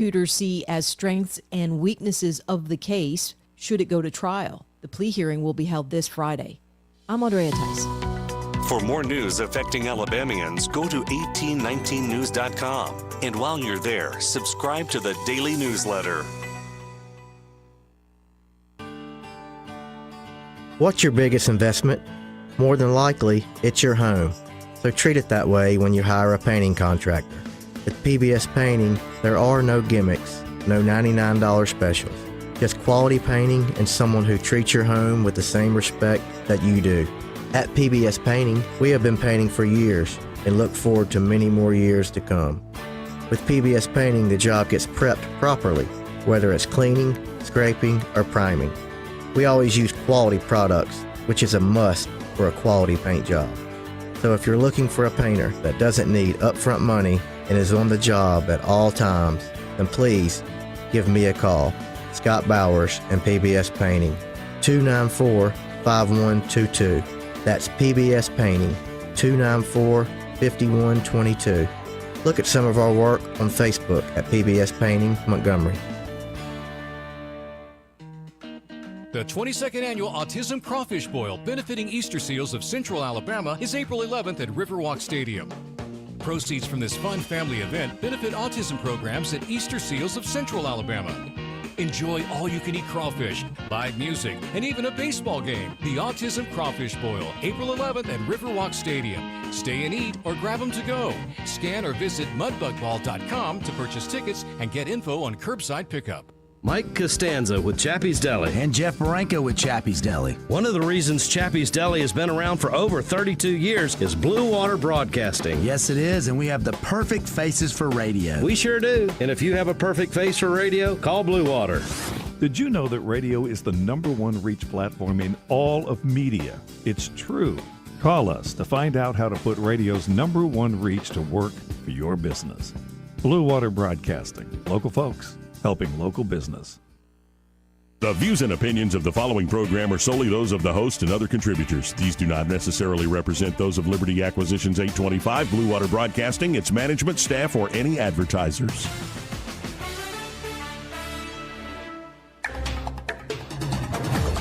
prosecutors see as strengths and weaknesses of the case should it go to trial. The plea hearing will be held this Friday. I'm Andrea Tice. For more news affecting Alabamians, go to 1819news.com. And while you're there, subscribe to the daily newsletter. What's your biggest investment? More than likely, it's your home. So treat it that way when you hire a painting contractor. With PBS Painting, there are no gimmicks, no $99 specials. Just quality painting and someone who treats your home with the same respect that you do. At PBS Painting, we have been painting for years and look forward to many more years to come. With PBS Painting, the job gets prepped properly, whether it's cleaning, scraping, or priming. We always use quality products, which is a must for a quality paint job. So if you're looking for a painter that doesn't need upfront money and is on the job at all times, then please give me a call. Scott Bowers and PBS Painting, 294-5122. That's PBS Painting, 294-5122. Look at some of our work on Facebook at PBS Painting Montgomery. The 22nd Annual Autism Crawfish Boil benefiting Easter Seals of Central Alabama is April 11th at Riverwalk Stadium. Proceeds from this fun family event benefit autism programs at Easter Seals of Central Alabama. Enjoy all-you-can-eat crawfish, live music, and even a baseball game. The Autism Crawfish Boil, April 11th at Riverwalk Stadium. Stay and eat or grab them to go. Scan or visit mudbugball.com to purchase tickets and get info on curbside pickup. Mike Costanza with Chappie's Deli. And Jeff Marenko with Chappie's Deli. One of the reasons Chappie's Deli has been around for over 32 years is Blue Water Broadcasting. Yes, it is, and we have the perfect faces for radio. We sure do. And if you have a perfect face for radio, call Blue Water. Did you know that radio is the #1 reach platform in all of media? It's true. Call us to find out how to put radio's #1 reach to work for your business. Blue Water Broadcasting. Local folks helping local business. The views and opinions of the following program are solely those of the host and other contributors. These do not necessarily represent those of Liberty Acquisitions 825, Blue Water Broadcasting, its management, staff, or any advertisers.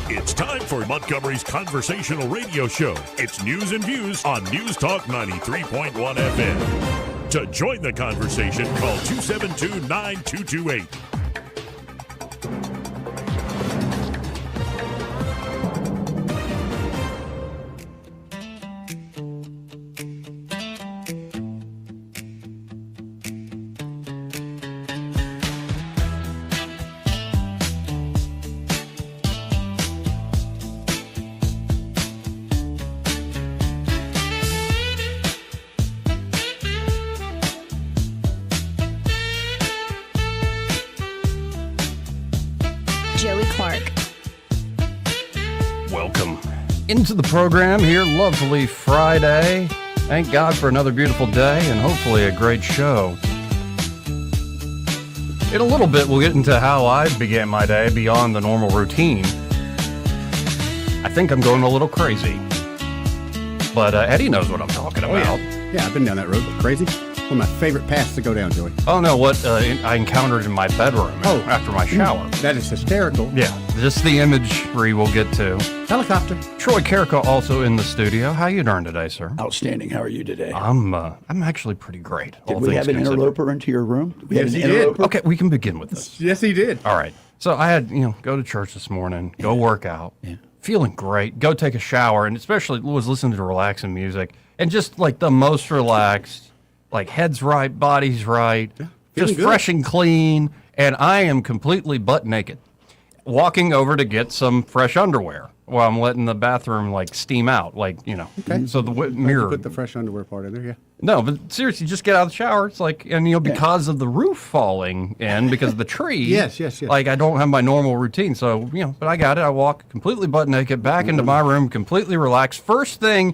It's time for Montgomery's conversational radio show. It's News and Views on News Talk 93.1 FM. To join the conversation, call 272-9228. Into the program here, lovely Friday. Thank God for another beautiful day and hopefully a great show. In a little bit, we'll get into how I began my day beyond the normal routine. I think I'm going a little crazy. But Eddie knows what I'm talking about. Yeah, I've been down that road. Crazy. One of my favorite paths to go down, Joey. Oh, no, what I encountered in my bedroom after my shower. That is hysterical. Yeah, just the imagery we'll get to. Helicopter. Troy Carrico also in the studio. How you doing today, sir? Outstanding. How are you today? I'm actually pretty great. Did we have an interloper into your room? Yes, he did. Okay, we can begin with this. Yes, he did. All right. So I had, go to church this morning, go work out, feeling great, go take a shower, and especially was listening to relaxing music, and just like the most relaxed, like head's right, body's right, just good. Fresh and clean, and I am completely butt naked, walking over to get some fresh underwear while I'm letting the bathroom like steam out, Okay. So the mirror. Put the fresh underwear part in there, yeah. No, but seriously, just get out of the shower. It's like, and because of the roof falling in, because of the tree. Yes. Like I don't have my normal routine, so but I got it. I walk completely butt naked back into my room, completely relaxed. First thing.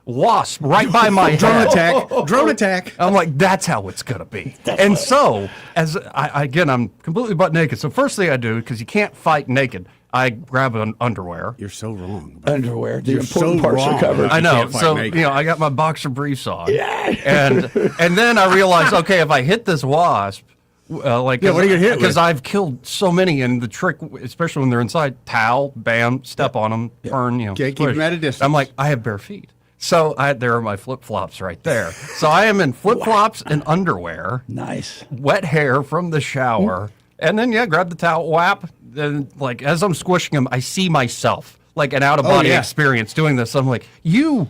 Wasp right by my head. Drone attack. I'm like, that's how it's gonna be. And so, as I'm completely butt naked. So first thing I do, because you can't fight naked, I grab an underwear. You're so wrong. Underwear. The important parts are covered. I know. So I got my boxer briefs on. Yeah. And then I realized, okay, if I hit this wasp, What are you gonna hit? Because I've killed so many, and the trick, especially when they're inside, towel, bam, step on them, turn, Can't keep them at a distance. I'm like, I have bare feet. So there are my flip-flops right there. So I am in flip-flops and underwear. Nice. Wet hair from the shower. And then, grab the towel, whap. And, as I'm squishing them, I see myself, an out-of-body experience doing this. I'm like, you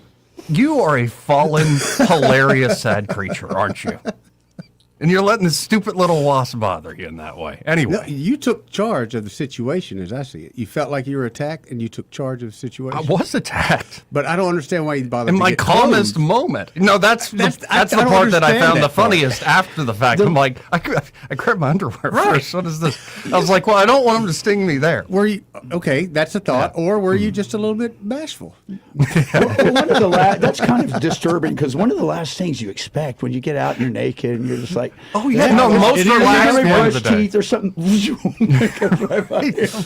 are a fallen, hilarious, sad creature, aren't you? And you're letting this stupid little wasp bother you in that way. Anyway. No, you took charge of the situation, as I see it. You felt like you were attacked, and you took charge of the situation. I was attacked. But I don't understand why you bothered in to my get calmest clothes. moment. No, that's the part that I found the funniest after the fact. I'm like, I grabbed my underwear first. What is this? I was like, well, I don't want him to sting me there. Were you okay? That's a thought. Or were you just a little bit bashful? Well, that's kind of disturbing because one of the last things you expect when you get out and you're naked and you're just like, oh yeah, no, most relaxed part of the day. Teeth or something. Oh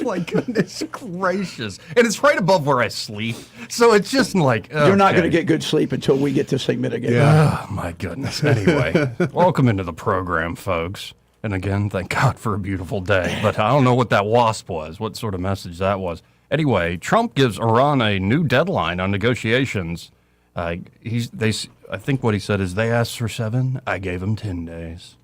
my goodness gracious! And it's right above where I sleep, so it's just like you're not going to get good sleep until we get this thing mitigated. Oh my goodness! Anyway, welcome into the program, folks. And again, thank God for a beautiful day. But I don't know what that wasp was. What sort of message that was? Anyway, Trump gives Iran a new deadline on negotiations. I think what he said is they asked for 7. I gave them 10 days.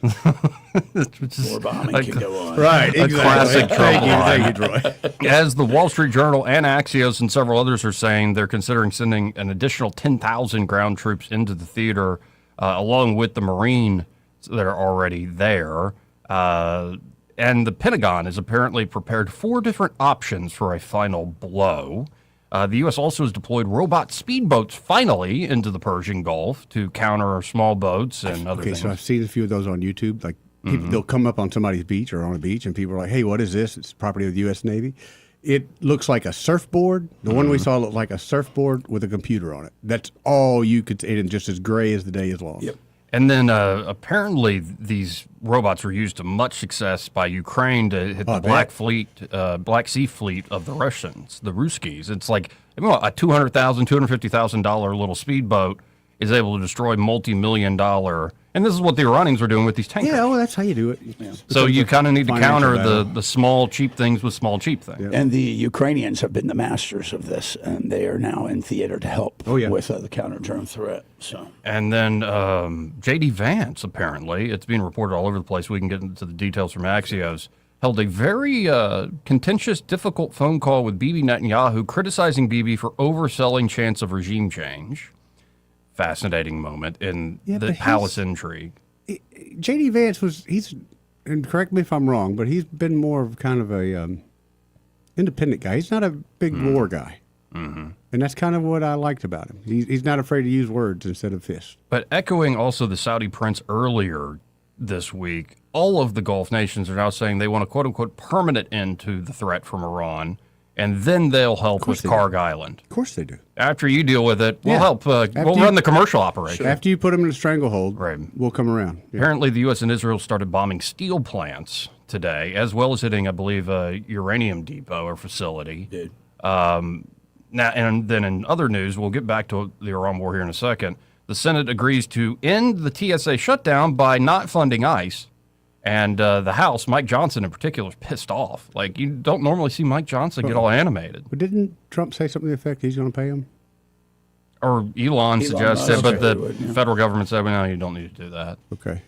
More bombing can go on. Right, a exactly. classic Trump line. Thank you, Troy. As the Wall Street Journal and Axios and several others are saying, they're considering sending an additional 10,000 ground troops into the theater, along with the Marine that are already there. And the Pentagon has apparently prepared 4 different options for a final blow. The U.S. also has deployed robot speedboats finally into the Persian Gulf to counter small boats and other things. Okay, so I've seen a few of those on YouTube. They'll come up on somebody's beach or on a beach, and people are like, hey, what is this? It's property of the U.S. Navy. It looks like a surfboard. The one we saw looked like a surfboard with a computer on it. That's all you could see, and just as gray as the day is long. Yep. And then apparently these robots were used to much success by Ukraine to hit the Black Sea Fleet of the Russians, the Ruskies. It's like a $200,000, $250,000 little speedboat is able to destroy multi-million-dollar. And this is what the Iranians were doing with these tankers. Yeah, well, that's how you do it. Yeah. So you kind of need to counter the small, cheap things with small, cheap things. Yeah. And the Ukrainians have been the masters of this, and they are now in theater to help with the counter-drone threat. So. And then J.D. Vance, apparently, it's being reported all over the place. We can get into the details from Axios, held a very contentious, difficult phone call with Bibi Netanyahu, criticizing Bibi for overselling chance of regime change. Fascinating moment in the palace intrigue. J.D. Vance and correct me if I'm wrong, but he's been more of kind of a independent guy. He's not a big war guy. Mm-hmm. And that's kind of what I liked about him. He's not afraid to use words instead of fists. But echoing also the Saudi prince earlier this week, all of the Gulf nations are now saying they want a quote-unquote permanent end to the threat from Iran, and then they'll help with Kharg Island. Of course they do. After you deal with it, we'll help. We'll run the commercial operation. After you put them in a stranglehold, we'll come around. Yeah. Apparently, the U.S. and Israel started bombing steel plants today, as well as hitting, I believe, a uranium depot or facility. Did. Now, and then in other news, we'll get back to the Iran war here in a second. The Senate agrees to end the TSA shutdown by not funding ICE. And the House, Mike Johnson in particular, is pissed off. Like, you don't normally see Mike Johnson get all animated. But didn't Trump say something to the effect he's going to pay him? Or Elon suggested, but the federal government said, well, no, you don't need to do that. Okay.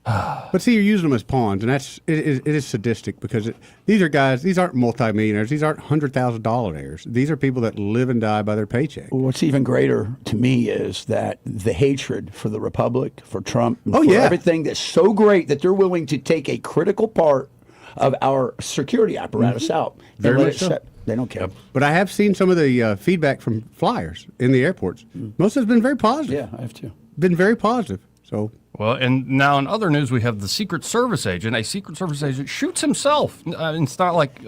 But see, you're using them as pawns, and it is sadistic because these are guys, these aren't multimillionaires, these aren't $100,000 heirs. These are people that live and die by their paycheck. Well, what's even greater to me is that the hatred for the Republic, for Trump, everything that's so great that they're willing to take a critical part of our security apparatus out. Very much so. They don't care. But I have seen some of the feedback from flyers in the airports. Most of it's been very positive. Yeah, I have too. Been very positive. So. Well, and now in other news, we have the Secret Service agent. A Secret Service agent shoots himself. It's not like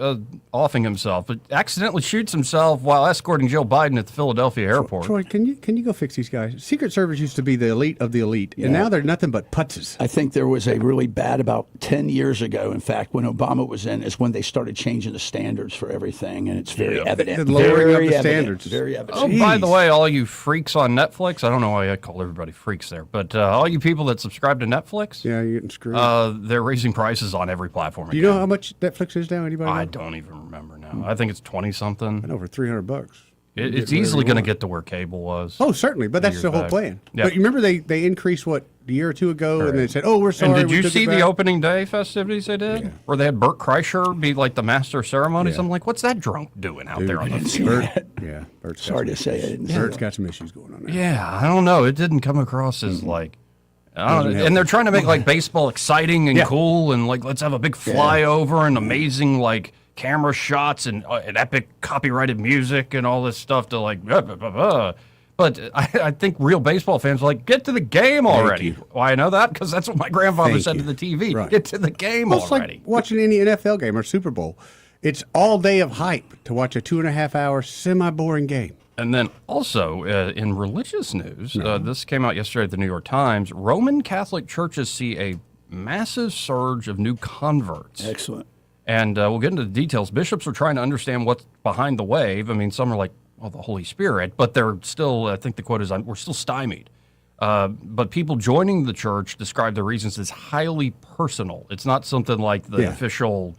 offing himself, but accidentally shoots himself while escorting Joe Biden at the Philadelphia airport. Troy, can you go fix these guys? Secret Service used to be the elite of the elite, and now they're nothing but putzes. I think there was a really bad about 10 years ago, in fact, when Obama was in, is when they started changing the standards for everything, and it's very evident. Lowering up the standards. Very evident. Oh, by the way, all you freaks on Netflix, I don't know why I call everybody freaks there, but all you people that subscribe to Netflix, Yeah, you're getting screwed. they're raising prices on every platform. Do you know how much Netflix is now? Anybody? I know? don't even remember now. I think it's 20 something. And over $300. It's easily going to get to where cable was. Oh, certainly, but that's the whole plan. Yep. But you remember they increased what a year or two ago, and they said, "Oh, we're sorry." And did we you took see it the back." opening day festivities they did, where they had Bert Kreischer be like the master of ceremonies? Yeah. I'm like, what's that drunk doing out there on the Bert, field? yeah, Bert's Sorry got to some say issues. I didn't see Bert's that. got some issues going on there. Yeah, I don't know. It didn't come across as like, I don't Doesn't know. And they're help. trying to make like baseball exciting and Yeah. cool, and like let's have a big flyover and amazing like camera shots and epic copyrighted music and all this stuff to like. Blah, blah, blah, blah. But I think real baseball fans are like, get to the game already. you. Why I know that? Because that's what my grandfather Thank said you. to the TV. Right. Get to the game Well, it's already. like watching any NFL game or Super Bowl. It's all day of hype to watch a 2.5-hour semi-boring game. And then also in religious news, this came out yesterday at the New York Times. Roman Catholic churches see a massive surge of new converts. Excellent. And we'll get into the details. Bishops are trying to understand what's behind the wave. I mean, some are like, well, the Holy Spirit, but they're still, I think the quote is, we're still stymied. But people joining the church describe the reasons as highly personal. It's not something like the official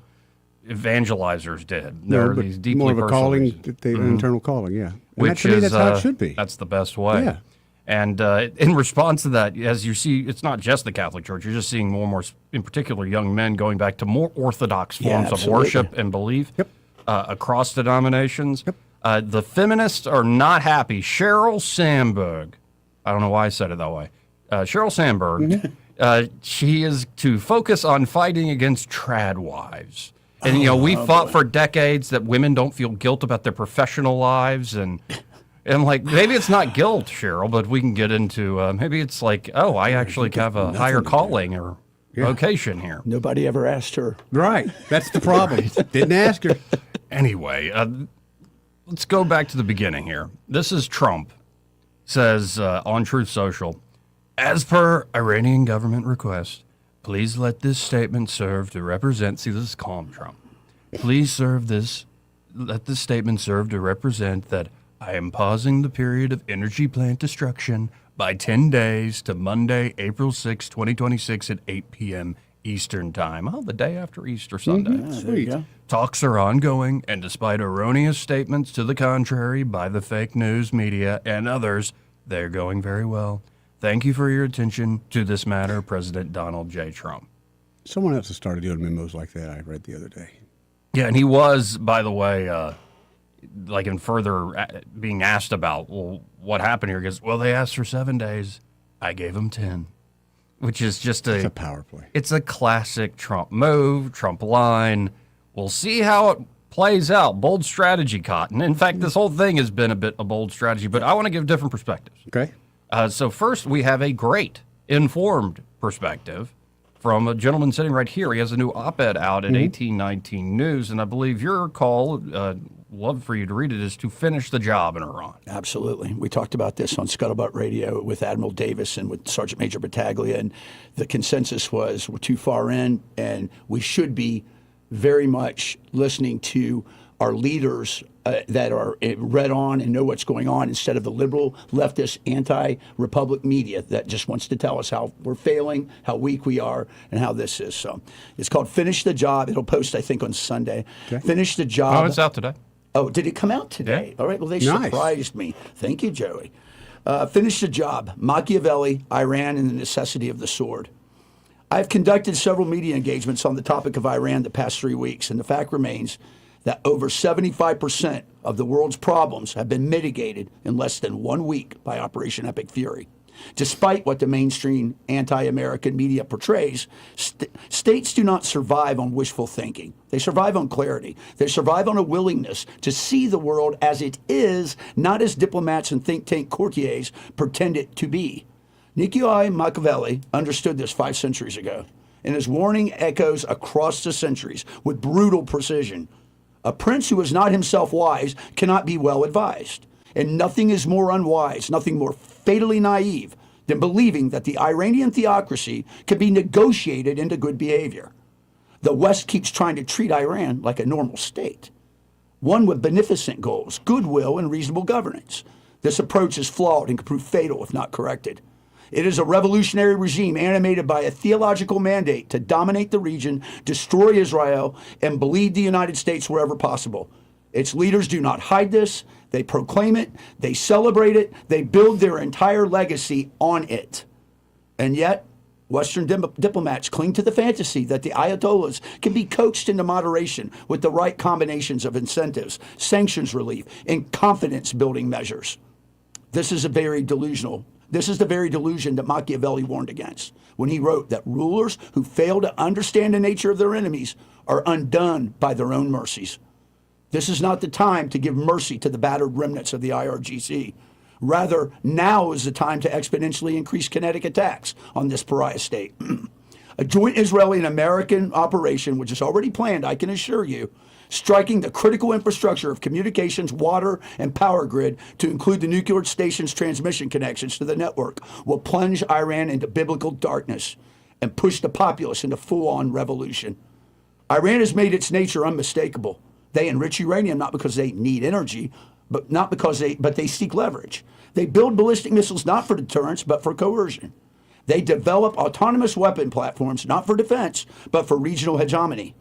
evangelizers did. There are but these deeply more of a personal calling, reasons. an internal calling, yeah. And Which to me, is that's how it should be. That's the best way. Yeah. And in response to that, as you see, it's not just the Catholic Church. You're just seeing more and more, in particular, young men going back to more orthodox forms of absolutely. worship and belief across denominations. Yep. The feminists are not happy. Sheryl Sandberg, I don't know why I said it that way. Sheryl Sandberg, she is to focus on fighting against trad wives. And, you know, we fought for decades that women don't feel guilt about their professional lives. And like, maybe it's not guilt, Cheryl, but we can get into, maybe it's like, oh, I actually have a higher calling or vocation here. Nobody ever asked her. Right. That's the problem. Didn't ask her. Anyway, let's go back to the beginning here. This is Trump, says on Truth Social, as per Iranian government request, please let this statement serve to represent, see, this is calm Trump. Please let this statement serve to represent that I am pausing the period of energy plant destruction by 10 days to Monday, April 6, 2026 at 8 p.m. Eastern Time. Oh, the day after Easter Sunday. Sweet. Talks are ongoing, and despite erroneous statements to the contrary by the fake news media and others, they're going very well. Thank you for your attention to this matter, President Donald J. Trump. Someone else has started doing memos like that, I read the other day. Yeah, and he was, by the way, like in further being asked about, well, what happened here? He goes, well, they asked for 7 days. I gave them 10, which is just It's a power play. It's a classic Trump move, Trump line. We'll see how it plays out. Bold strategy, Cotton. In fact, this whole thing has been a bit of bold strategy, but I want to give different perspectives. Okay. So first, we have a great informed perspective from a gentleman sitting right here. He has a new op-ed out at 1819 News, and I believe your call, love for you to read it, is to finish the job in Iran. Absolutely. We talked about this on Scuttlebutt Radio with Admiral Davis and with Sergeant Major Battaglia, and the consensus was we're too far in, and we should be very much listening to our leaders that are read on and know what's going on instead of the liberal, leftist, anti-republic media that just wants to tell us how we're failing, how weak we are, and how this is. So it's called Finish the Job. It'll post, I think, on Sunday. Okay. Finish the Job. Oh, it's out today. Oh, did it come out today? Yeah. All right. Well, they Nice. surprised me. Thank you, Joey. Finish the Job. Machiavelli, Iran, and the necessity of the sword. I've conducted several media engagements on the topic of Iran the past 3 weeks, and the fact remains that over 75% of the world's problems have been mitigated in less than 1 week by Operation Epic Fury. Despite what the mainstream anti-American media portrays, states do not survive on wishful thinking. They survive on clarity. They survive on a willingness to see the world as it is, not as diplomats and think tank courtiers pretend it to be. Niccolo Machiavelli understood this 5 centuries ago, and his warning echoes across the centuries with brutal precision. A prince who is not himself wise cannot be well advised. And nothing is more unwise, nothing more fatally naive than believing that the Iranian theocracy can be negotiated into good behavior. The West keeps trying to treat Iran like a normal state, one with beneficent goals, goodwill, and reasonable governance. This approach is flawed and can prove fatal if not corrected. It is a revolutionary regime animated by a theological mandate to dominate the region, destroy Israel, and bleed the United States wherever possible. Its leaders do not hide this. They proclaim it. They celebrate it. They build their entire legacy on it. And yet, Western diplomats cling to the fantasy that the Ayatollahs can be coaxed into moderation with the right combinations of incentives, sanctions relief, and confidence-building measures. This is the very delusion that Machiavelli warned against when he wrote that rulers who fail to understand the nature of their enemies are undone by their own mercies. This is not the time to give mercy to the battered remnants of the IRGC. Rather, now is the time to exponentially increase kinetic attacks on this pariah state. A joint Israeli and American operation, which is already planned, I can assure you, striking the critical infrastructure of communications, water, and power grid to include the nuclear station's transmission connections to the network, will plunge Iran into biblical darkness and push the populace into full-on revolution. Iran has made its nature unmistakable. They enrich uranium not because they need energy, but they seek leverage. They build ballistic missiles not for deterrence, but for coercion. They develop autonomous weapon platforms not for defense, but for regional hegemony.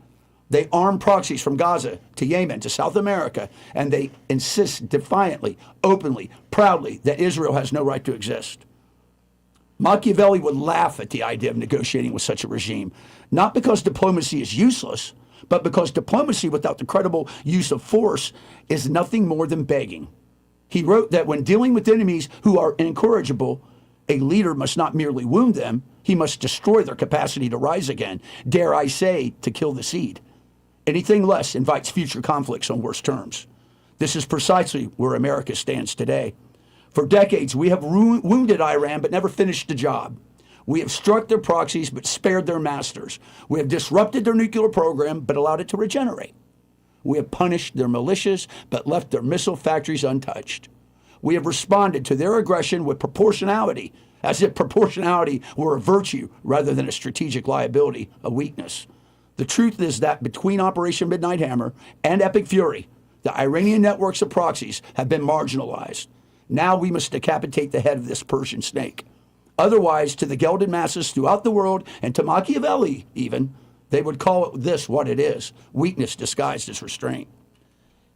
They arm proxies from Gaza to Yemen to South America, and they insist defiantly, openly, proudly that Israel has no right to exist. Machiavelli would laugh at the idea of negotiating with such a regime, not because diplomacy is useless, but because diplomacy without the credible use of force is nothing more than begging. He wrote that when dealing with enemies who are incorrigible, a leader must not merely wound them, he must destroy their capacity to rise again, dare I say, to kill the seed. Anything less invites future conflicts on worse terms. This is precisely where America stands today. For decades, we have wounded Iran but never finished the job. We have struck their proxies but spared their masters. We have disrupted their nuclear program but allowed it to regenerate. We have punished their militias but left their missile factories untouched. We have responded to their aggression with proportionality, as if proportionality were a virtue rather than a strategic liability, a weakness. The truth is that between Operation Midnight Hammer and Epic Fury, the Iranian networks of proxies have been marginalized. Now we must decapitate the head of this Persian snake. Otherwise, to the gelded masses throughout the world, and to Machiavelli even, they would call this what it is, weakness disguised as restraint.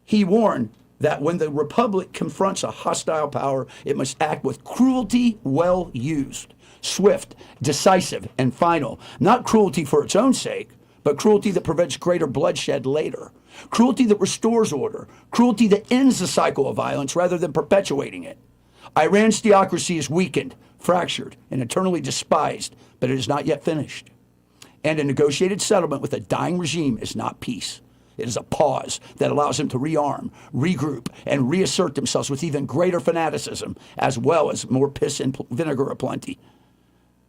He warned that when the Republic confronts a hostile power, it must act with cruelty well used, swift, decisive, and final. Not cruelty for its own sake, but cruelty that prevents greater bloodshed later. Cruelty that restores order. Cruelty that ends the cycle of violence rather than perpetuating it. Iran's theocracy is weakened, fractured, and eternally despised, but it is not yet finished. And a negotiated settlement with a dying regime is not peace. It is a pause that allows them to rearm, regroup, and reassert themselves with even greater fanaticism, as well as more piss and vinegar aplenty.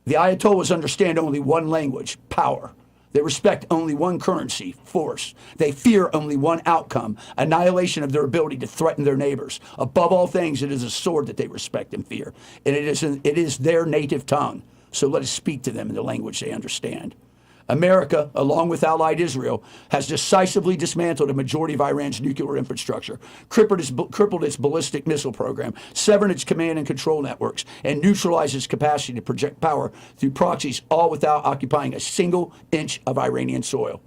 The Ayatollahs understand only one language, power. They respect only one currency, force. They fear only one outcome, annihilation of their ability to threaten their neighbors. Above all things, it is a sword that they respect and fear, and it is their native tongue. So let us speak to them in the language they understand. America, along with allied Israel, has decisively dismantled a majority of Iran's nuclear infrastructure, crippled its ballistic missile program, severed its command and control networks, and neutralized its capacity to project power through proxies, all without occupying a single inch of Iranian soil.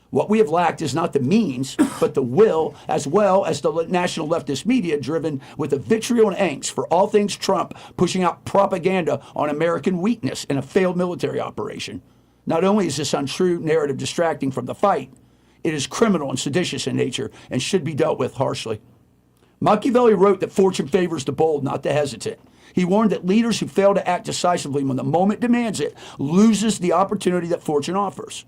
What we have lacked is not the means, but the will, as well as the national leftist media driven with a vitriol and angst for all things Trump, pushing out propaganda on American weakness in a failed military operation. Not only is this untrue narrative distracting from the fight, it is criminal and seditious in nature and should be dealt with harshly. Machiavelli wrote that fortune favors the bold, not the hesitant. He warned that leaders who fail to act decisively when the moment demands it loses the opportunity that fortune offers.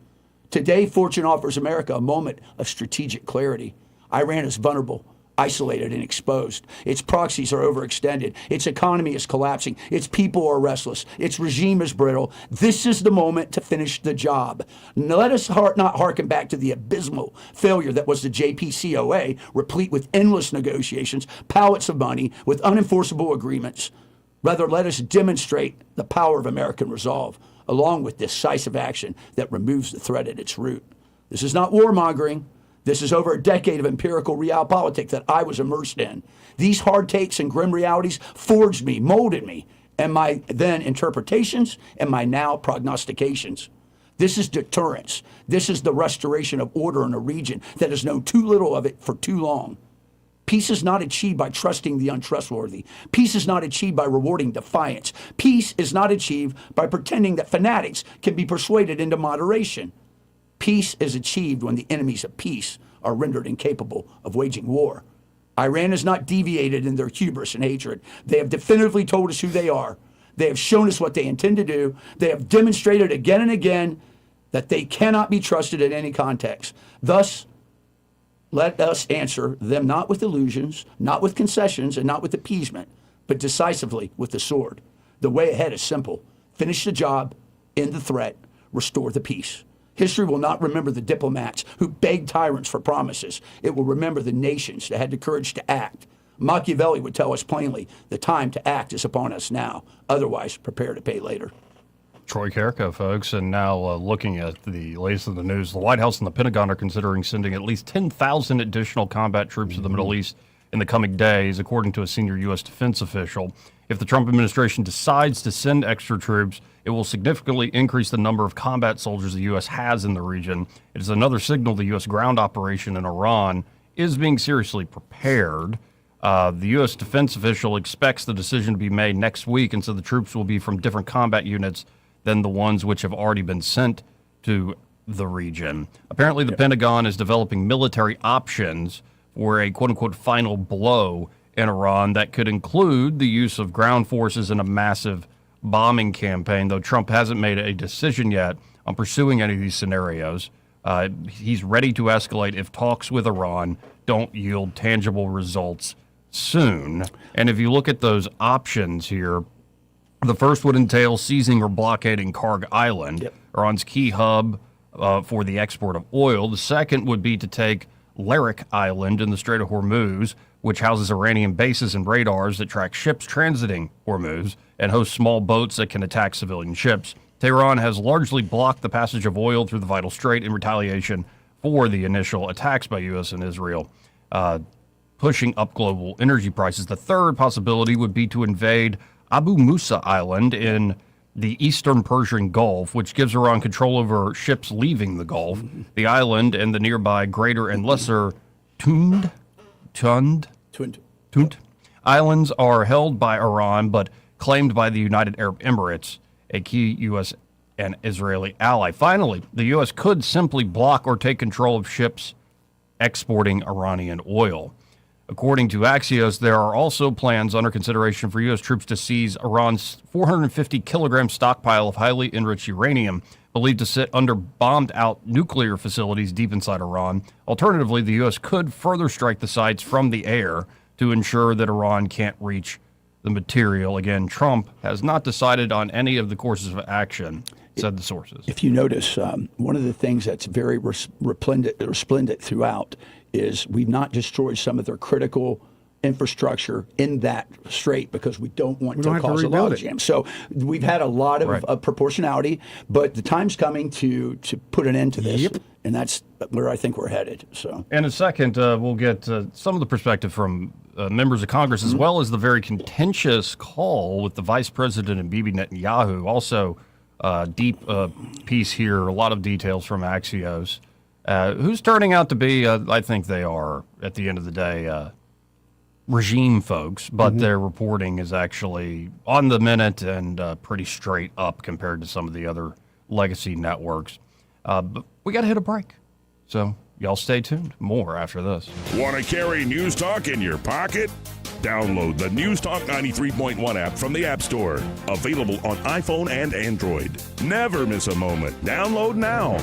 Today, fortune offers America a moment of strategic clarity. Iran is vulnerable, isolated, and exposed. Its proxies are overextended. Its economy is collapsing. Its people are restless. Its regime is brittle. This is the moment to finish the job. Now, let us not hearken back to the abysmal failure that was the JPCOA, replete with endless negotiations, pallets of money, with unenforceable agreements. Rather, let us demonstrate the power of American resolve, along with decisive action that removes the threat at its root. This is not warmongering. This is over a decade of empirical realpolitik that I was immersed in. These hard takes and grim realities forged me, molded me, and my then interpretations and my now prognostications. This is deterrence. This is the restoration of order in a region that has known too little of it for too long. Peace is not achieved by trusting the untrustworthy. Peace is not achieved by rewarding defiance. Peace is not achieved by pretending that fanatics can be persuaded into moderation. Peace is achieved when the enemies of peace are rendered incapable of waging war. Iran has not deviated in their hubris and hatred. They have definitively told us who they are. They have shown us what they intend to do. They have demonstrated again and again that they cannot be trusted in any context. Thus, let us answer them not with illusions, not with concessions, and not with appeasement, but decisively with the sword. The way ahead is simple. Finish the job, end the threat, restore the peace. History will not remember the diplomats who begged tyrants for promises. It will remember the nations that had the courage to act. Machiavelli would tell us plainly, the time to act is upon us now. Otherwise, prepare to pay later. Troy Carrico, folks, and now looking at the latest of the news, the White House and the Pentagon are considering sending at least 10,000 additional combat troops to the Middle East in the coming days, according to a senior U.S. defense official. If the Trump administration decides to send extra troops, it will significantly increase the number of combat soldiers the U.S. has in the region. It is another signal the U.S. ground operation in Iran is being seriously prepared. The U.S. defense official expects the decision to be made next week, and so the troops will be from different combat units than the ones which have already been sent to the region. Apparently, the Pentagon is developing military options for a quote-unquote final blow in Iran that could include the use of ground forces in a massive bombing campaign, though Trump hasn't made a decision yet on pursuing any of these scenarios. He's ready to escalate if talks with Iran don't yield tangible results soon. And if you look at those options here, the first would entail seizing or blockading Kharg Island, Iran's key hub for the export of oil. The second would be to take Larik Island in the Strait of Hormuz, which houses Iranian bases and radars that track ships transiting Hormuz and hosts small boats that can attack civilian ships. Tehran has largely blocked the passage of oil through the vital strait in retaliation for the initial attacks by U.S. and Israel, pushing up global energy prices. The third possibility would be to invade Abu Musa Island in the eastern Persian Gulf, which gives Iran control over ships leaving the Gulf. The island and the nearby Greater and Lesser Tund Islands are held by Iran, but claimed by the United Arab Emirates, a key U.S. and Israeli ally. Finally, the U.S. could simply block or take control of ships exporting Iranian oil. According to Axios, there are also plans under consideration for U.S. troops to seize Iran's 450-kilogram stockpile of highly enriched uranium, believed to sit under bombed-out nuclear facilities deep inside Iran. Alternatively, the U.S. could further strike the sites from the air to ensure that Iran can't reach the material. Again, Trump has not decided on any of the courses of action, said the sources. If you notice, one of the things that's very resplendent throughout is we've not destroyed some of their critical infrastructure in that strait because we don't want to cause a logjam. So we've had a lot of proportionality, but the time's coming to put an end to this, and that's where I think we're headed. So, in a second, we'll get some of the perspective from members of Congress, as well as the very contentious call with the Vice President and Bibi Netanyahu. Also, deep piece here, a lot of details from Axios. Who's turning out to be, I think they are, at the end of the day, regime folks, but their reporting is actually on the minute and pretty straight up compared to some of the other legacy networks. But we got to hit a break. So y'all stay tuned. More after this. Want to carry News Talk in your pocket? Download the News Talk 93.1 app from the App Store. Available on iPhone and Android. Never miss a moment. Download now.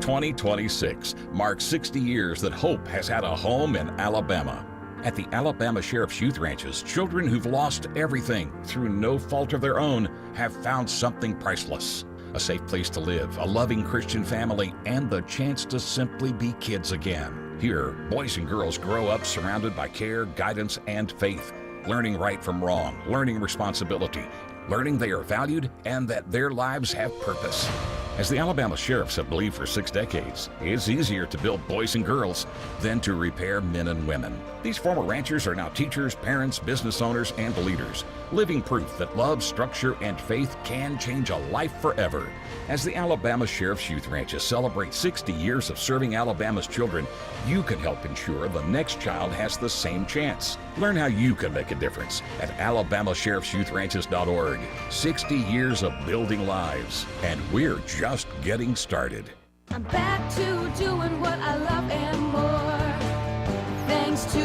2026 marks 60 years that hope has had a home in Alabama. At the Alabama Sheriff's Youth Ranches, children who've lost everything through no fault of their own have found something priceless. A safe place to live, a loving Christian family, and the chance to simply be kids again. Here, boys and girls grow up surrounded by care, guidance, and faith, learning right from wrong, learning responsibility, learning they are valued and that their lives have purpose. As the Alabama sheriffs have believed for 6 decades, it's easier to build boys and girls than to repair men and women. These former ranchers are now teachers, parents, business owners, and leaders, living proof that love, structure, and faith can change a life forever. As the Alabama Sheriff's Youth Ranches celebrate 60 years of serving Alabama's children, you can help ensure the next child has the same chance. Learn how you can make a difference at alabamasheriffsyouthranches.org. 60 years of building lives, and we're just getting started. I'm back to doing what I love and more, thanks to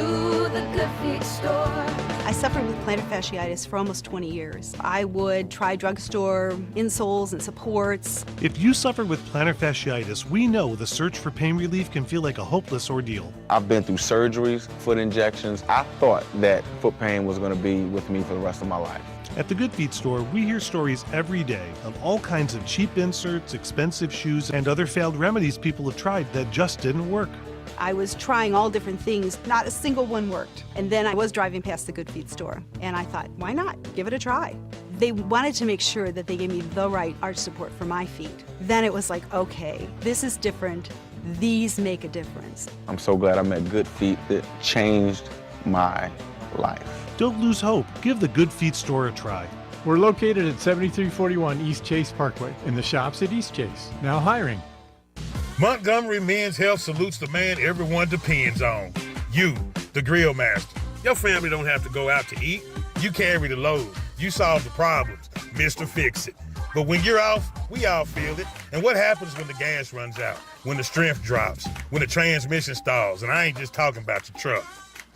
the Good Feet store. I suffered with plantar fasciitis for almost 20 years. I would try drugstore insoles and supports. If you suffer with plantar fasciitis, we know the search for pain relief can feel like a hopeless ordeal. I've been through surgeries, foot injections. I thought that foot pain was going to be with me for the rest of my life. At the Good Feet store, we hear stories every day of all kinds of cheap inserts, expensive shoes, and other failed remedies people have tried that just didn't work. I was trying all different things. Not a single one worked. And then I was driving past the Good Feet store, and I thought, why not? Give it a try. They wanted to make sure that they gave me the right arch support for my feet. Then it was like, okay, this is different. These make a difference. I'm so glad I met Good Feet. That changed my life. Don't lose hope. Give the Good Feet store a try. We're located at 7341 East Chase Parkway in the shops at East Chase. Now hiring. Montgomery Men's Health salutes the man everyone depends on. You, the grill master. Your family don't have to go out to eat. You carry the load. You solve the problems. Mr. Fix It. But when you're off, we all feel it. And what happens when the gas runs out? When the strength drops? When the transmission stalls? And I ain't just talking about your truck.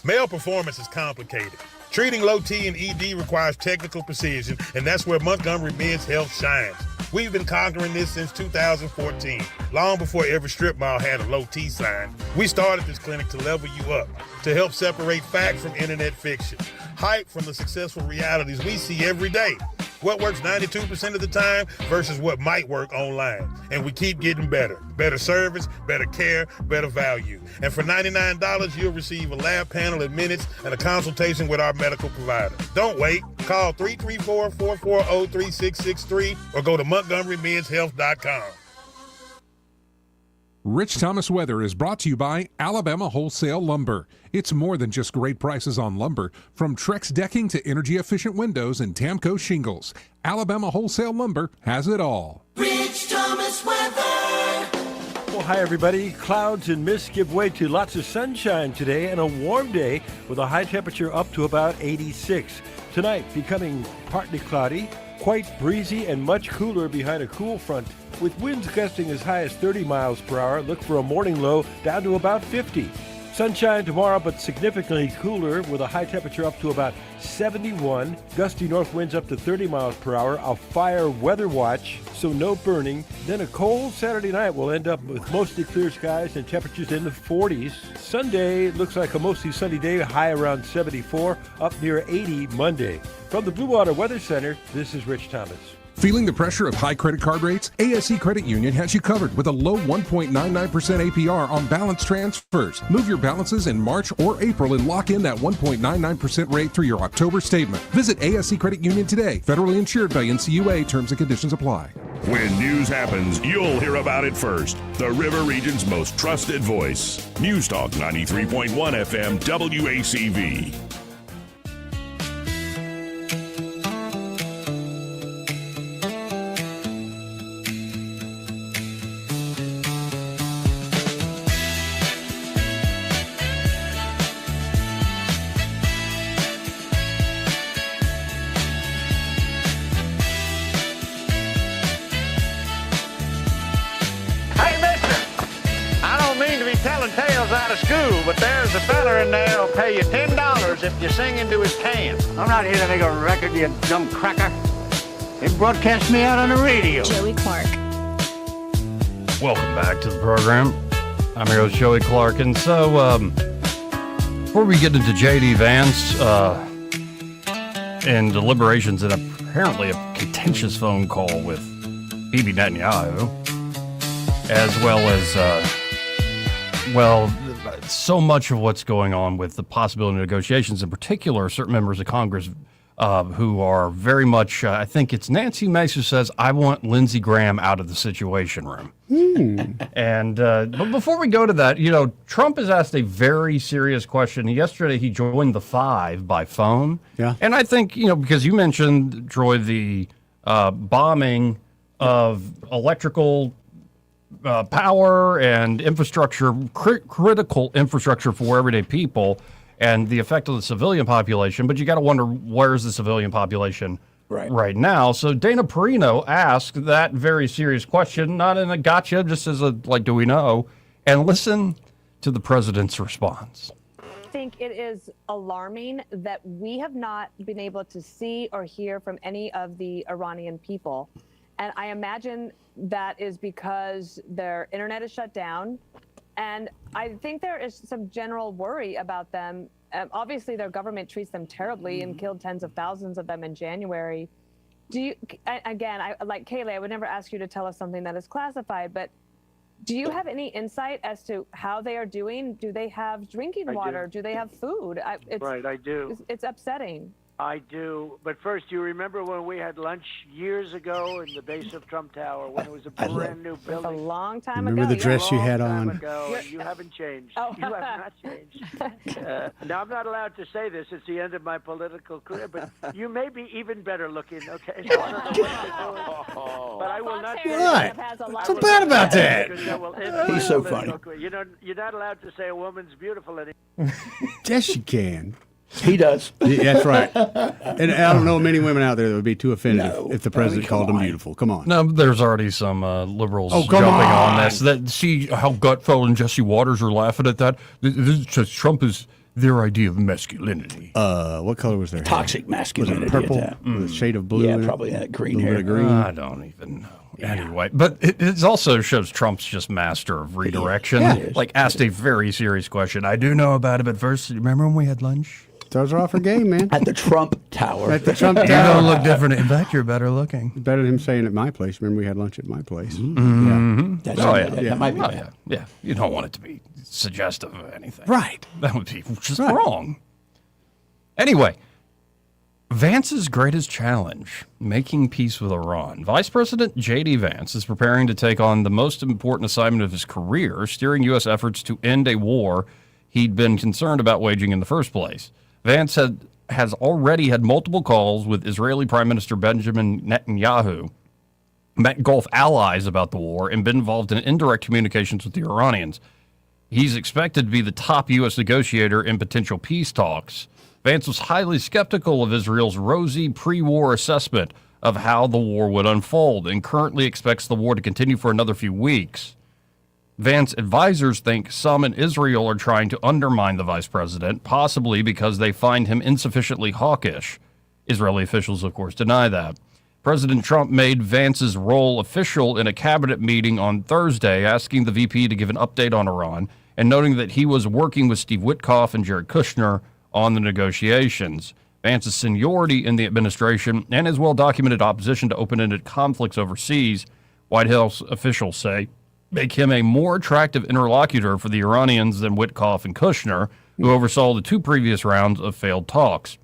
Male performance is complicated. Treating low T and ED requires technical precision, and that's where Montgomery Men's Health shines. We've been conquering this since 2014, long before every strip mall had a low T sign. We started this clinic to level you up, to help separate fact from internet fiction, hype from the successful realities we see every day. What works 92% of the time versus what might work online. And we keep getting better. Better service, better care, better value. And for $99, you'll receive a lab panel in minutes and a consultation with our medical provider. Don't wait. Call 334-440-3663 or go to MontgomeryMen'sHealth.com. Rich Thomas Weather is brought to you by Alabama Wholesale Lumber. It's more than just great prices on lumber. From Trex decking to energy-efficient windows and Tamco shingles, Alabama Wholesale Lumber has it all. Rich Thomas Weather. Well, hi, everybody. Clouds and mist give way to lots of sunshine today and a warm day with a high temperature up to about 86. Tonight, becoming partly cloudy, quite breezy and much cooler behind a cool front. With winds gusting as high as 30 miles per hour, look for a morning low down to about 50. Sunshine tomorrow, but significantly cooler with a high temperature up to about 71. Gusty north winds up to 30 miles per hour. A fire weather watch, so no burning. Then a cold Saturday night will end up with mostly clear skies and temperatures in the 40s. Sunday looks like a mostly sunny day, high around 74, up near 80 Monday. From the Blue Water Weather Center, this is Rich Thomas. Feeling the pressure of high credit card rates? ASE Credit Union has you covered with a low 1.99% APR on balance transfers. Move your balances in March or April and lock in that 1.99% rate through your October statement. Visit ASE Credit Union today. Federally insured by NCUA. Terms and conditions apply. When news happens, you'll hear about it first. The River Region's most trusted voice. News Talk 93.1 FM WACV. Tales out of school, but there's a fella in there who'll pay you $10 if you sing into his can. I'm not here to make a record, you dumb cracker. They broadcast me out on the radio. Joey Clark. Welcome back to the program. I'm your host, Joey Clark. And so, before we get into J.D. Vance and deliberations and apparently a contentious phone call with Bibi Netanyahu, as well as so much of what's going on with the possibility of negotiations, in particular, certain members of Congress who are very much, I think it's Nancy Mace who says, I want Lindsey Graham out of the Situation Room. And but before we go to that, Trump has asked a very serious question. Yesterday, he joined the Five by phone. Yeah. And I think, because you mentioned, Troy, the bombing of electrical power and infrastructure, critical infrastructure for everyday people, and the effect on the civilian population. But you got to wonder, where's the civilian population right now? So Dana Perino asked that very serious question, not in a gotcha, just as a, do we know? And listen to the president's response. I think it is alarming that we have not been able to see or hear from any of the Iranian people. And I imagine that is because their internet is shut down. And I think there is some general worry about them. Obviously, their government treats them terribly and killed tens of thousands of them in January. Like Kayleigh, I would never ask you to tell us something that is classified, but do you have any insight as to how they are doing? Do they have drinking water? Do they have food? I do. It's upsetting. I do. But first, you remember when we had lunch years ago in the base of Trump Tower when it was a brand new building? It's a long time remember ago. the dress you had on? You haven't changed. Oh. You have not changed. Now, I'm not allowed to say this. It's the end of my political career, but you may be even better looking, okay? So I don't know what you're doing, but I will not say What? What's so bad about that? He's so funny. You're not allowed to say a woman's beautiful anymore. Yes, you can. He does. Yeah, that's right. And I don't know many women out there that would be too offended if the president called them beautiful. Come on. No, there's already some liberals jumping on this. See how Gutfeld and Jesse Waters are laughing at that? Trump is their idea of masculinity. What color was their hair? Toxic masculinity. Was it purple? With a shade of blue? Yeah, probably had green hair. Green. I don't even know. Yeah. Anyway, but it also shows Trump's just master of redirection. Asked a very serious question. I do know about it, but first, remember when we had lunch? Those are off her game, man. At the Trump Tower. At the Trump Tower. You don't look different. In fact, you're better looking. Better than him saying at my place. Remember we had lunch at my place. Mm-hmm. Yeah. That might be bad. Yeah. You don't want it to be suggestive of anything. Right. That would be just wrong. Anyway, Vance's greatest challenge, making peace with Iran. Vice President J.D. Vance is preparing to take on the most important assignment of his career, steering U.S. efforts to end a war he'd been concerned about waging in the first place. Vance has already had multiple calls with Israeli Prime Minister Benjamin Netanyahu, met Gulf allies about the war, and been involved in indirect communications with the Iranians. He's expected to be the top U.S. negotiator in potential peace talks. Vance was highly skeptical of Israel's rosy pre-war assessment of how the war would unfold and currently expects the war to continue for another few weeks. Vance advisors think some in Israel are trying to undermine the vice president, possibly because they find him insufficiently hawkish. Israeli officials, of course, deny that. President Trump made Vance's role official in a cabinet meeting on Thursday, asking the VP to give an update on Iran and noting that he was working with Steve Witkoff and Jared Kushner on the negotiations. Vance's seniority in the administration and his well-documented opposition to open-ended conflicts overseas, White House officials say, make him a more attractive interlocutor for the Iranians than Witkoff and Kushner, who oversaw the two previous rounds of failed talks.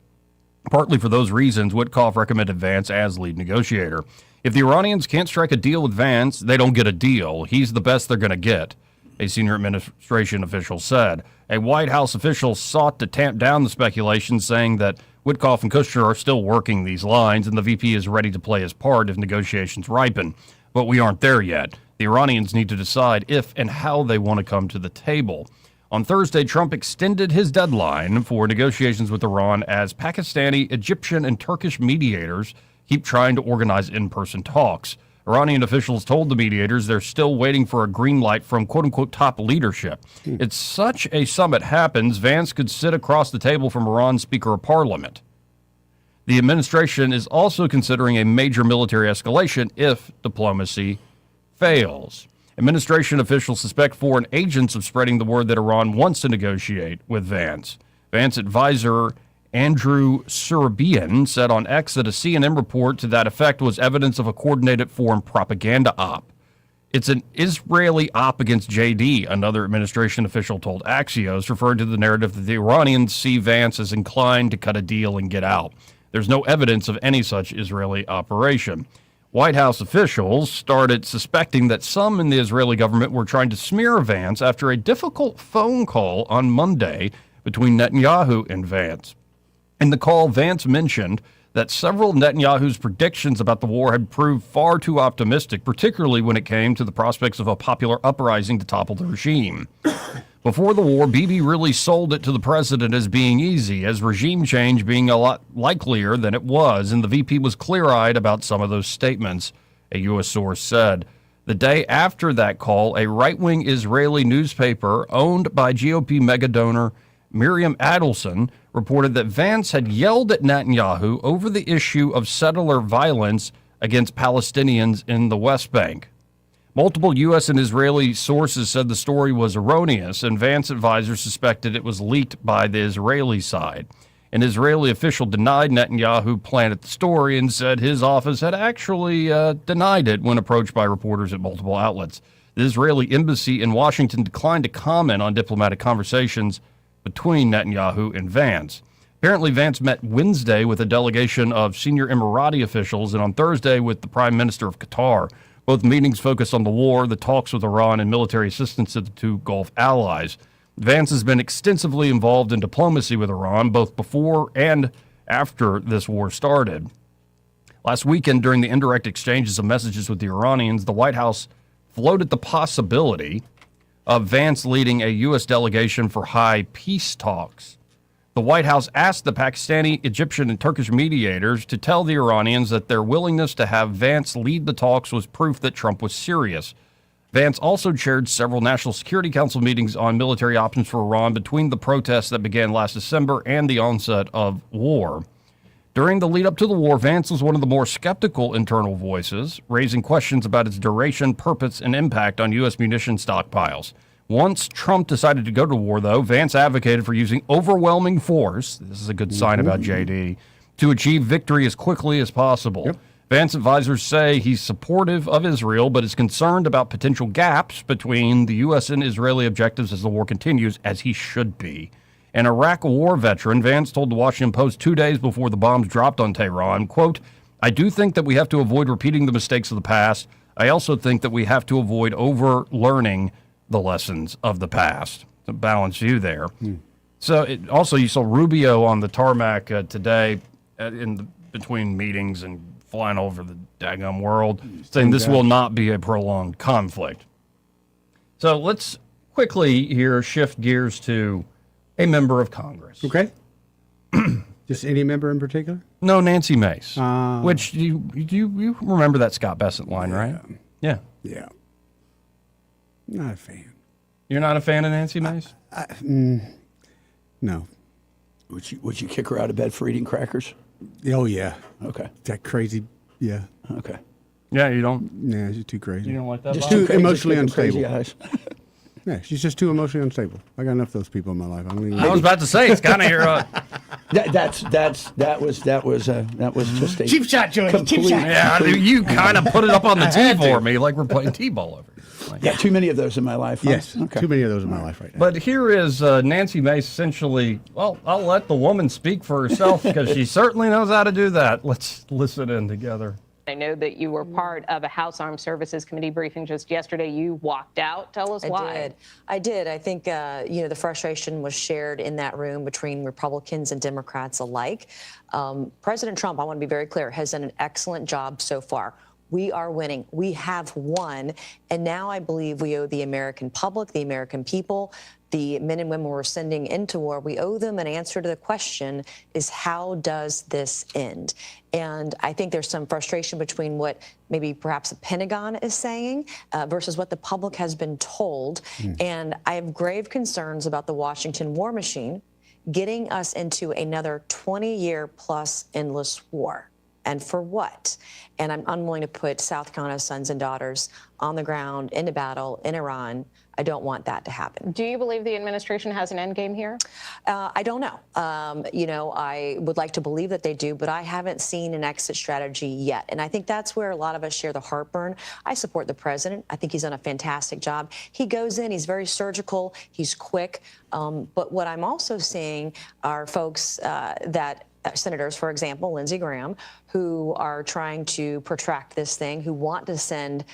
Partly for those reasons, Witkoff recommended Vance as lead negotiator. If the Iranians can't strike a deal with Vance, they don't get a deal. He's the best they're going to get, a senior administration official said. A White House official sought to tamp down the speculation, saying that Witkoff and Kushner are still working these lines, and the VP is ready to play his part if negotiations ripen. But we aren't there yet. The Iranians need to decide if and how they want to come to the table. On Thursday, Trump extended his deadline for negotiations with Iran as Pakistani, Egyptian, and Turkish mediators keep trying to organize in-person talks. Iranian officials told the mediators they're still waiting for a green light from quote-unquote top leadership. If such a summit happens, Vance could sit across the table from Iran's Speaker of Parliament. The administration is also considering a major military escalation if diplomacy fails. Administration officials suspect foreign agents of spreading the word that Iran wants to negotiate with Vance. Vance advisor Andrew Surabian said on X that a CNN report to that effect was evidence of a coordinated foreign propaganda op. It's an Israeli op against JD, another administration official told Axios, referring to the narrative that the Iranians see Vance as inclined to cut a deal and get out. There's no evidence of any such Israeli operation. White House officials started suspecting that some in the Israeli government were trying to smear Vance after a difficult phone call on Monday between Netanyahu and Vance. In the call, Vance mentioned that several of Netanyahu's predictions about the war had proved far too optimistic, particularly when it came to the prospects of a popular uprising to topple the regime. Before the war, Bibi really sold it to the president as being easy, as regime change being a lot likelier than it was, and the VP was clear-eyed about some of those statements, a U.S. source said. The day after that call, a right-wing Israeli newspaper owned by GOP megadonor Miriam Adelson reported that Vance had yelled at Netanyahu over the issue of settler violence against Palestinians in the West Bank. Multiple U.S. and Israeli sources said the story was erroneous, and Vance advisors suspected it was leaked by the Israeli side. An Israeli official denied Netanyahu planted the story and said his office had actually denied it when approached by reporters at multiple outlets. The Israeli embassy in Washington declined to comment on diplomatic conversations between Netanyahu and Vance. Apparently, Vance met Wednesday with a delegation of senior Emirati officials and on Thursday with the Prime Minister of Qatar. Both meetings focused on the war, the talks with Iran, and military assistance to the two Gulf allies. Vance has been extensively involved in diplomacy with Iran, both before and after this war started. Last weekend, during the indirect exchanges of messages with the Iranians, the White House floated the possibility of Vance leading a U.S. delegation for high peace talks. The White House asked the Pakistani, Egyptian, and Turkish mediators to tell the Iranians that their willingness to have Vance lead the talks was proof that Trump was serious. Vance also chaired several National Security Council meetings on military options for Iran between the protests that began last December and the onset of war. During the lead up to the war, Vance was one of the more skeptical internal voices, raising questions about its duration, purpose, and impact on U.S. munition stockpiles. Once Trump decided to go to war, though, Vance advocated for using overwhelming force, this is a good sign about JD, to achieve victory as quickly as possible. Yep. Vance advisors say he's supportive of Israel, but is concerned about potential gaps between the U.S. and Israeli objectives as the war continues, as he should be. An Iraq war veteran, Vance told the Washington Post 2 days before the bombs dropped on Tehran, quote, "I do think that we have to avoid repeating the mistakes of the past. I also think that we have to avoid over-learning the lessons of the past." It's a balanced view there. So also you saw Rubio on the tarmac today between meetings and flying over the daggum world, saying this will not be a prolonged conflict. So let's quickly here shift gears to a member of Congress. Okay. Just any member in particular? No, Nancy Mace. Which you remember that Scott Bessent line, right? Yeah. Yeah. Not a fan. You're not a fan of Nancy Mace? No. Would you kick her out of bed for eating crackers? Oh, yeah. Okay. That crazy, yeah. Okay. Yeah, you don't? Yeah, she's too crazy. You don't like that? Just Bob? too emotionally unstable. Eyes. Yeah, she's just too emotionally unstable. I got enough of those people in my life. I was about to say, it's kind of your... That was just a cheap shot, Joey. Cheap shot. Yeah, you kind of put it up on the tee for me, like we're playing t-ball over here. Yeah, too many of those in my life. Huh? Yes, too many of those in my life right now. But here is Nancy Mace essentially, well, I'll let the woman speak for herself because she certainly knows how to do that. Let's listen in together. I know that you were part of a House Armed Services Committee briefing just yesterday. You walked out. Tell us why. I did. I think, the frustration was shared in that room between Republicans and Democrats alike. President Trump, I want to be very clear, has done an excellent job so far. We are winning. We have won. And now I believe we owe the American public, the American people, the men and women we're sending into war, we owe them an answer to the question is, how does this end? And I think there's some frustration between what maybe perhaps the Pentagon is saying versus what the public has been told. And I have grave concerns about the Washington war machine getting us into another 20-year plus endless war. And for what? And I'm unwilling to put South Carolina's sons and daughters on the ground into battle in Iran. I don't want that to happen. Do you believe the administration has an end game here? I don't know. I would like to believe that they do, but I haven't seen an exit strategy yet. And I think that's where a lot of us share the heartburn. I support the president. I think he's done a fantastic job. He goes in, he's very surgical, he's quick. But what I'm also seeing are folks that senators, for example, Lindsey Graham, who are trying to protract this thing, who want to send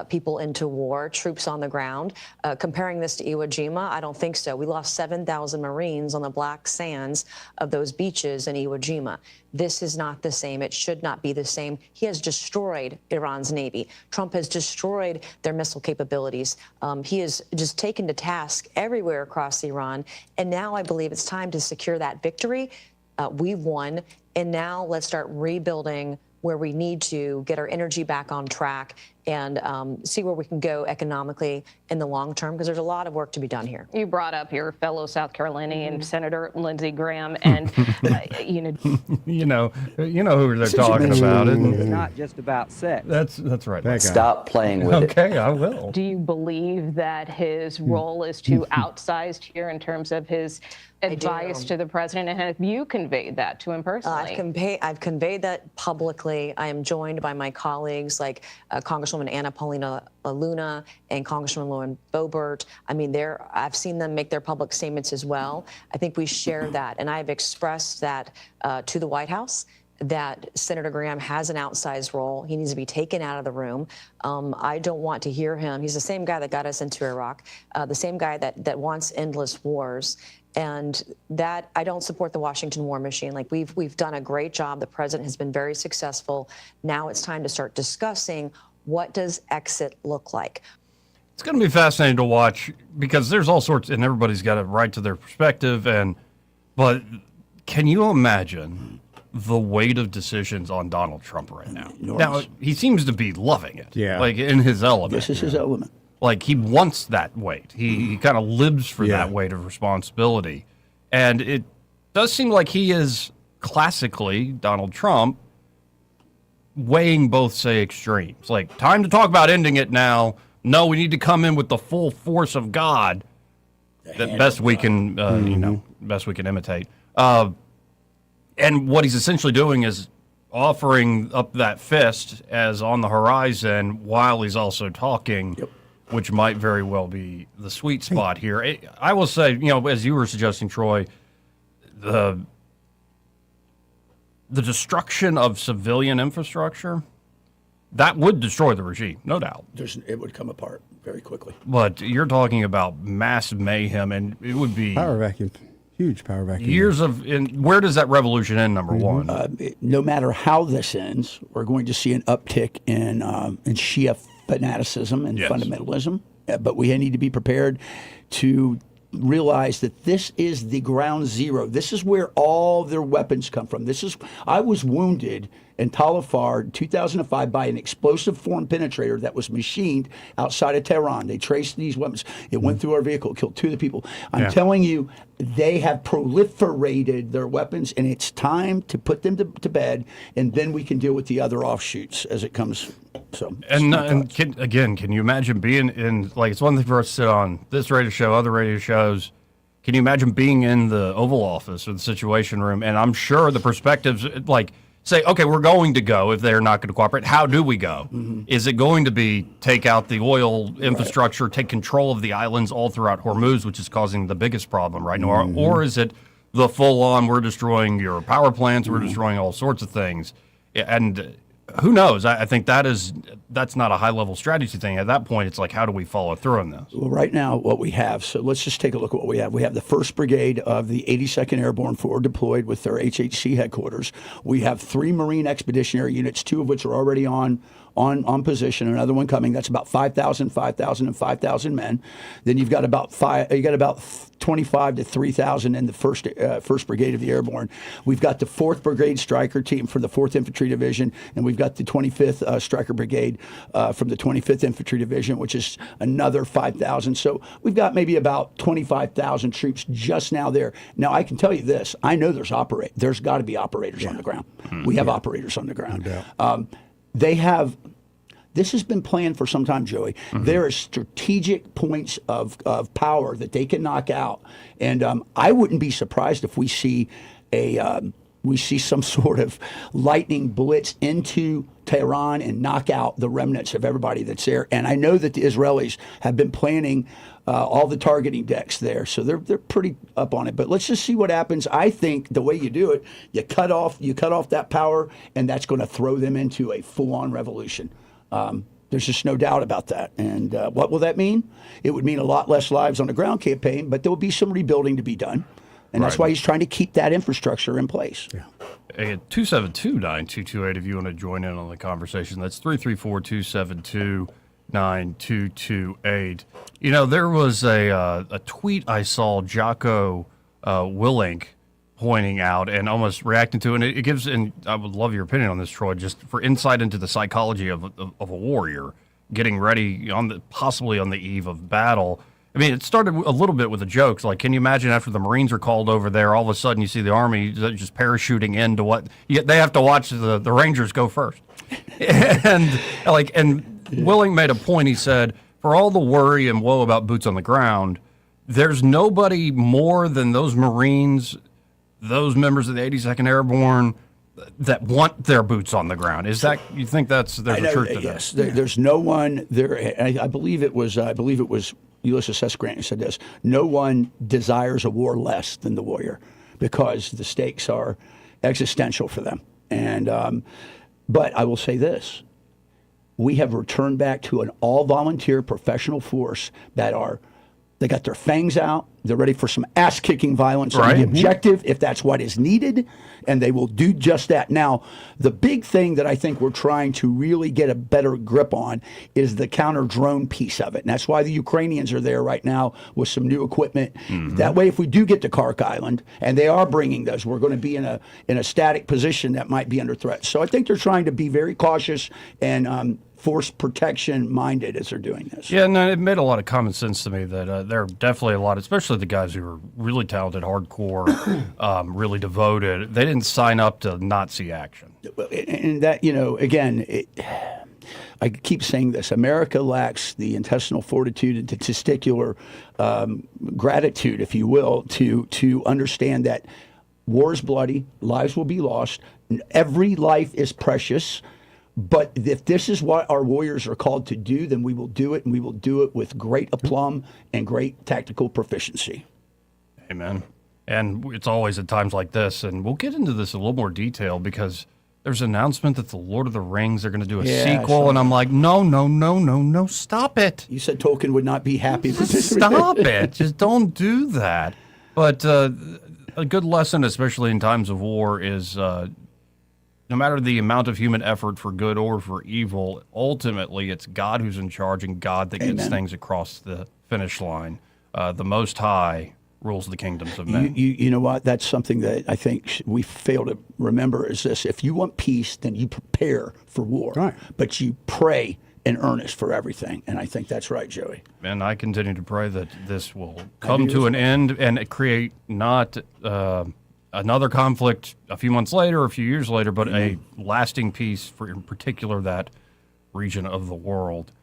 people into war, troops on the ground. Comparing this to Iwo Jima, I don't think so. We lost 7,000 Marines on the black sands of those beaches in Iwo Jima. This is not the same. It should not be the same. He has destroyed Iran's Navy. Trump has destroyed their missile capabilities. He has just taken to task everywhere across Iran. And now I believe it's time to secure that victory. We've won. And now let's start rebuilding where we need to get our energy back on track and see where we can go economically in the long term, because there's a lot of work to be done here. You brought up your fellow South Carolinian Senator Lindsey Graham, and you know who they're talking about. It's not just about sex. That's right. Stop playing with it. Okay, I will. Do you believe that his role is too outsized here in terms of his advice to the president? And have you conveyed that to him personally? I've conveyed that publicly. I am joined by my colleagues like Congresswoman Anna Paulina Luna and Congressman Lauren Boebert. I mean, I've seen them make their public statements as well. I think we share that, and I've expressed that to the White House, that Senator Graham has an outsized role. He needs to be taken out of the room. I don't want to hear him. He's the same guy that got us into Iraq, the same guy that wants endless wars. And that I don't support the Washington war machine. Like we've done a great job. The president has been very successful. Now it's time to start discussing, what does exit look like? It's going to be fascinating to watch, because there's all sorts, and everybody's got a right to their perspective. But can you imagine the weight of decisions on Donald Trump right now? Now, he seems to be loving it. Yeah. Like in his element. This is his element. Like he wants that weight. He kind of lives for that weight of responsibility. And it does seem like he is classically, Donald Trump, weighing both, say, extremes. Like, time to talk about ending it now. No, we need to come in with the full force of God. That best we can, best we can imitate. And what he's essentially doing is offering up that fist as on the horizon while he's also talking, which might very well be the sweet spot here. I will say, as you were suggesting, Troy, the destruction of civilian infrastructure, that would destroy the regime, no doubt. It would come apart very quickly. But you're talking about mass mayhem, and it would be power vacuum. Huge power vacuum. Years where does that revolution end, number one? No matter how this ends, we're going to see an uptick in Shia fanaticism and fundamentalism. But we need to be prepared to realize that this is the ground zero. This is where all their weapons come from. I was wounded in Talafar in 2005 by an explosive foreign penetrator that was machined outside of Tehran. They traced these weapons. It went through our vehicle, killed 2 of the people. I'm telling you, they have proliferated their weapons, and it's time to put them to bed, and then we can deal with the other offshoots as it comes. So, and can you imagine being in, like, it's one thing for us to sit on this radio show, other radio shows. Can you imagine being in the Oval Office or the Situation Room? And I'm sure the perspectives, like, say, okay, we're going to go if they're not going to cooperate. How do we go? Is it going to be take out the oil infrastructure, take control of the islands all throughout Hormuz, which is causing the biggest problem right now? Or is it the full-on, we're destroying your power plants, we're destroying all sorts of things? And who knows? I think that's not a high-level strategy thing. At that point, it's like, how do we follow through on this? Well, right now, what we have, so let's just take a look at what we have. We have the 1st Brigade of the 82nd Airborne forward deployed with their HHC headquarters. We have 3 Marine Expeditionary Units, 2 of which are already on position, another one coming. That's about 5,000 and 5,000 men. Then you've got about 25 to 3,000 in the first Brigade of the Airborne. We've got the 4th Brigade Stryker Team for the 4th Infantry Division, and we've got the 25th Stryker Brigade from the 25th Infantry Division, which is another 5,000. So we've got maybe about 25,000 troops just now there. Now, I can tell you this. I know there's got to be operators on the ground. We have operators on the ground. This has been planned for some time, Joey. There are strategic points of power that they can knock out. And I wouldn't be surprised if we see a we see some sort of lightning blitz into Tehran and knock out the remnants of everybody that's there. And I know that the Israelis have been planning all the targeting decks there, so they're pretty up on it. But let's just see what happens. I think the way you do it, you cut off that power, and that's going to throw them into a full-on revolution. There's just no doubt about that. And what will that mean? It would mean a lot less lives on the ground campaign, but there will be some rebuilding to be done. And that's why he's trying to keep that infrastructure in place. Yeah. Hey, 272-9228 if you want to join in on the conversation. That's 334-272-9228. You know, there was a tweet I saw Jocko Willink pointing out and almost reacting to, and it gives, and I would love your opinion on this, Troy, just for insight into the psychology of a warrior getting ready possibly on the eve of battle. I mean, it started a little bit with the jokes. Like, can you imagine after the Marines are called over there, all of a sudden you see the Army just parachuting into what they have to watch the Rangers go first. And Willing made a point. He said, for all the worry and woe about boots on the ground, there's nobody more than those Marines, those members of the 82nd Airborne, that want their boots on the ground. Is that, you think there's a truth to that? Yes, there's no one there. I believe it was Ulysses S. Grant who said this: no one desires a war less than the warrior, because the stakes are existential for them. And but I will say this: we have returned back to an all-volunteer professional force they got their fangs out. They're ready for some ass-kicking violence on the objective if that's what is needed, and they will do just that. Now, the big thing that I think we're trying to really get a better grip on is the counter-drone piece of it, and that's why the Ukrainians are there right now with some new equipment. Mm-hmm. That way, if we do get to Kharg Island, and they are bringing those, we're going to be in a static position that might be under threat. So I think they're trying to be very cautious and force protection minded as they're doing this. Yeah, no, it made a lot of common sense to me that there are definitely a lot, especially the guys who are really talented, hardcore, really devoted. They didn't sign up to Nazi action. And that, again, I keep saying this: America lacks the intestinal fortitude and the testicular gratitude, if you will, to understand that war is bloody, lives will be lost, every life is precious. But if this is what our warriors are called to do, then we will do it, and we will do it with great aplomb and great tactical proficiency. Amen. And it's always at times like this, and we'll get into this in a little more detail, because there's an announcement that the Lord of the Rings are going to do a sequel, and I'm like, no, stop it. You said Tolkien would not be happy with this. Stop it. Just don't do that. But a good lesson, especially in times of war, is no matter the amount of human effort for good or for evil, ultimately it's God who's in charge, and God that gets things across the finish line. The Most High rules the kingdoms of men. You know what? That's something that I think we fail to remember is this: if you want peace, then you prepare for war. Right. But you pray in earnest for everything. And I think that's right, Joey. And I continue to pray that this will come to an end and create not another conflict a few months later or a few years later, but a lasting peace for, in particular, that region of the world.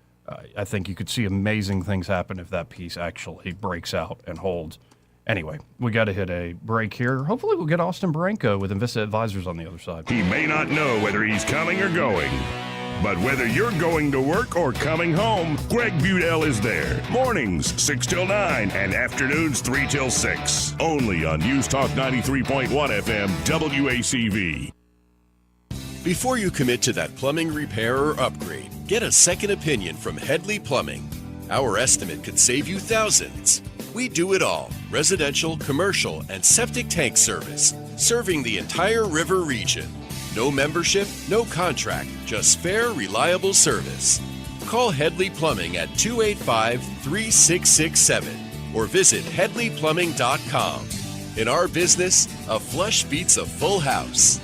I think you could see amazing things happen if that peace actually breaks out and holds. Anyway, we got to hit a break here. Hopefully we'll get Austin Branco with Invista Advisors on the other side. He may not know whether he's coming or going, but whether you're going to work or coming home, Greg Budell is there. Mornings 6 till 9 and afternoons 3 till 6. Only on News Talk 93.1 FM WACV. Before you commit to that plumbing repair or upgrade, get a second opinion from Headley Plumbing. Our estimate could save you thousands. We do it all: residential, commercial, and septic tank service, serving the entire river region. No membership, no contract, just fair, reliable service. Call Headley Plumbing at 285-3667 or visit headleyplumbing.com. In our business, a flush beats a full house.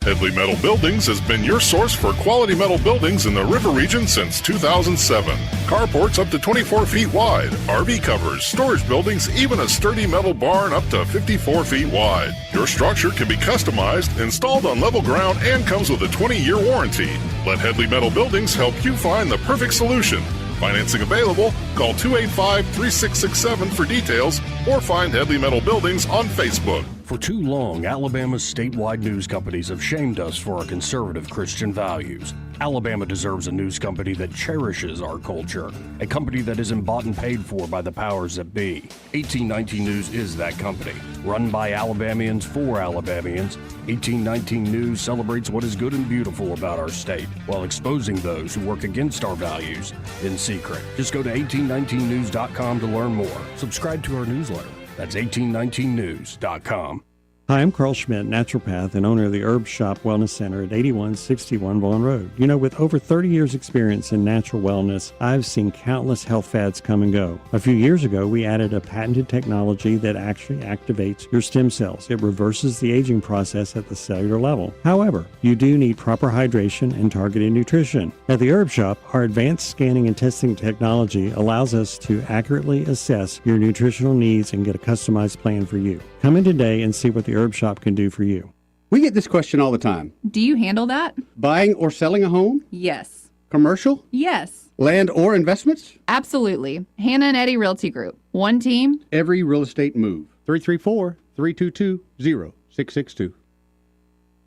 Headley Metal Buildings has been your source for quality metal buildings in the river region since 2007. Carports up to 24 feet wide, RV covers, storage buildings, even a sturdy metal barn up to 54 feet wide. Your structure can be customized, installed on level ground, and comes with a 20-year warranty. Let Headley Metal Buildings help you find the perfect solution. Financing available. Call 285-3667 for details, or find Headley Metal Buildings on Facebook. For too long, Alabama's statewide news companies have shamed us for our conservative Christian values. Alabama deserves a news company that cherishes our culture, a company that isn't bought and paid for by the powers that be. 1819 News is that company. Run by Alabamians for Alabamians, 1819 News celebrates what is good and beautiful about our state, while exposing those who work against our values in secret. Just go to 1819news.com to learn more. Subscribe to our newsletter. That's 1819news.com. Hi, I'm Carl Schmidt, naturopath and owner of the Herb Shop Wellness Center at 8161 Vaughan Road. You know, with over 30 years experience in natural wellness, I've seen countless health fads come and go. A few years ago, we added a patented technology that actually activates your stem cells. It reverses the aging process at the cellular level. However, you do need proper hydration and targeted nutrition. At the Herb Shop, our advanced scanning and testing technology allows us to accurately assess your nutritional needs and get a customized plan for you. Come in today and see what the Herb Shop can do for you. We get this question all the time. Do you handle that? Buying or selling a home? Yes. Commercial? Yes. Land or investments? Absolutely. Hannah and Eddie Realty Group. One team. Every real estate move. 334-322-0662.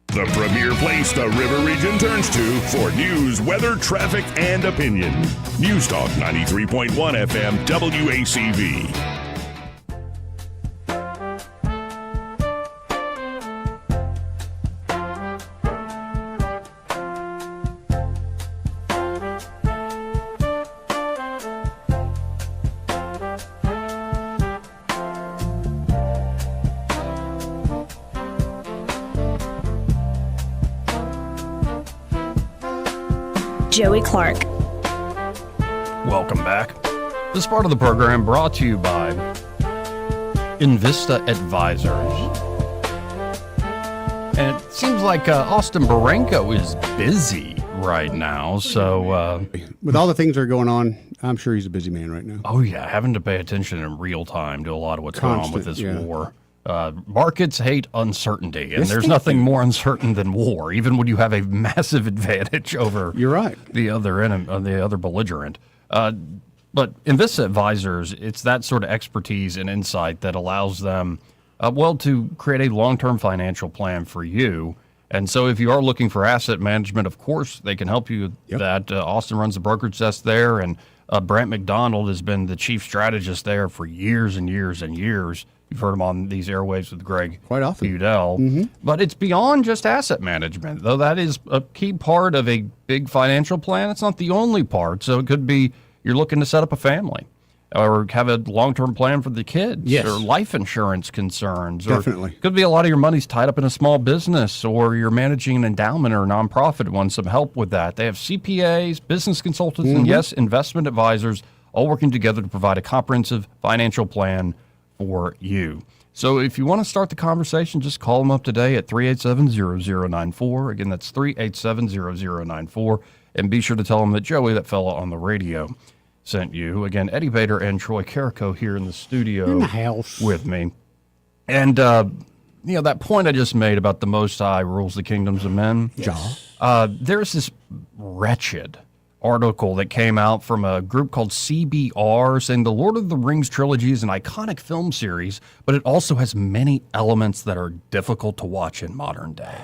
The premier place the River Region turns to for news, weather, traffic, and opinion. News Talk 93.1 FM WACV. Joey Clark. Welcome back. This part of the program brought to you by Invista Advisors. And it seems like Austin Baranko is busy right now, so... with all the things that are going on, I'm sure he's a busy man right now. Oh, yeah, having to pay attention in real time to a lot of what's going on with this war. Markets hate uncertainty, and there's nothing more uncertain than war, even when you have a massive advantage over the other the other belligerent. But Invista Advisors, it's that sort of expertise and insight that allows them, to create a long-term financial plan for you. And so if you are looking for asset management, of course, they can help you with that. Austin runs the brokerage desk there, and Brant McDonald has been the chief strategist there for years and years and years. You've heard him on these airwaves with Greg quite often. Udell. Mm-hmm. But it's beyond just asset management, though that is a key part of a big financial plan. It's not the only part. So it could be you're looking to set up a family or have a long-term plan for the kids or life insurance concerns. Definitely. Or it could be a lot of your money's tied up in a small business or you're managing an endowment or a nonprofit and want some help with that. They have CPAs, business consultants, and yes, investment advisors all working together to provide a comprehensive financial plan for you. So if you want to start the conversation, just call them up today at 387-0094. Again, that's 387-0094. And be sure to tell them that Joey, that fella on the radio, sent you. Again, Eddie Bader and Troy Carrico here in the studio in the house with me. And, that point I just made about the Most High rules the kingdoms of men. There's this wretched article that came out from a group called CBR saying the Lord of the Rings trilogy is an iconic film series, but it also has many elements that are difficult to watch in modern day.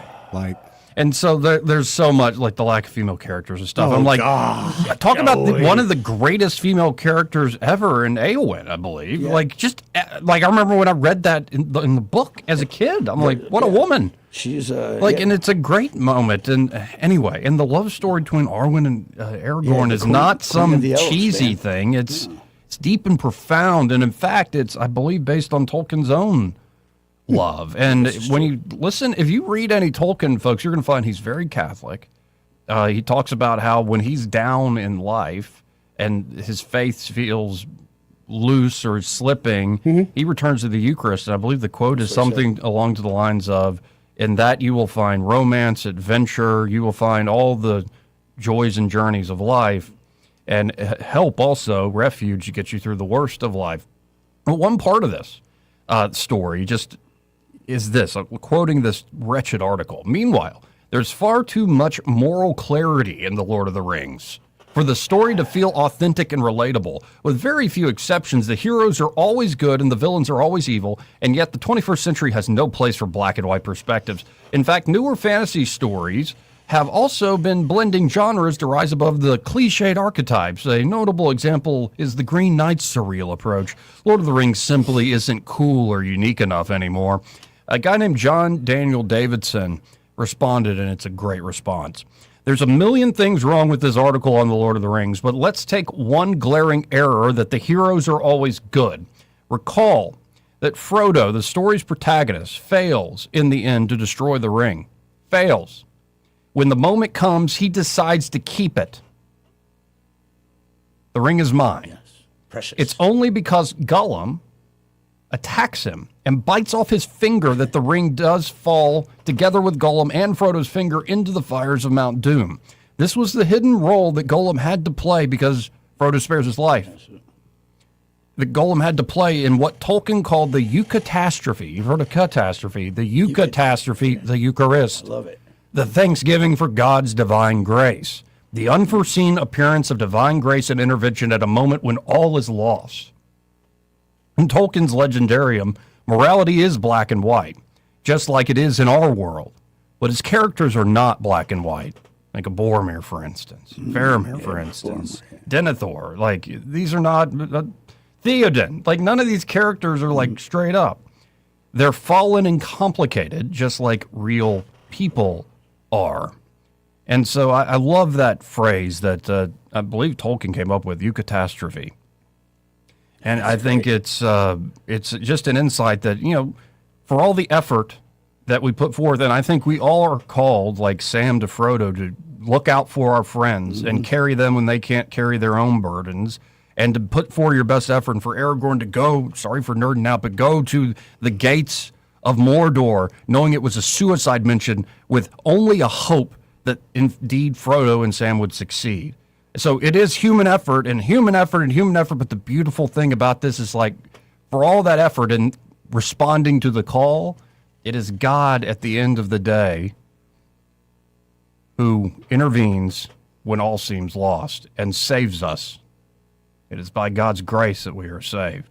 And so there's so much, like the lack of female characters and stuff. I'm like, talk about one of the greatest female characters ever in Éowyn, I believe. Yeah. I remember when I read that in the book as a kid. I'm like, what a woman. She's and it's a great moment. And anyway, and the love story between Arwen and Aragorn is not some cheesy thing. It's deep and profound, and in fact, it's, I believe, based on Tolkien's own love. And when you listen, if you read any Tolkien, folks, you're going to find he's very Catholic. He talks about how when he's down in life and his faith feels loose or slipping, he returns to the Eucharist. And I believe the quote is something along to the lines of, in that you will find romance, adventure, you will find all the joys and journeys of life, and help also, refuge to get you through the worst of life. But one part of this story just is this, quoting this wretched article. Meanwhile, there's far too much moral clarity in The Lord of the Rings. For the story to feel authentic and relatable. With very few exceptions, the heroes are always good and the villains are always evil, and yet the 21st century has no place for black and white perspectives. In fact, newer fantasy stories have also been blending genres to rise above the cliched archetypes. A notable example is the Green Knight's surreal approach. Lord of the Rings simply isn't cool or unique enough anymore. A guy named John Daniel Davidson responded, and it's a great response. There's a million things wrong with this article on the Lord of the Rings, but let's take one glaring error, that the heroes are always good. Recall that Frodo, the story's protagonist, fails in the end to destroy the ring. Fails. When the moment comes, he decides to keep it. The ring is mine. Yes, precious. It's only because Gollum attacks him and bites off his finger that the ring does fall, together with Gollum and Frodo's finger, into the fires of Mount Doom. This was the hidden role that Gollum had to play because Frodo spares his life. That Gollum had to play in what Tolkien called the Eucatastrophe. You've heard of catastrophe. The Eucatastrophe, the Eucharist. I love it. The thanksgiving for God's divine grace. The unforeseen appearance of divine grace and intervention at a moment when all is lost. In Tolkien's Legendarium, morality is black and white, just like it is in our world. But his characters are not black and white. Like a Boromir, for instance. Faramir, for instance. Denethor. Like, these are not... Theoden. Like, none of these characters are, like, straight up. They're fallen and complicated, just like real people are. And so I love that phrase that I believe Tolkien came up with, eucatastrophe. And I think it's just an insight that, you know, for all the effort that we put forth, and I think we all are called, like Sam to Frodo, to look out for our friends and carry them when they can't carry their own burdens, and to put forth your best effort, and for Aragorn to go, sorry for nerding out, but go to the gates of Mordor, knowing it was a suicide mission, with only a hope that indeed Frodo and Sam would succeed. So it is human effort and human effort and human effort, but the beautiful thing about this is, like, for all that effort and responding to the call, it is God at the end of the day who intervenes when all seems lost and saves us. It is by God's grace that we are saved.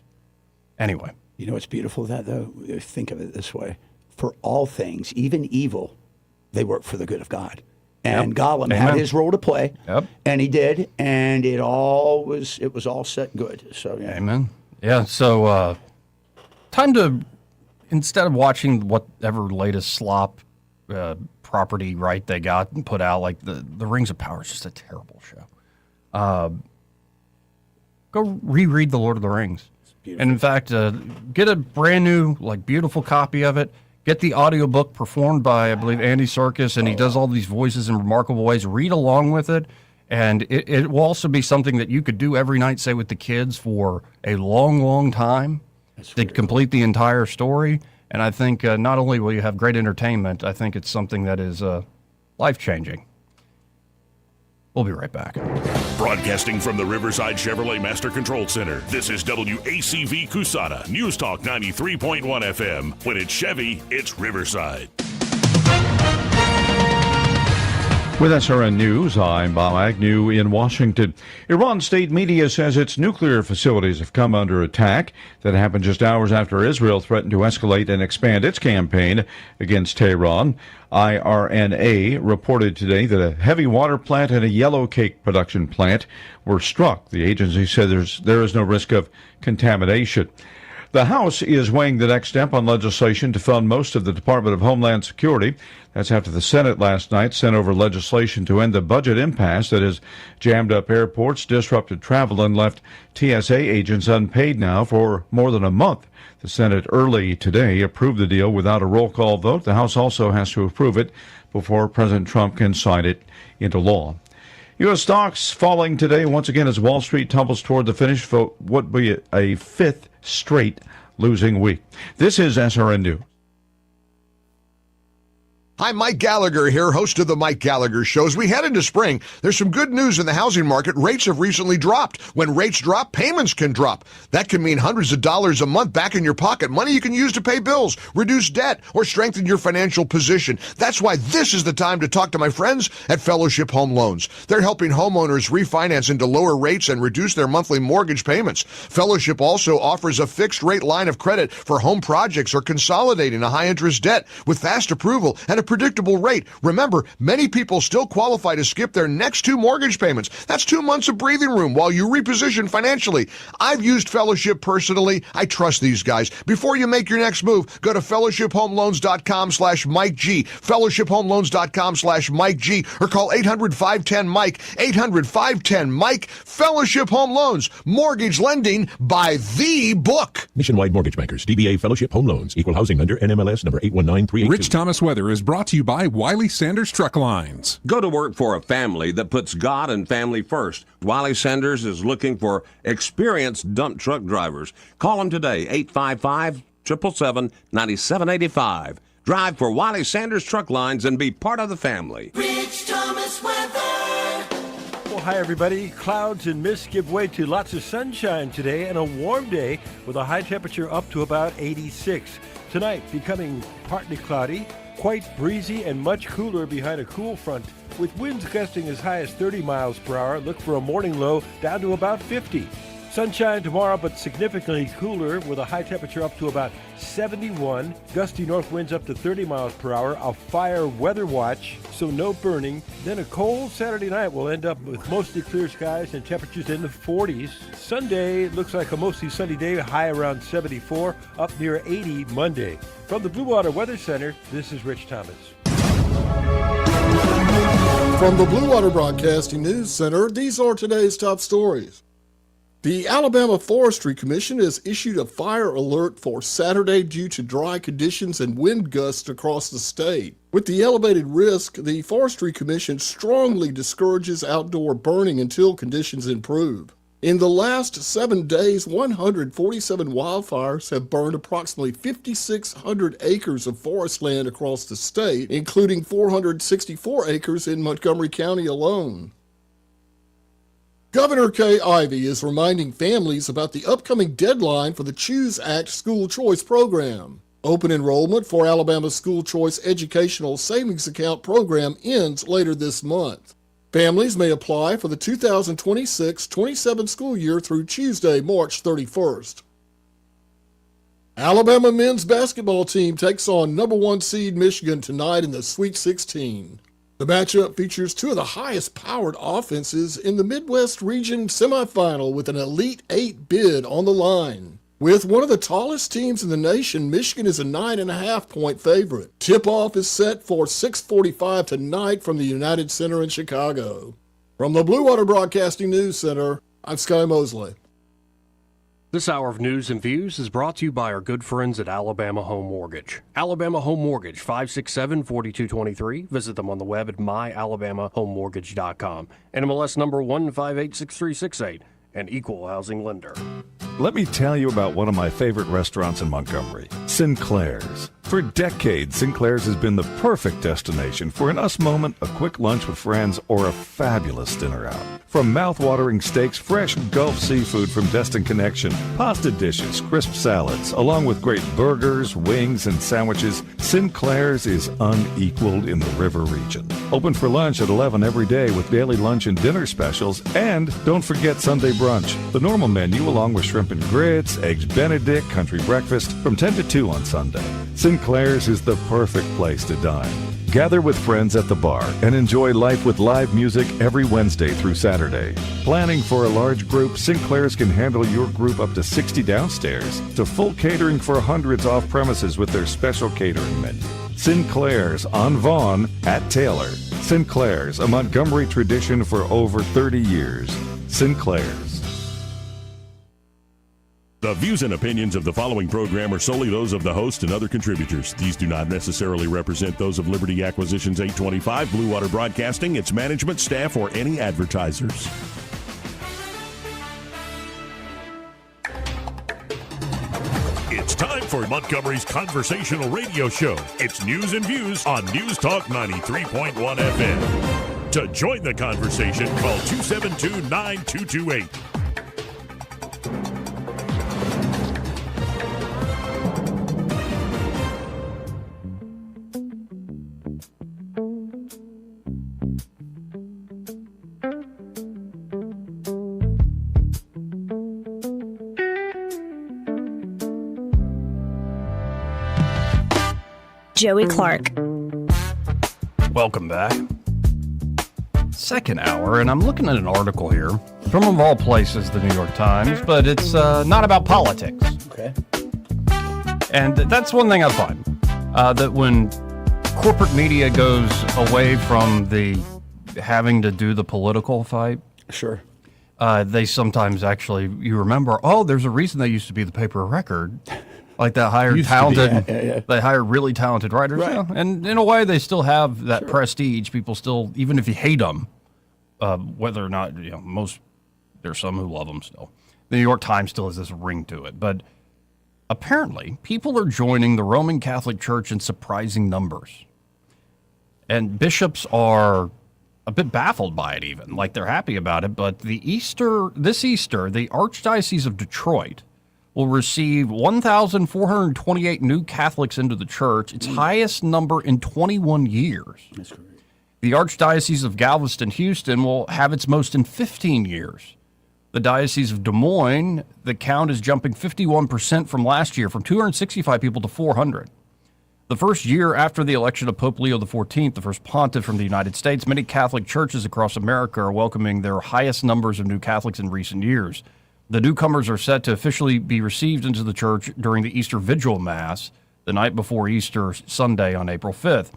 Anyway. You know what's beautiful that, though? Think of it this way. For all things, even evil, they work for the good of God. And Gollum had his role to play, and he did, and it was all set good. So yeah. Amen. Yeah. So time to, instead of watching whatever latest slop property right they got and put out, like the Rings of Power is just a terrible show. Go reread The Lord of the Rings. And in fact, get a brand new, like, beautiful copy of it. Get the audiobook performed by, I believe, Andy Serkis, and he does all these voices in remarkable ways. Read along with it, and it will also be something that you could do every night, say, with the kids for a long, long time to complete the entire story. And I think not only will you have great entertainment, I think it's something that is life-changing. We'll be right back. Broadcasting from the Riverside Chevrolet Master Control Center, this is WACV Cusana, News Talk 93.1 FM. When it's Chevy, it's Riverside. With SRN News, I'm Bob Agnew in Washington. Iran state media says its nuclear facilities have come under attack. That happened just hours after Israel threatened to escalate and expand its campaign against Tehran. IRNA reported today that a heavy water plant and a yellow cake production plant were struck. The agency said there is no risk of contamination. The House is weighing the next step on legislation to fund most of the Department of Homeland Security. That's after the Senate last night sent over legislation to end the budget impasse that has jammed up airports, disrupted travel, and left TSA agents unpaid now for more than a month. The Senate early today approved the deal without a roll call vote. The House also has to approve it before President Trump can sign it into law. U.S. stocks falling today once again as Wall Street tumbles toward the finish for what would be a fifth straight losing week. This is SRN News. Hi, Mike Gallagher here, host of the Mike Gallagher Show. As we head into spring, there's some good news in the housing market. Rates have recently dropped. When rates drop, payments can drop. That can mean hundreds of dollars a month back in your pocket, money you can use to pay bills, reduce debt, or strengthen your financial position. That's why this is the time to talk to my friends at Fellowship Home Loans. They're helping homeowners refinance into lower rates and reduce their monthly mortgage payments. Fellowship also offers a fixed rate line of credit for home projects or consolidating a high interest debt with fast approval and a predictable rate. Remember, many people still qualify to skip their next 2 mortgage payments. That's 2 months of breathing room while you reposition financially. I've used Fellowship personally. I trust these guys. Before you make your next move, go to fellowshiphomeloans.com/Mike G, fellowshiphomeloans.com/Mike G, or call 800-510-MIKE, 800-510-MIKE. Fellowship Home Loans, mortgage lending by the book. Nationwide Mortgage Bankers, DBA Fellowship Home Loans, Equal Housing Lender, NMLS number 819382. Rich Thomas Weather is brought to you by Wiley Sanders Truck Lines. Go to work for a family that puts God and family first. Wiley Sanders is looking for experienced dump truck drivers. Call them today, 855-777-9785. Drive for Wiley Sanders Truck Lines and be part of the family. Rich Thomas Weather. Well, hi, everybody. Clouds and mist give way to lots of sunshine today and a warm day with a high temperature up to about 86. Tonight, becoming partly cloudy, quite breezy and much cooler behind a cool front. With winds gusting as high as 30 miles per hour, look for a morning low down to about 50. Sunshine tomorrow, but significantly cooler with a high temperature up to about 71. Gusty north winds up to 30 miles per hour. A fire weather watch, so no burning. Then a cold Saturday night will end up with mostly clear skies and temperatures in the 40s. Sunday looks like a mostly sunny day, high around 74, up near 80 Monday. From the Blue Water Weather Center, this is Rich Thomas. From the Blue Water Broadcasting News Center, these are today's top stories. The Alabama Forestry Commission has issued a fire alert for Saturday due to dry conditions and wind gusts across the state. With the elevated risk, the Forestry Commission strongly discourages outdoor burning until conditions improve. In the last 7 days, 147 wildfires have burned approximately 5,600 acres of forest land across the state, including 464 acres in Montgomery County alone. Governor Kay Ivey is reminding families about the upcoming deadline for the Choose Act school choice program. Open enrollment for Alabama's school choice educational savings account program ends later this month. Families may apply for the 2026-27 school year through Tuesday, March 31st. Alabama men's basketball team takes on number 1 seed Michigan tonight in the Sweet 16. The matchup features 2 of the highest-powered offenses in the Midwest region semifinal with an Elite 8 bid on the line. With one of the tallest teams in the nation, Michigan is a 9.5-point favorite. Tip-off is set for 6:45 tonight from the United Center in Chicago. From the Blue Water Broadcasting News Center, I'm Sky Mosley. This hour of news and views is brought to you by our good friends at Alabama Home Mortgage. Alabama Home Mortgage, 567-4223. Visit them on the web at myalabamahomemortgage.com. NMLS number 1586368, an equal housing lender. Let me tell you about one of my favorite restaurants in Montgomery, Sinclair's. For decades, Sinclair's has been the perfect destination for an us moment, a quick lunch with friends, or a fabulous dinner out. From mouth-watering steaks, fresh Gulf seafood from Destin Connection, pasta dishes, crisp salads, along with great burgers, wings, and sandwiches, Sinclair's is unequaled in the river region. Open for lunch at 11 every day with daily lunch and dinner specials, and don't forget Sunday brunch. The normal menu along with shrimp and grits, eggs Benedict, country breakfast from 10 to 2 on Sunday. Sinclair's is the perfect place to dine. Gather with friends at the bar and enjoy life with live music every Wednesday through Saturday. Planning for a large group, Sinclair's can handle your group up to 60 downstairs to full catering for hundreds off premises with their special catering menu. Sinclair's on Vaughn at Taylor. Sinclair's, a Montgomery tradition for over 30 years. Sinclair's. The views and opinions of the following program are solely those of the host and other contributors. These do not necessarily represent those of Liberty Acquisitions 825, Blue Water Broadcasting, its management, staff, or any advertisers. It's time for Montgomery's conversational radio show. It's News and Views on News Talk 93.1 FM. To join the conversation, call 272-9228. Joey Clark. Welcome back. Second hour, and I'm looking at an article here from, of all places, the New York Times, but it's not about politics. Okay. And that's one thing I find, that when corporate media goes away from the having to do the political fight, sure, they sometimes actually, you remember, oh, there's a reason they used to be the paper of record. Like that hired talented, they hire really talented writers, Right. you know? And in a way, they still have that prestige. People still, even if you hate them, whether or not there's some who love them still. The New York Times still has this ring to it, but apparently, people are joining the Roman Catholic Church in surprising numbers, and bishops are a bit baffled by it. Even like they're happy about it, but this Easter, the Archdiocese of Detroit will receive 1,428 new Catholics into the church, its highest number in 21 years. That's great. The Archdiocese of Galveston, Houston will have its most in 15 years. The Diocese of Des Moines, the count is jumping 51% from last year, from 265 people to 400. The first year after the election of Pope Leo XIV, the first pontiff from the United States, many Catholic churches across America are welcoming their highest numbers of new Catholics in recent years. The newcomers are set to officially be received into the church during the Easter Vigil Mass, the night before Easter Sunday on April 5th.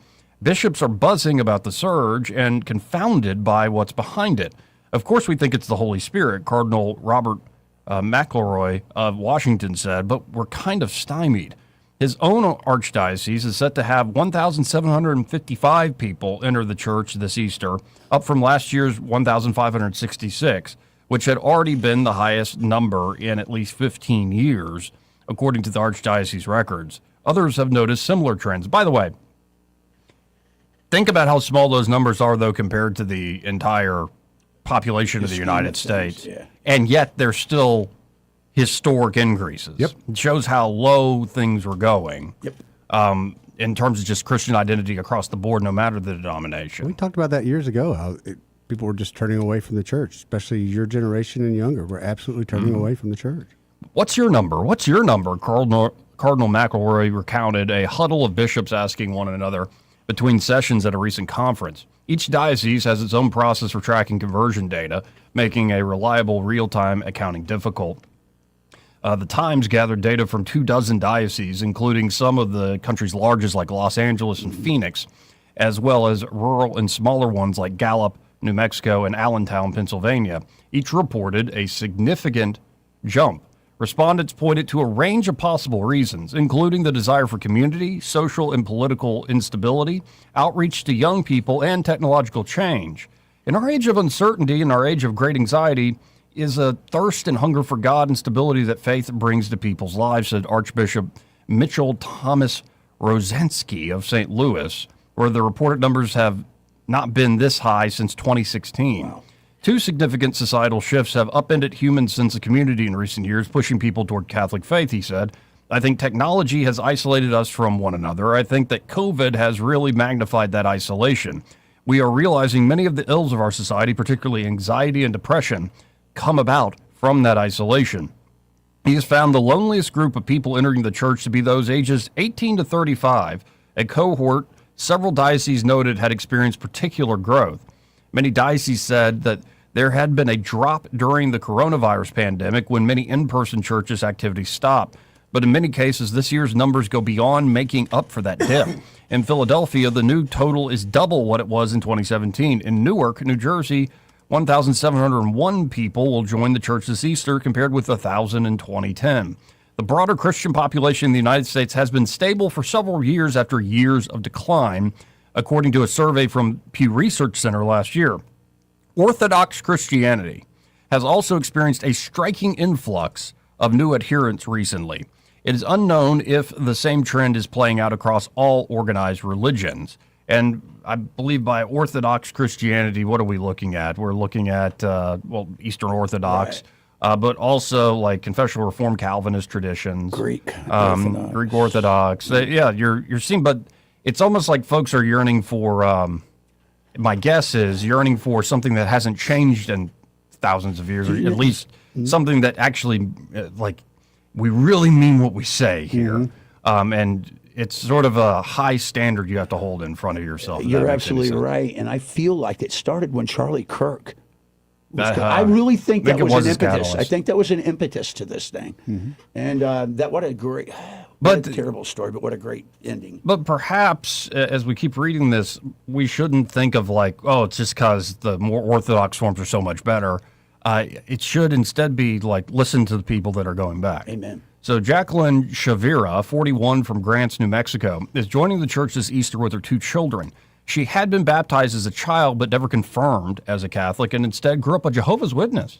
Bishops are buzzing about the surge and confounded by what's behind it. Of course, we think it's the Holy Spirit, Cardinal Robert McElroy of Washington said, but we're kind of stymied. His own archdiocese is set to have 1,755 people enter the church this Easter, up from last year's 1,566. Which had already been the highest number in at least 15 years, according to the Archdiocese records. Others have noticed similar trends. By the way, think about how small those numbers are, though, compared to the entire population of the United States. Yeah. And yet they're still historic increases. Yep. It shows how low things were going. Yep. In terms of just Christian identity across the board, no matter the denomination. We talked about that years ago, how people were just turning away from the church, especially your generation and younger. We're absolutely turning away from the church. What's your number? What's your number? Cardinal McElroy recounted a huddle of bishops asking one another between sessions at a recent conference. Each diocese has its own process for tracking conversion data, making a reliable real-time accounting difficult. The Times gathered data from 24 dioceses, including some of the country's largest like Los Angeles and Phoenix, as well as rural and smaller ones like Gallup, New Mexico, and Allentown, Pennsylvania. Each reported a significant jump. Respondents pointed to a range of possible reasons, including the desire for community, social and political instability, outreach to young people, and technological change. In our age of uncertainty, in our age of great anxiety, is a thirst and hunger for God and stability that faith brings to people's lives, said Archbishop Mitchell Thomas Rosansky of St. Louis, where the reported numbers have not been this high since 2016. Wow. Two significant societal shifts have upended human sense of community in recent years, pushing people toward Catholic faith, he said. I think technology has isolated us from one another. I think that COVID has really magnified that isolation. We are realizing many of the ills of our society, particularly anxiety and depression, come about from that isolation. He has found the loneliest group of people entering the church to be those ages 18 to 35, a cohort several dioceses noted had experienced particular growth. Many dioceses said that there had been a drop during the coronavirus pandemic when many in-person churches activities stopped. But in many cases, this year's numbers go beyond making up for that dip. In Philadelphia, the new total is double what it was in 2017. In Newark, New Jersey, 1,701 people will join the church this Easter, compared with 1,000 in 2010. The broader Christian population in the United States has been stable for several years after years of decline, according to a survey from Pew Research Center last year. Orthodox Christianity has also experienced a striking influx of new adherents recently. It is unknown if the same trend is playing out across all organized religions. And I believe by Orthodox Christianity, what are we looking at? We're looking at, Eastern Orthodox, but also like Confessional Reformed Calvinist traditions. Greek Orthodox. You're seeing, but it's almost like folks are yearning for, my guess is yearning for something that hasn't changed in thousands of years, or at least something that actually, we really mean what we say here. And it's sort of a high standard you have to hold in front of yourself. You're absolutely right. And I feel like it started when Charlie Kirk I really think that was an impetus. I think that was an impetus to this thing. And what a terrible story, but what a great ending. But perhaps as we keep reading this, we shouldn't think of it's just because the more Orthodox forms are so much better. It should instead be listen to the people that are going back. Amen. So Jacqueline Shavira, 41 from Grants, New Mexico, is joining the church this Easter with her 2 children. She had been baptized as a child but never confirmed as a Catholic and instead grew up a Jehovah's Witness.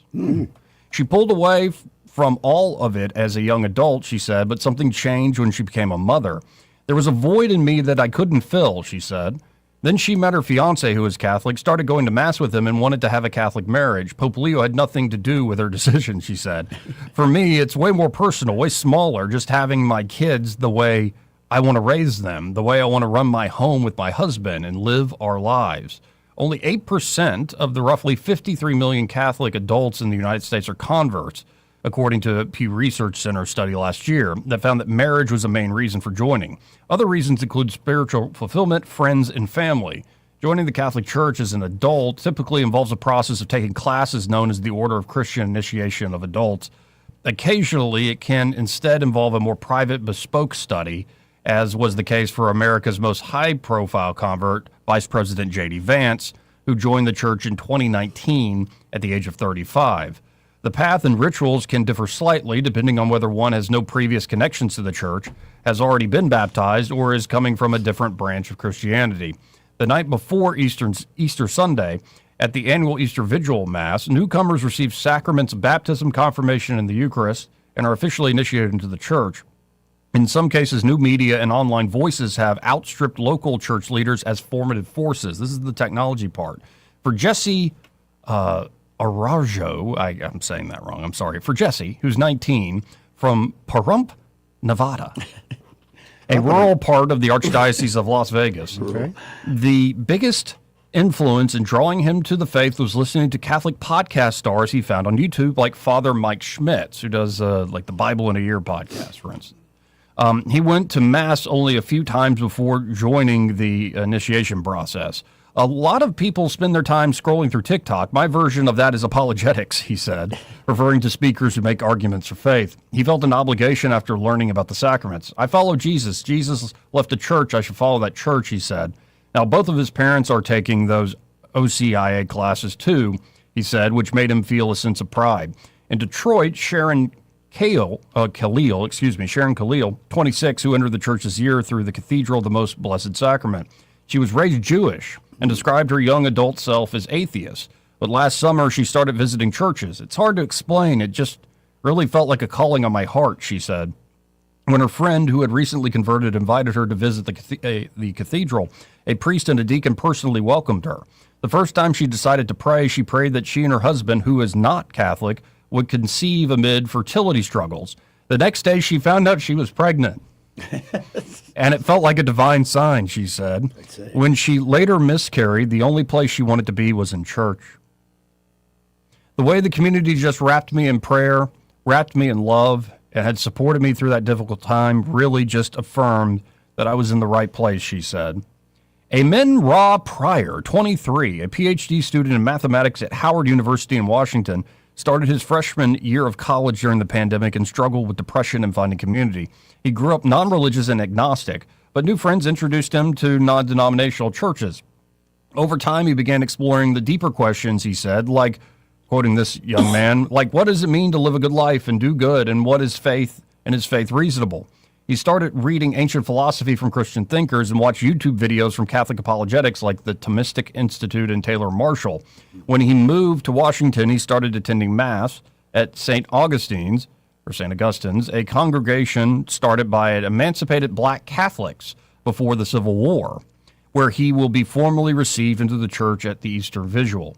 She pulled away from all of it as a young adult, she said, but something changed when she became a mother. There was a void in me that I couldn't fill, she said. Then she met her fiancé, who was Catholic, started going to Mass with him, and wanted to have a Catholic marriage. Pope Leo had nothing to do with her decision, she said. For me, it's way more personal, way smaller, just having my kids the way I want to raise them, the way I want to run my home with my husband and live our lives. Only 8% of the roughly 53 million Catholic adults in the United States are converts, according to a Pew Research Center study last year that found that marriage was a main reason for joining. Other reasons include spiritual fulfillment, friends, and family. Joining the Catholic Church as an adult typically involves a process of taking classes known as the Order of Christian Initiation of Adults. Occasionally, it can instead involve a more private, bespoke study, as was the case for America's most high-profile convert, Vice President J.D. Vance, who joined the church in 2019 at the age of 35. The path and rituals can differ slightly depending on whether one has no previous connections to the church, has already been baptized, or is coming from a different branch of Christianity. The night before Easter Sunday, at the annual Easter Vigil Mass, newcomers receive sacraments of baptism, confirmation, and the Eucharist, and are officially initiated into the church. In some cases, new media and online voices have outstripped local church leaders as formative forces. This is the technology part. For Jesse Araujo, I'm saying that wrong, I'm sorry. For Jesse, who's 19, from Pahrump, Nevada, a rural part of the Archdiocese of Las Vegas. Okay. The biggest influence in drawing him to the faith was listening to Catholic podcast stars he found on YouTube, like Father Mike Schmitz, who does the Bible in a Year podcast, for instance. He went to Mass only a few times before joining the initiation process. A lot of people spend their time scrolling through TikTok. My version of that is apologetics, he said, referring to speakers who make arguments for faith. He felt an obligation after learning about the sacraments. I follow Jesus. Jesus left a church. I should follow that church, he said. Now, both of his parents are taking those OCIA classes too, he said, which made him feel a sense of pride. In Detroit, Sharon Khalil, 26, who entered the church this year through the Cathedral of the Most Blessed Sacrament. She was raised Jewish and described her young adult self as atheist. But last summer, she started visiting churches. It's hard to explain. It just really felt like a calling on my heart, she said. When her friend, who had recently converted, invited her to visit the cathedral, a priest and a deacon personally welcomed her. The first time she decided to pray, she prayed that she and her husband, who is not Catholic, would conceive amid fertility struggles. The next day, she found out she was pregnant. And it felt like a divine sign, she said. When she later miscarried, the only place she wanted to be was in church. The way the community just wrapped me in prayer, wrapped me in love, and had supported me through that difficult time really just affirmed that I was in the right place, she said. Amen Ra Pryor, 23, a PhD student in mathematics at Howard University in Washington, started his freshman year of college during the pandemic and struggled with depression and finding community. He grew up non-religious and agnostic, but new friends introduced him to non-denominational churches. Over time, he began exploring the deeper questions, he said, like, quoting this young man, like, what does it mean to live a good life and do good, and what is faith, and is faith reasonable? He started reading ancient philosophy from Christian thinkers and watched YouTube videos from Catholic apologetics like the Thomistic Institute and Taylor Marshall. When he moved to Washington, he started attending Mass at St. Augustine's, or St. Augustine's, a congregation started by emancipated black Catholics before the Civil War, where he will be formally received into the church at the Easter Vigil.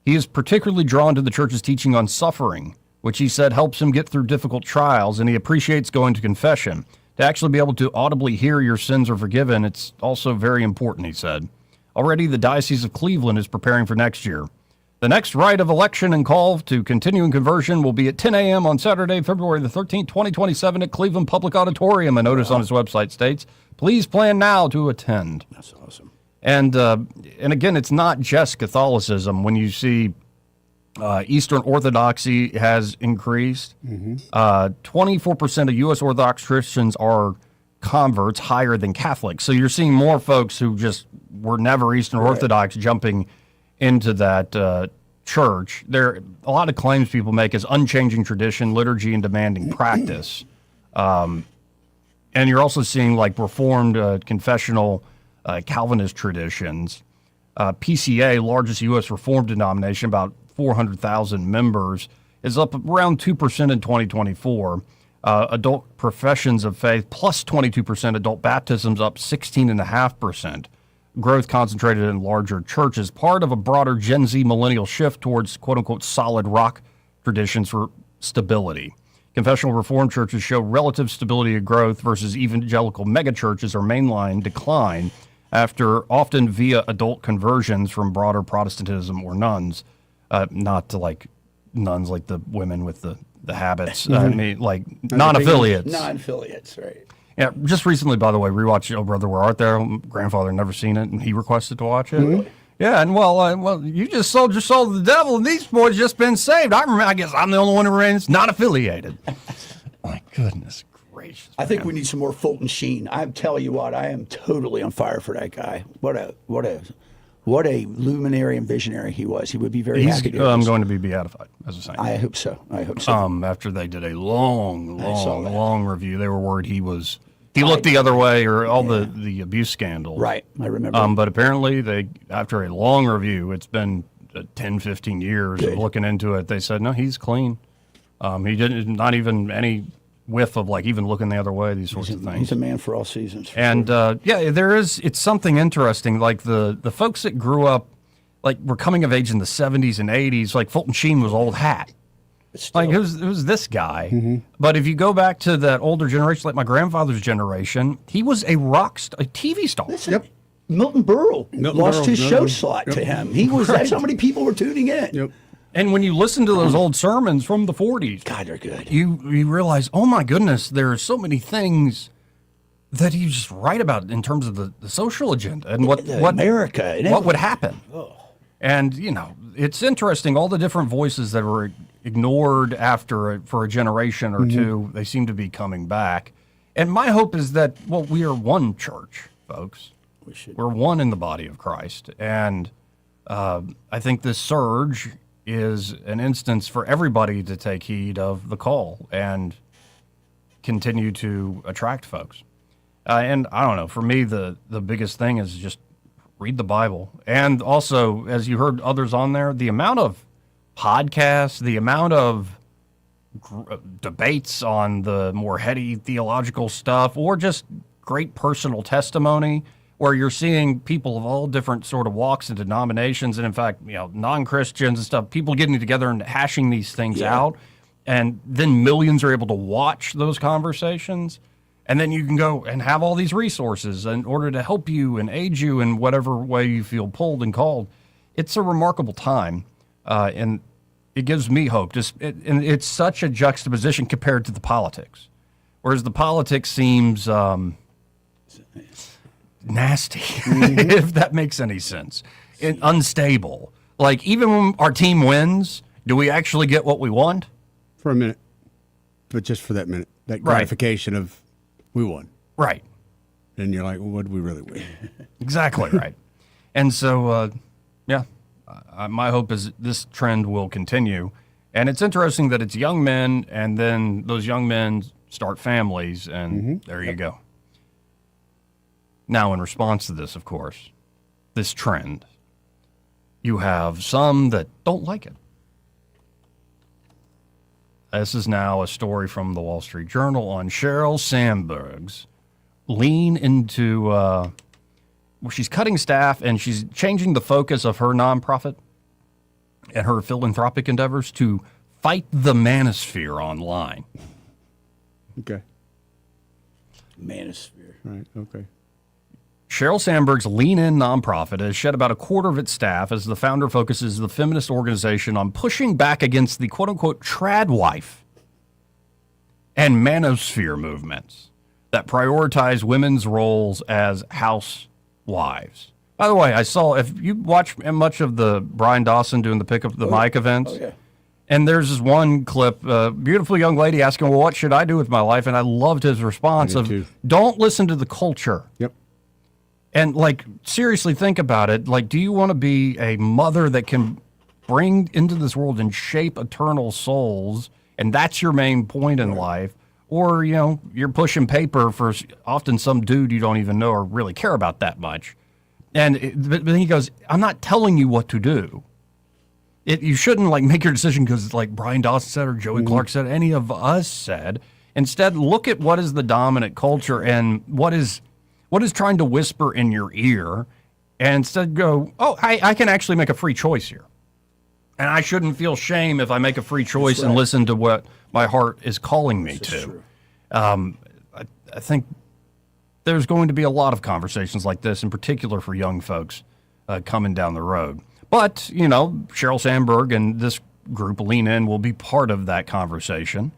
He is particularly drawn to the church's teaching on suffering, which he said helps him get through difficult trials, and he appreciates going to confession. To actually be able to audibly hear your sins are forgiven, it's also very important, he said. Already, the Diocese of Cleveland is preparing for next year. The next rite of election and call to continuing conversion will be at 10 a.m. on Saturday, February the 13th, 2027 at Cleveland Public Auditorium. A notice on his website states, please plan now to attend. That's awesome. And again, it's not just Catholicism. When you see Eastern Orthodoxy has increased, 24% of U.S. Orthodox Christians are converts, higher than Catholics. So you're seeing more folks who just were never Eastern Orthodox jumping into that church. There, a lot of claims people make is unchanging tradition, liturgy, and demanding practice. And you're also seeing like Reformed confessional Calvinist traditions. PCA, largest U.S. Reformed denomination, about 400,000 members, is up around 2% in 2024. Adult professions of faith plus 22%, adult baptisms up 16.5%. Growth concentrated in larger churches, part of a broader Gen Z millennial shift towards quote-unquote solid rock traditions for stability. Confessional Reformed churches show relative stability of growth versus evangelical megachurches or mainline decline after often via adult conversions from broader Protestantism or nuns. Not to like nuns like the women with the habits. I mean, like non-affiliates. Non-affiliates, right. Yeah, just recently, by the way, rewatched Oh Brother, Where Art Thou? Grandfather had never seen it, and he requested to watch it. Really? Yeah, and well, you just sold your soul to the devil, and these boys just been saved. I guess I'm the only one who remains not affiliated. My goodness gracious. I think we need some more Fulton Sheen. I tell you what, I am totally on fire for that guy. What a luminary and visionary he was. He would be very happy to I'm going to be beatified as a saint. I hope so. After they did a long review, they were worried he looked the other way, or all the abuse scandals. Right, I remember. But apparently after a long review, it's been 10, 15 years of looking into it, they said, no, he's clean. He didn't, not even any whiff of like even looking the other way, these sorts of things. He's a man for all seasons. And it's something interesting. Like the folks that grew up, like were coming of age in the 70s and 80s, like Fulton Sheen was old hat. Like it was this guy. But if you go back to that older generation, like my grandfather's generation, he was a a TV star. Listen, Milton Berle lost his show slot to him. He was. That's how many people were tuning in. Yep. And when you listen to those old sermons from the 40s, God, they're good. You realize, oh my goodness, there are so many things that you just write about in terms of the social agenda and what America and what would happen. Oh. And it's interesting, all the different voices that were ignored for a generation or two, they seem to be coming back. And my hope is that we are one church, folks. We're one in the body of Christ, and I think this surge is an instance for everybody to take heed of the call and continue to attract folks. And I don't know, for me, the biggest thing is just read the Bible. And also, as you heard others on there, the amount of podcasts, the amount of debates on the more heady theological stuff, or just great personal testimony, where you're seeing people of all different sort of walks and denominations, and in fact, non-Christians and stuff, people getting together and hashing these things out, and then millions are able to watch those conversations, and then you can go and have all these resources in order to help you and aid you in whatever way you feel pulled and called. It's a remarkable time, and it gives me hope. And it's such a juxtaposition compared to the politics, whereas the politics seems nasty, if that makes any sense, and unstable. Like, even when our team wins, do we actually get what we want? For a minute. But just for that minute. That gratification of, we won. Right. And you're like, well, what did we really win? Exactly right. And so, my hope is this trend will continue. And it's interesting that it's young men, and then those young men start families, and there you go. Now, in response to this, of course, this trend, you have some that don't like it. This is now a story from the Wall Street Journal on Sheryl Sandberg's lean into where she's cutting staff and she's changing the focus of her nonprofit and her philanthropic endeavors to fight the manosphere online. Okay. Manosphere. Right, okay. Sheryl Sandberg's Lean In nonprofit has shed about a quarter of its staff as the founder focuses the feminist organization on pushing back against the quote-unquote trad wife and manosphere movements that prioritize women's roles as housewives. By the way, I saw, if you watch much of the Brian Dawson doing the Pick Up the Mic events, and there's this one clip, beautiful young lady asking, well, what should I do with my life? And I loved his response of, don't listen to the culture. Yep. And, like, seriously think about it. Like, do you want to be a mother that can bring into this world and shape eternal souls, and that's your main point in life? Or, you know, you're pushing paper for often some dude you don't even know or really care about that much. And but then he goes, I'm not telling you what to do. You shouldn't, like, make your decision because, like, Brian Dawson said or Joey Clark said, any of us said. Instead, look at what is the dominant culture and what is trying to whisper in your ear, and instead go, oh, I can actually make a free choice here. And I shouldn't feel shame if I make a free choice and listen to what my heart is calling me to. I think there's going to be a lot of conversations like this, in particular for young folks coming down the road. But, you know, Sheryl Sandberg and this group, Lean In, will be part of that conversation.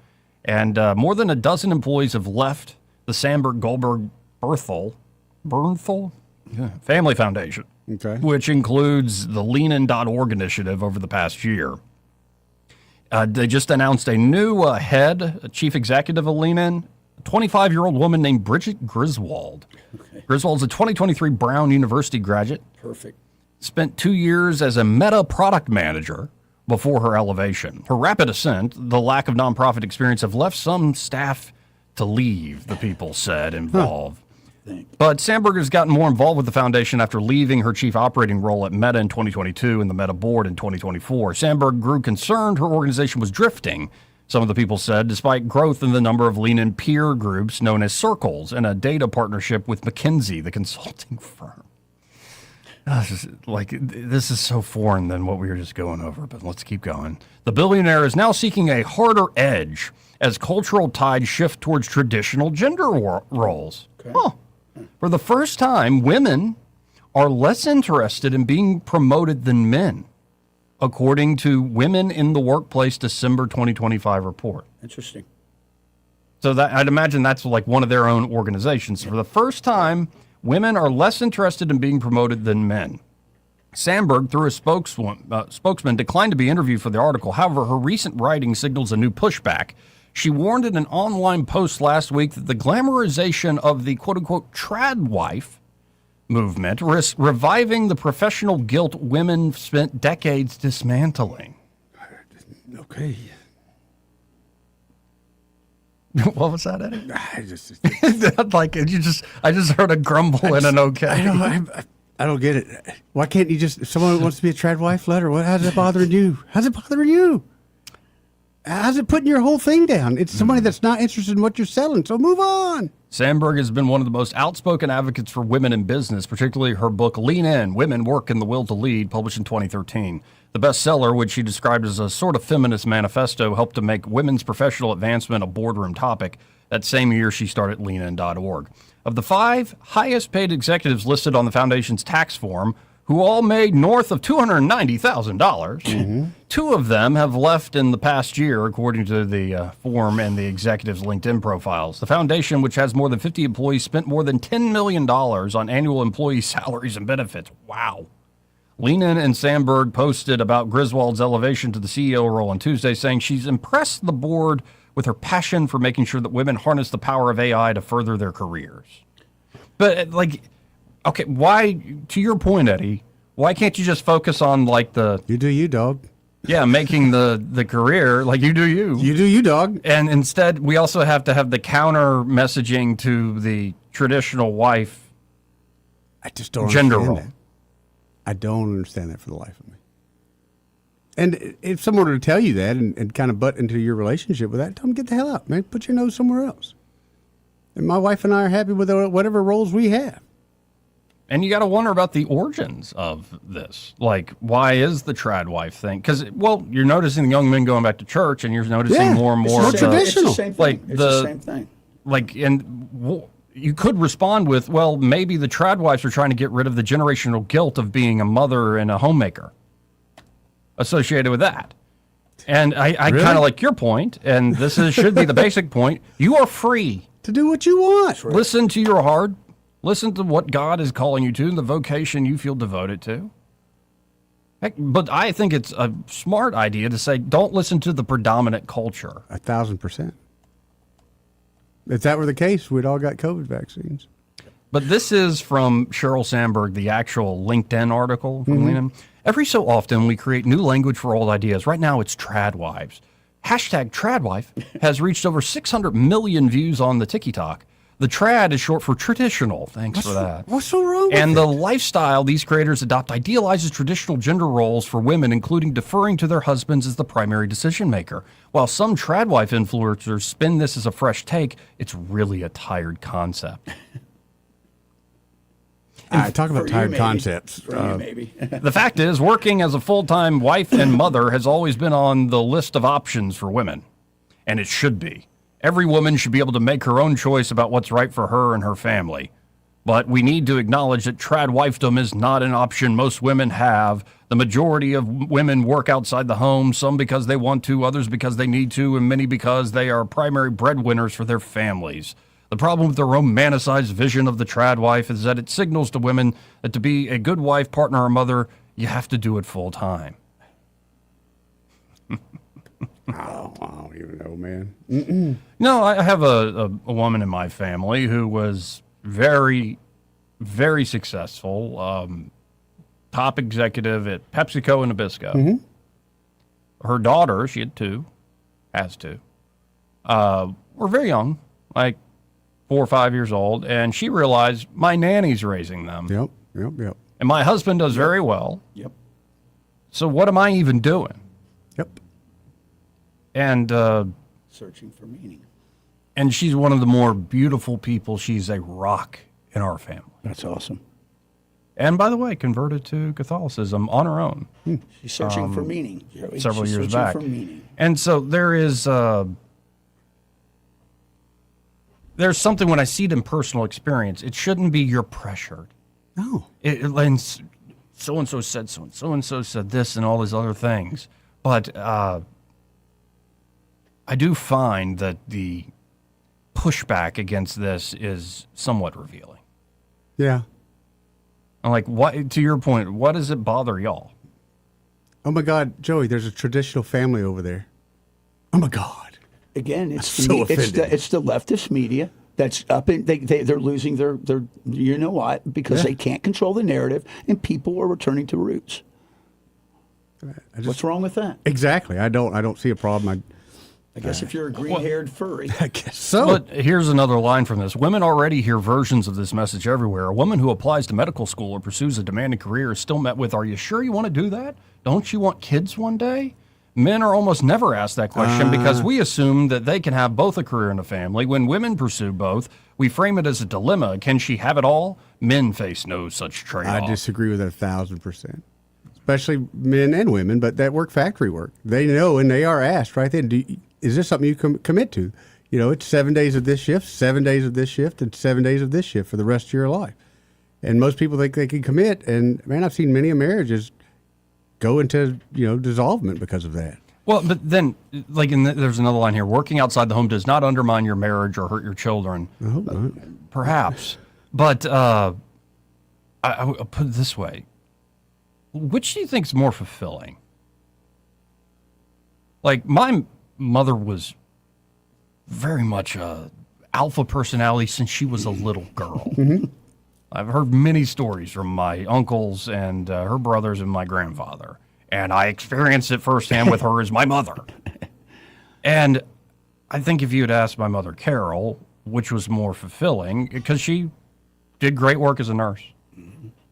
And more than a dozen employees have left the Sandberg-Goldberg-Berthel Family Foundation, which includes the leanin.org initiative over the past year. They just announced a new a chief executive of Lean In, a 25-year-old woman named Bridget Griswold. Griswold's a 2023 Brown University graduate. Perfect. Spent 2 years as a Meta product manager before her elevation. Her rapid ascent, the lack of nonprofit experience have left some staff to leave, the people said involved. But Sandberg has gotten more involved with the foundation after leaving her chief operating role at Meta in 2022 and the Meta board in 2024. Sandberg grew concerned her organization was drifting, some of the people said, despite growth in the number of Lean In peer groups known as circles and a data partnership with McKinsey, the consulting firm. This is so foreign than what we were just going over, but let's keep going. The billionaire is now seeking a harder edge as cultural tides shift towards traditional gender roles. For the first time, women are less interested in being promoted than men, according to Women in the Workplace December 2025 report. Interesting. So that I'd imagine that's like one of their own organizations. For the first time, women are less interested in being promoted than men. Sandberg, through a spokesman, declined to be interviewed for the article. However, her recent writing signals a new pushback. She warned in an online post last week that the glamorization of the quote-unquote trad wife movement risks reviving the professional guilt women spent decades dismantling. Okay. What was that, Eddie? I just heard a grumble and an okay. I don't get it. Why can't you just, if someone wants to be a trad wife, let her. How's it bothering you? How's it bothering you? How's it putting your whole thing down? It's somebody that's not interested in what you're selling, so move on. Sandberg has been one of the most outspoken advocates for women in business, particularly her book, Lean In, Women, Work, and the Will to Lead, published in 2013. The bestseller, which she described as a sort of feminist manifesto, helped to make women's professional advancement a boardroom topic. That same year, she started leanin.org. Of the 5 highest-paid executives listed on the foundation's tax form, who all made north of $290,000. 2 of them have left in the past year, according to the form and the executives' LinkedIn profiles. The foundation, which has more than 50 employees, spent more than $10 million on annual employee salaries and benefits. Wow. Lean In and Sandberg posted about Griswold's elevation to the CEO role on Tuesday, saying she's impressed the board with her passion for making sure that women harness the power of AI to further their careers. But, okay, why, to your point, Eddie, why can't you just focus on, You do you, dog. Yeah, making the career, you do you. You do you, dog. And instead, we also have to have the counter messaging to the traditional wife I just don't gender understand role. that. I don't understand that for the life of me. And if someone were to tell you that and kind of butt into your relationship with that, tell them, get the hell out, man. Put your nose somewhere else. And my wife and I are happy with whatever roles we have. And you got to wonder about the origins of this. Like, why is the trad wife thing? Because, well, you're noticing the young men going back to church, and you're noticing more and more. It's the same thing. It's the same thing. Like, and you could respond with, well, maybe the trad wives are trying to get rid of the generational guilt of being a mother and a homemaker associated with that. And I Really? kind of like your point, and this should be the basic point. You are free to do what you want. Right. Listen to your heart. Listen to what God is calling you to, and the vocation you feel devoted to. Heck, but I think it's a smart idea to say, don't listen to the predominant culture. 1,000%. If that were the case, we'd all got COVID vaccines. But this is from Sheryl Sandberg, the actual LinkedIn article from LinkedIn. Every so often, we create new language for old ideas. Right now, it's trad wives. Hashtag tradwife has reached over 600 million views on the TikTok. The trad is short for traditional. Thanks for that. What's so wrong with And the lifestyle these creators adopt idealizes traditional gender roles for women, including deferring to their husbands as the primary decision maker. While some tradwife influencers spin this as a fresh take, it's really a tired concept. Talk about tired concepts. Maybe. The fact is, working as a full-time wife and mother has always been on the list of options for women, and it should be. Every woman should be able to make her own choice about what's right for her and her family. But we need to acknowledge that trad wifedom is not an option most women have. The majority of women work outside the home, some because they want to, others because they need to, and many because they are primary breadwinners for their families. The problem with the romanticized vision of the trad wife is that it signals to women that to be a good wife, partner, or mother, you have to do it full time. I don't even know, man. No, I have a woman in my family who was very, very successful, top executive at PepsiCo and Nabisco. Her daughter, she had two, has two, were very young, like 4 or 5 years old, and she realized my nanny's raising them. Yep. And my husband does very well. Yep. So what am I even doing? Yep. And searching for meaning. And she's one of the more beautiful people. She's a rock in our family. That's awesome. And by the way, converted to Catholicism on her own. She's searching for meaning, Joey. Several She's years searching back. for meaning. And so there is there's something when I see it in personal experience, it shouldn't be you're pressured. No. And so-and-so said so, and so-and-so said this and all these other things. But I do find that the pushback against this is somewhat revealing. Yeah. I'm like, what? To your point, what does it bother y'all? Oh my God, Joey, there's a traditional family over there. Oh my God. Again, it's so offended. it's the leftist media that's up in they're losing their you know what, because they can't control the narrative and people are returning to roots. What's wrong with that? Exactly. I don't see a problem. I guess if you're a green-haired furry. I guess so. But here's another line from this. Women already hear versions of this message everywhere. A woman who applies to medical school or pursues a demanding career is still met with, "Are you sure you want to do that? Don't you want kids one day?" Men are almost never asked that question because we assume that they can have both a career and a family. When women pursue both, we frame it as a dilemma. Can she have it all? Men face no such trade-off. I disagree with that 1,000%. Especially men and women, but that work factory work. They know and they are asked right then, is this something you can commit to? You know, it's 7 days of this shift, 7 days of this shift, and 7 days of this shift for the rest of your life. And most people think they can commit. And man, I've seen many marriages go into, dissolvement because of that. Well, but then, like, there's another line here. Working outside the home does not undermine your marriage or hurt your children. I hope not. Perhaps. But I'll put it this way. Which do you think is more fulfilling? Like, my mother was very much a alpha personality since she was a little girl. I've heard many stories from my uncles and her brothers and my grandfather. And I experienced it firsthand with her as my mother. And I think if you had asked my mother, Carol, which was more fulfilling, because she did great work as a nurse.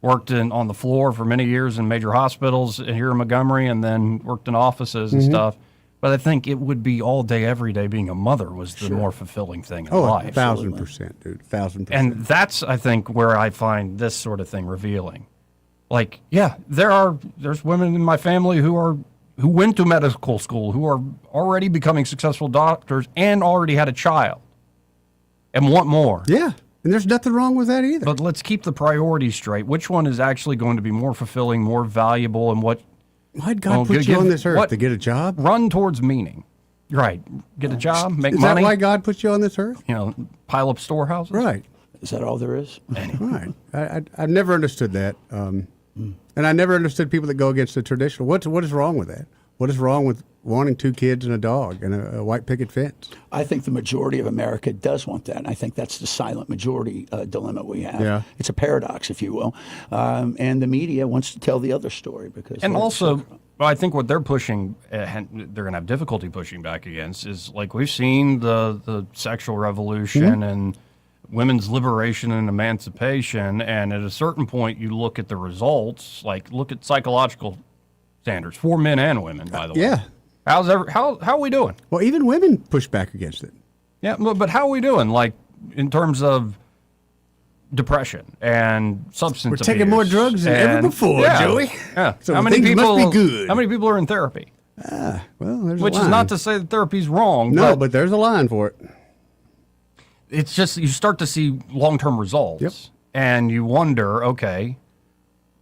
worked on the floor for many years in major hospitals here in Montgomery, and then worked in offices and stuff. But I think it would be all day, every day being a mother was the more fulfilling thing in life. 1,000%, dude. 1,000%. And that's, I think, where I find this sort of thing revealing. Like, yeah, there's women in my family who went to medical school, who are already becoming successful doctors and already had a child and want more. Yeah, and there's nothing wrong with that either. But let's keep the priorities straight. Which one is actually going to be more fulfilling, more valuable, and what? Why'd God put you on this earth? To get a job? Run towards meaning. Right. Get a job, make Is money. that why God put you on this earth? You know, pile up storehouses. Right. Is that all there is? Right. I've never understood that. And I never understood people that go against the traditional. What is wrong with that? What is wrong with wanting 2 kids and a dog and a white picket fence? I think the majority of America does want that. And I think that's the silent majority dilemma we have. Yeah. It's a paradox, if you will. And the media wants to tell the other story because. And also, well, I think what they're pushing, they're going to have difficulty pushing back against is like we've seen the sexual revolution and women's liberation and emancipation. And at a certain point, you look at the results, like look at psychological standards for men and women, by the way. Yeah. How are we doing? Well, even women push back against it. Yeah, but how are we doing? Like in terms of depression and substance abuse. We're taking more drugs than ever before, Joey. Yeah. So how many things people must be good. How many people are in therapy? Well, there's Which a is line. not to say that therapy's wrong. No, but there's a line for it. It's just you start to see long-term results, and you wonder, okay,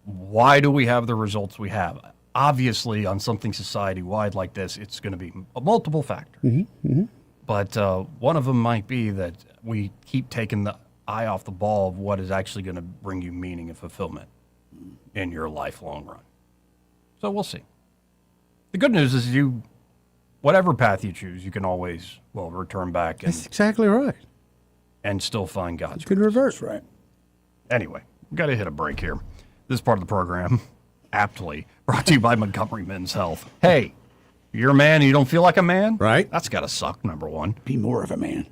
why do we have the results we have? Obviously, on something society-wide like this, it's going to be multiple factors. But one of them might be that we keep taking the eye off the ball of what is actually going to bring you meaning and fulfillment in your lifelong run. So we'll see. The good news is whatever path you choose, you can always, return back. That's exactly right. And still find God's You can reverse. Right. Anyway, we've got to hit a break here. This part of the program, aptly, brought to you by Montgomery Men's Health. Hey, you're a man and you don't feel like a man? Right. That's got to suck, number one. Be more of a man.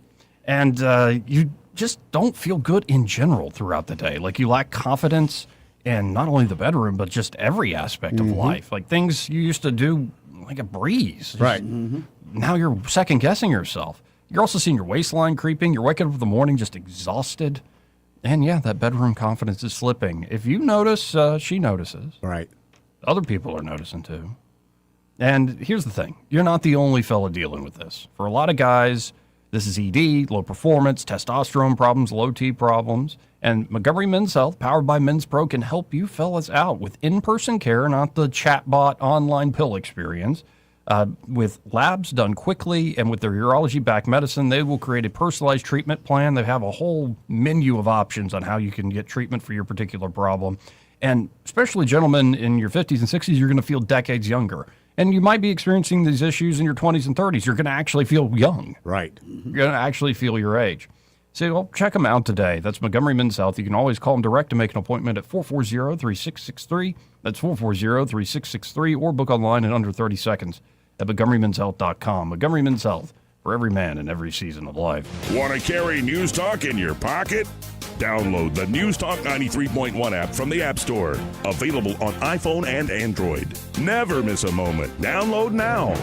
And you just don't feel good in general throughout the day. Like you lack confidence in not only the bedroom, but just every aspect of life. Like things you used to do like a breeze. Right. Now you're second guessing yourself. You're also seeing your waistline creeping. You're waking up in the morning just exhausted. And yeah, that bedroom confidence is slipping. If you notice, she notices. Right. Other people are noticing too. And here's the thing. You're not the only fella dealing with this. For a lot of guys, this is ED, low performance, testosterone problems, low T problems. And Montgomery Men's Health, powered by Men's Pro, can help you fellas out with in-person care, not the chatbot online pill experience. With labs done quickly and with their urology-backed medicine, they will create a personalized treatment plan. They have a whole menu of options on how you can get treatment for your particular problem. And especially gentlemen in your 50s and 60s, you're going to feel decades younger. And you might be experiencing these issues in your 20s and 30s. You're going to actually feel young. Right. You're going to actually feel your age. So check them out today. That's Montgomery Men's Health. You can always call them direct to make an appointment at 440-3663. That's 440-3663, or book online in under 30 seconds at MontgomeryMen'sHealth.com. Montgomery Men's Health, for every man in every season of life. Want to carry News Talk in your pocket? Download the News Talk 93.1 app from the App Store. Available on iPhone and Android. Never miss a moment. Download now.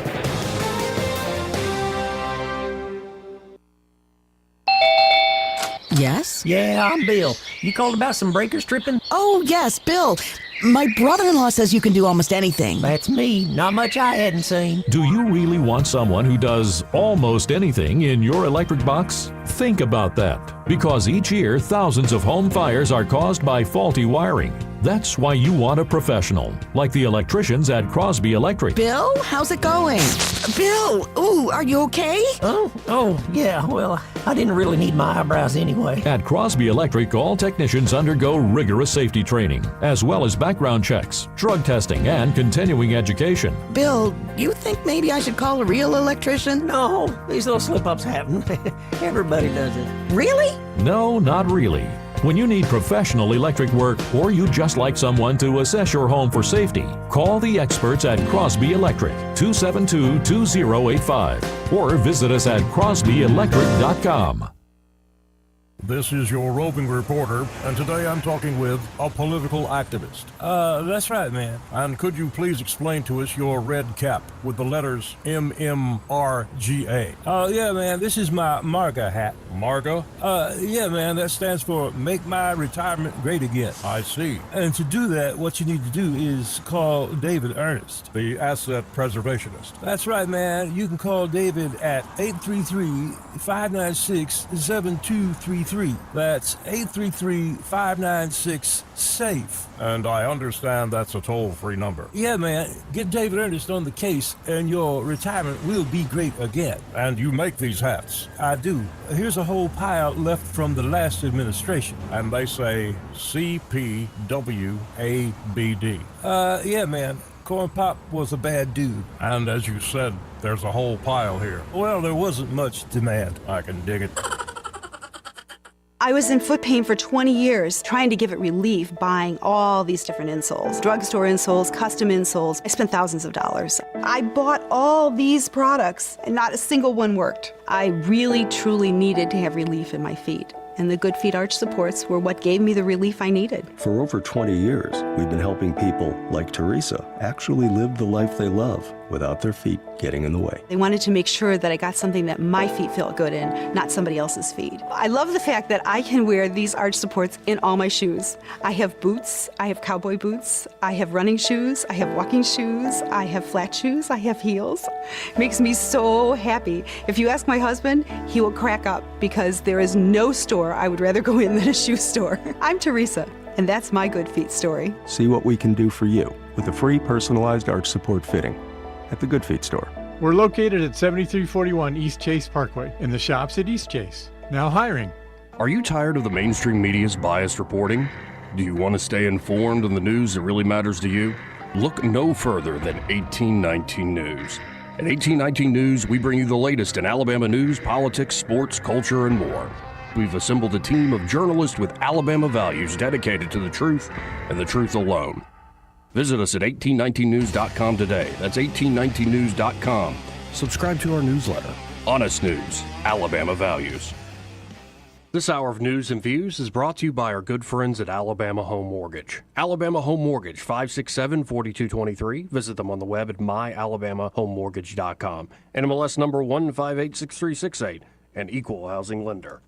Yes? Yeah, I'm Bill. You called about some breakers tripping? Oh, yes, Bill. My brother-in-law says you can do almost anything. That's me. Not much I hadn't seen. Do you really want someone who does almost anything in your electric box? Think about that, because each year thousands of home fires are caused by faulty wiring. That's why you want a professional, like the electricians at Crosby Electric. Bill, how's it going? Bill, ooh, are you okay? Oh, yeah, well, I didn't really need my eyebrows anyway. At Crosby Electric, all technicians undergo rigorous safety training, as well as background checks, drug testing, and continuing education. Bill, you think maybe I should call a real electrician? No, these little slip-ups happen. Everybody does it. Really? No, not really. When you need professional electric work, or you just like someone to assess your home for safety, call the experts at Crosby Electric, 272-2085, or visit us at crosbyelectric.com. This is your roving reporter, and today I'm talking with a political activist. That's right, man. And could you please explain to us your red cap with the letters MMRGA? Yeah, man, this is my MARGA hat. MARGA? Yeah, man, that stands for Make My Retirement Great Again. I see. And to do that, what you need to do is call David Ernest, the asset preservationist. That's right, man. You can call David at 833-596-7233. That's 833-596-SAFE. And I understand that's a toll-free number. Yeah, man. Get David Ernest on the case, and your retirement will be great again. And you make these hats? I do. Here's a whole pile left from the last administration. And they say CPWABD. Yeah, man. Corn Pop was a bad dude. And as you said, there's a whole pile here. Well, there wasn't much demand. I can dig it. I was in foot pain for 20 years, trying to give it relief, buying all these different insoles. Drugstore insoles, custom insoles. I spent thousands of dollars. I bought all these products, and not a single one worked. I really, truly needed to have relief in my feet. And the Good Feet arch supports were what gave me the relief I needed. For over 20 years, we've been helping people like Teresa actually live the life they love without their feet getting in the way. They wanted to make sure that I got something that my feet felt good in, not somebody else's feet. I love the fact that I can wear these arch supports in all my shoes. I have boots, I have cowboy boots, I have running shoes, I have walking shoes, I have flat shoes, I have heels. It makes me so happy. If you ask my husband, he will crack up because there is no store I would rather go in than a shoe store. I'm Teresa, and that's my Good Feet story. See what we can do for you with a free personalized arch support fitting at the Good Feet store. We're located at 7341 East Chase Parkway in the shops at East Chase. Now hiring. Are you tired of the mainstream media's biased reporting? Do you want to stay informed on the news that really matters to you? Look no further than 1819 News. At 1819 News, we bring you the latest in Alabama news, politics, sports, culture, and more. We've assembled a team of journalists with Alabama values dedicated to the truth and the truth alone. Visit us at 1819news.com today. That's 1819news.com. Subscribe to our newsletter. Honest News, Alabama Values. This hour of news and views is brought to you by our good friends at Alabama Home Mortgage. Alabama Home Mortgage, 567-4223. Visit them on the web at myalabamahomemortgage.com. NMLS number 1586368, an equal housing lender.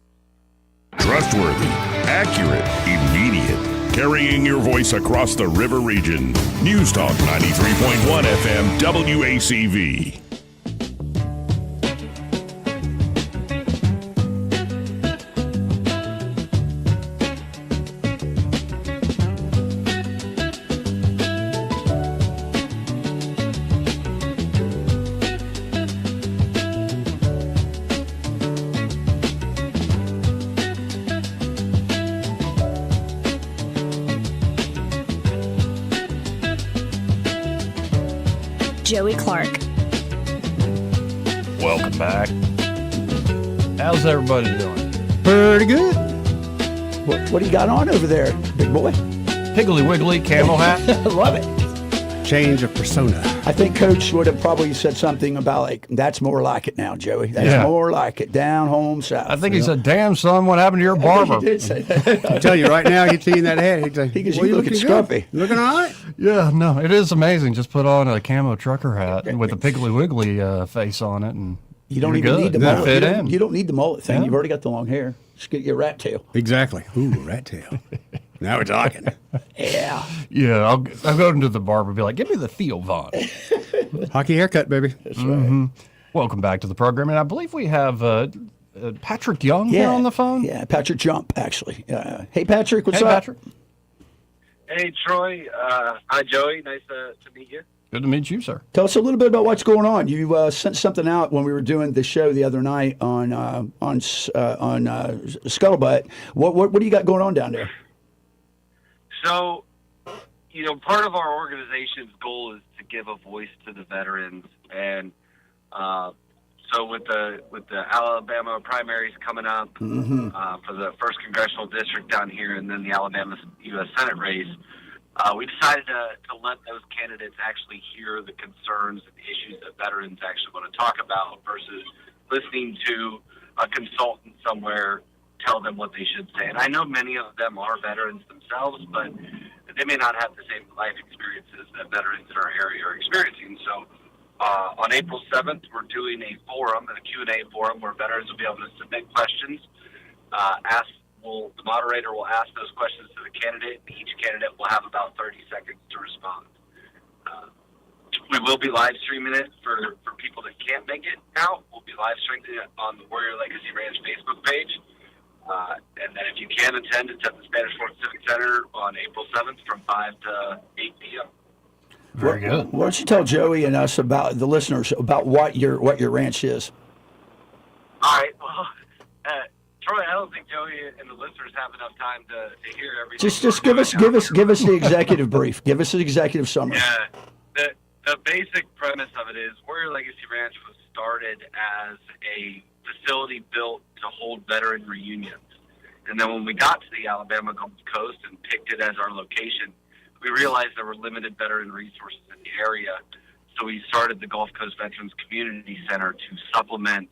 Trustworthy, accurate, immediate. Carrying your voice across the river region. News Talk 93.1 FM WACV. Joey Clark. Welcome back. How's everybody doing? Pretty good. What do you got on over there, big boy? Piggly Wiggly camel hat. Love it. Change of persona. I think Coach would have probably said something about like, that's more like it now, Joey. That's more like it. Down home south. I think he said, damn, son, what happened to your barber? He did say that. I tell you right now, he's seeing that head. He's like, he goes, you looking scruffy. Looking all right? Yeah, no, it is amazing. Just put on a camo trucker hat with a Piggly Wiggly face on it, and you don't even need the mullet. You don't need the mullet thing. You've already got the long hair. Just get your rat tail. Exactly. Ooh, rat tail. Now we're talking. Yeah. Yeah, I'll go into the barber and be like, give me the Theo Vaughn. Hockey haircut, baby. That's right. Welcome back to the program. And I believe we have Patrick Young here on the phone. Yeah, Patrick Jump, actually. Hey, Patrick, what's up? Patrick. Hey, Troy. Hi, Joey. Nice to meet you. Good to meet you, sir. Tell us a little bit about what's going on. You sent something out when we were doing the show the other night on Scuttlebutt. What do you got going on down there? So, part of our organization's goal is to give a voice to the veterans, and so with the Alabama primaries coming up for the 1st Congressional District down here, and then the Alabama U.S. Senate race, we decided to let those candidates actually hear the concerns and issues that veterans actually want to talk about versus listening to a consultant somewhere tell them what they should say. And I know many of them are veterans themselves, but they may not have the same life experiences that veterans in our area are experiencing. So on April 7th, we're doing a forum, a Q&A forum, where veterans will be able to submit questions. The moderator will ask those questions to the candidate, and each candidate will have about 30 seconds to respond. We will be live streaming it for people that can't make it out. We'll be live streaming it on the Warrior Legacy Ranch Facebook page. And then if you can attend, it's at the Spanish Fork Civic Center on April 7th from 5 to 8 p.m. Very good. Why don't you tell Joey and us about the listeners about what your ranch is? All right. Well, Troy, I don't think Joey and the listeners have enough time to hear everything. Just give us the executive brief. Give us the executive summary. Yeah. The basic premise of it is Warrior Legacy Ranch was started as a facility built to hold veteran reunions. And then when we got to the Alabama Gulf Coast and picked it as our location, we realized there were limited veteran resources in the area. So we started the Gulf Coast Veterans Community Center to supplement,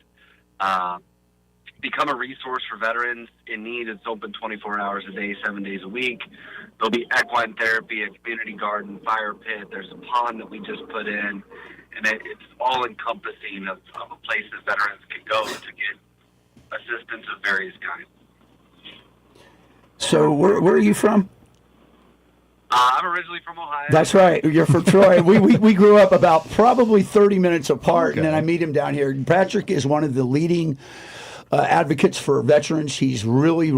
become a resource for veterans in need. It's open 24 hours a day, 7 days a week. There'll be equine therapy, a community garden, fire pit. There's a pond that we just put in, and it's all encompassing of a place that veterans can go to get assistance of various kinds. So where are you from? I'm originally from Ohio. That's right. You're from Troy. We grew up about probably 30 minutes apart, and then I meet him down here. Patrick is one of the leading advocates for veterans. He's really,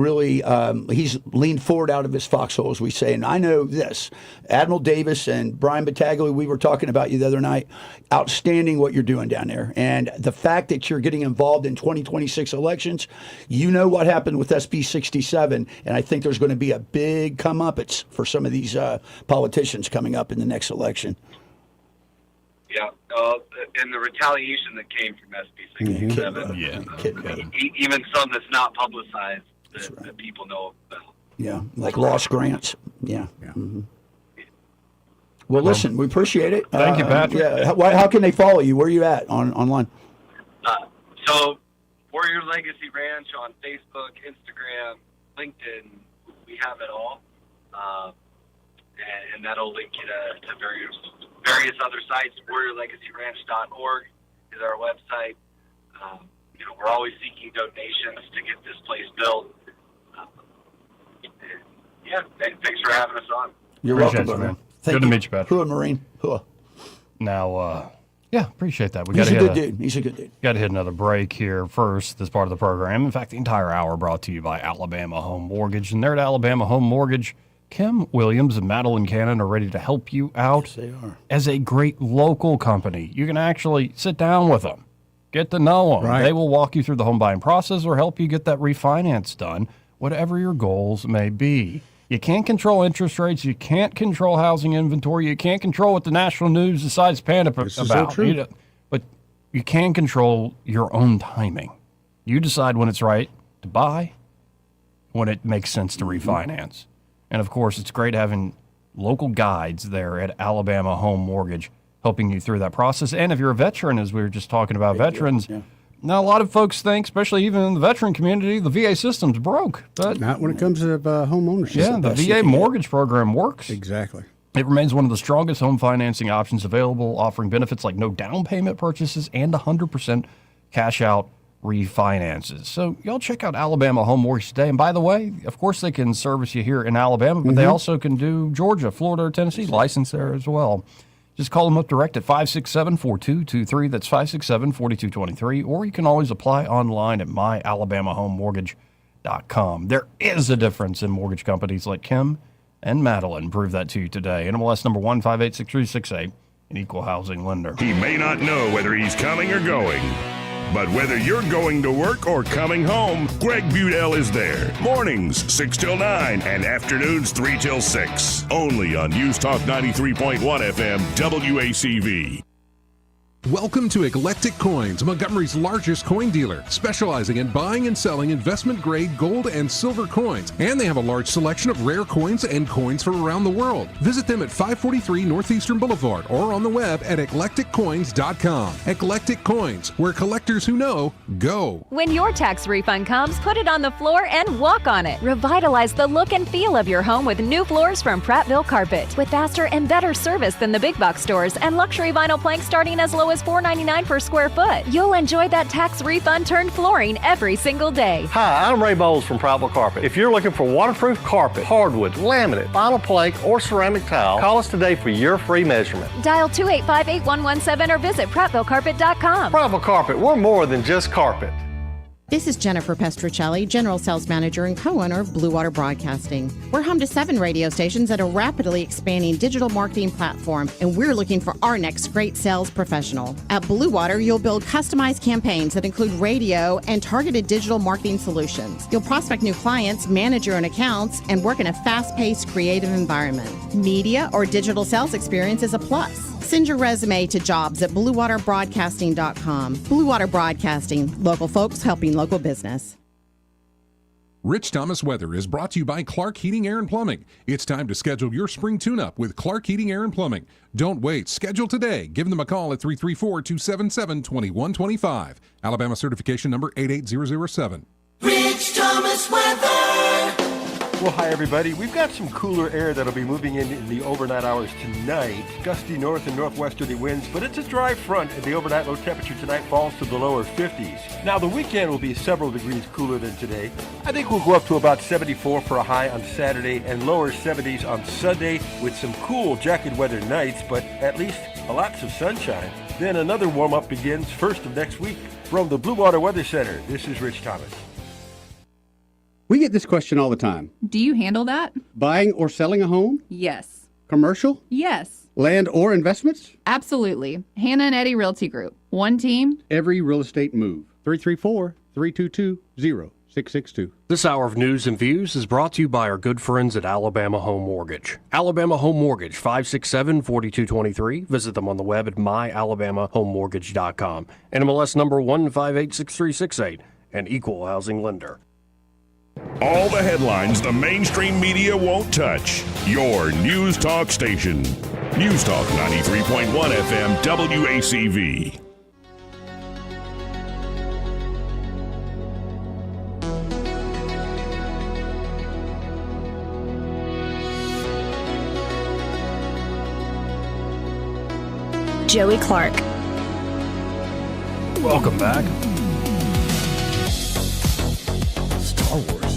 he's leaned forward out of his foxhole, as we say. And I know this. Admiral Davis and Brian Battaglia, we were talking about you the other night. Outstanding what you're doing down there. And the fact that you're getting involved in 2026 elections, you know what happened with SB 67. And I think there's going to be a big comeuppance for some of these politicians coming up in the next election. Yeah, and the retaliation that came from SB 67, even some that's not publicized that people know about. Yeah, like lost grants. Yeah. Mm-hmm. Well, listen, we appreciate it. Thank you, Patrick. Yeah, how can they follow you? Where are you at online? So, Warrior Legacy Ranch on Facebook, Instagram, LinkedIn, we have it all. And that'll link you to various other sites. WarriorLegacyRanch.org is our website. We're always seeking donations to get this place built. Thanks for having us on. You're welcome, man. Good to meet you, Patrick. Hua Marine. Hua. Now, appreciate that. He's a good dude. He's a good dude. Got to hit another break here first, this part of the program. In fact, the entire hour brought to you by Alabama Home Mortgage. And there at Alabama Home Mortgage, Kim Williams and Madeline Cannon are ready to help you out. Yes, they are. As a great local company. You can actually sit down with them, get to know them. Right. They will walk you through the home buying process or help you get that refinance done, whatever your goals may be. You can't control interest rates. You can't control housing inventory. You can't control what the national news decides to panic about. This is so true. But you can control your own timing. You decide when it's right to buy, when it makes sense to refinance. And, of course, it's great having local guides there at Alabama Home Mortgage helping you through that process. And if you're a veteran, as we were just talking about veterans, now a lot of folks think, especially even in the veteran community, the VA system's broke. But not when it comes to home ownership. Yeah, the VA mortgage program works. Exactly. It remains one of the strongest home financing options available, offering benefits like no down payment purchases and 100% cash out refinances. So y'all check out Alabama Home Mortgage today. And by the way, of course they can service you here in Alabama, but they also can do Georgia, Florida, or Tennessee, licensed there as well. Just call them up direct at 567-4223. That's 567-4223. Or you can always apply online at myalabamahomemortgage.com. There is a difference in mortgage companies like Kim and Madeline. Prove that to you today. NMLS number 1586368, an equal housing lender. He may not know whether he's coming or going, but whether you're going to work or coming home, Greg Budell is there. Mornings, 6 till 9, and afternoons, 3 till 6. Only on News Talk 93.1 FM, WACV. Welcome to Eclectic Coins, Montgomery's largest coin dealer, specializing in buying and selling investment-grade gold and silver coins. And they have a large selection of rare coins and coins from around the world. Visit them at 543 Northeastern Boulevard or on the web at eclecticcoins.com. Eclectic Coins, where collectors who know go. When your tax refund comes, put it on the floor and walk on it. Revitalize the look and feel of your home with new floors from Prattville Carpet. With faster and better service than the big box stores and luxury vinyl planks starting as low as $4.99 per square foot. You'll enjoy that tax refund turned flooring every single day. Hi, I'm Ray Bowles from Prattville Carpet. If you're looking for waterproof carpet, hardwood, laminate, vinyl plank, or ceramic tile, call us today for your free measurement. Dial 285-8117 or visit PrattvilleCarpet.com. Prattville Carpet, we're more than just carpet. This is Jennifer Pestruccelli, General Sales Manager and co-owner of Blue Water Broadcasting. We're home to 7 radio stations at a rapidly expanding digital marketing platform, and we're looking for our next great sales professional. At Blue Water, you'll build customized campaigns that include radio and targeted digital marketing solutions. You'll prospect new clients, manage your own accounts, and work in a fast-paced, creative environment. Media or digital sales experience is a plus. Send your resume to jobs@bluewaterbroadcasting.com. Blue Water Broadcasting, local folks helping local business. Rich Thomas Weather is brought to you by Clark Heating, Air, and Plumbing. It's time to schedule your spring tune-up with Clark Heating, Air, and Plumbing. Don't wait. Schedule today. Give them a call at 334-277-2125. Alabama certification number 88007. Rich Thomas Weather. Well, hi, everybody. We've got some cooler air that'll be moving in the overnight hours tonight. Gusty north and northwesterly winds, but it's a dry front, and the overnight low temperature tonight falls to the lower 50s. Now, the weekend will be several degrees cooler than today. I think we'll go up to about 74 for a high on Saturday and lower 70s on Sunday with some cool jacket weather nights, but at least lots of sunshine. Then another warm-up begins first of next week. From the Blue Water Weather Center, this is Rich Thomas. We get this question all the time. Do you handle that? Buying or selling a home? Yes. Commercial? Yes. Land or investments? Absolutely. Hannah and Eddie Realty Group. One team. Every real estate move. 334-322-0662. This hour of news and views is brought to you by our good friends at Alabama Home Mortgage. Alabama Home Mortgage, 567-4223. Visit them on the web at myalabamahomemortgage.com. NMLS number 1586368, an equal housing lender. All the headlines the mainstream media won't touch. Your News Talk station. News Talk 93.1 FM WACV. Joey Clark. Welcome back. Star Wars.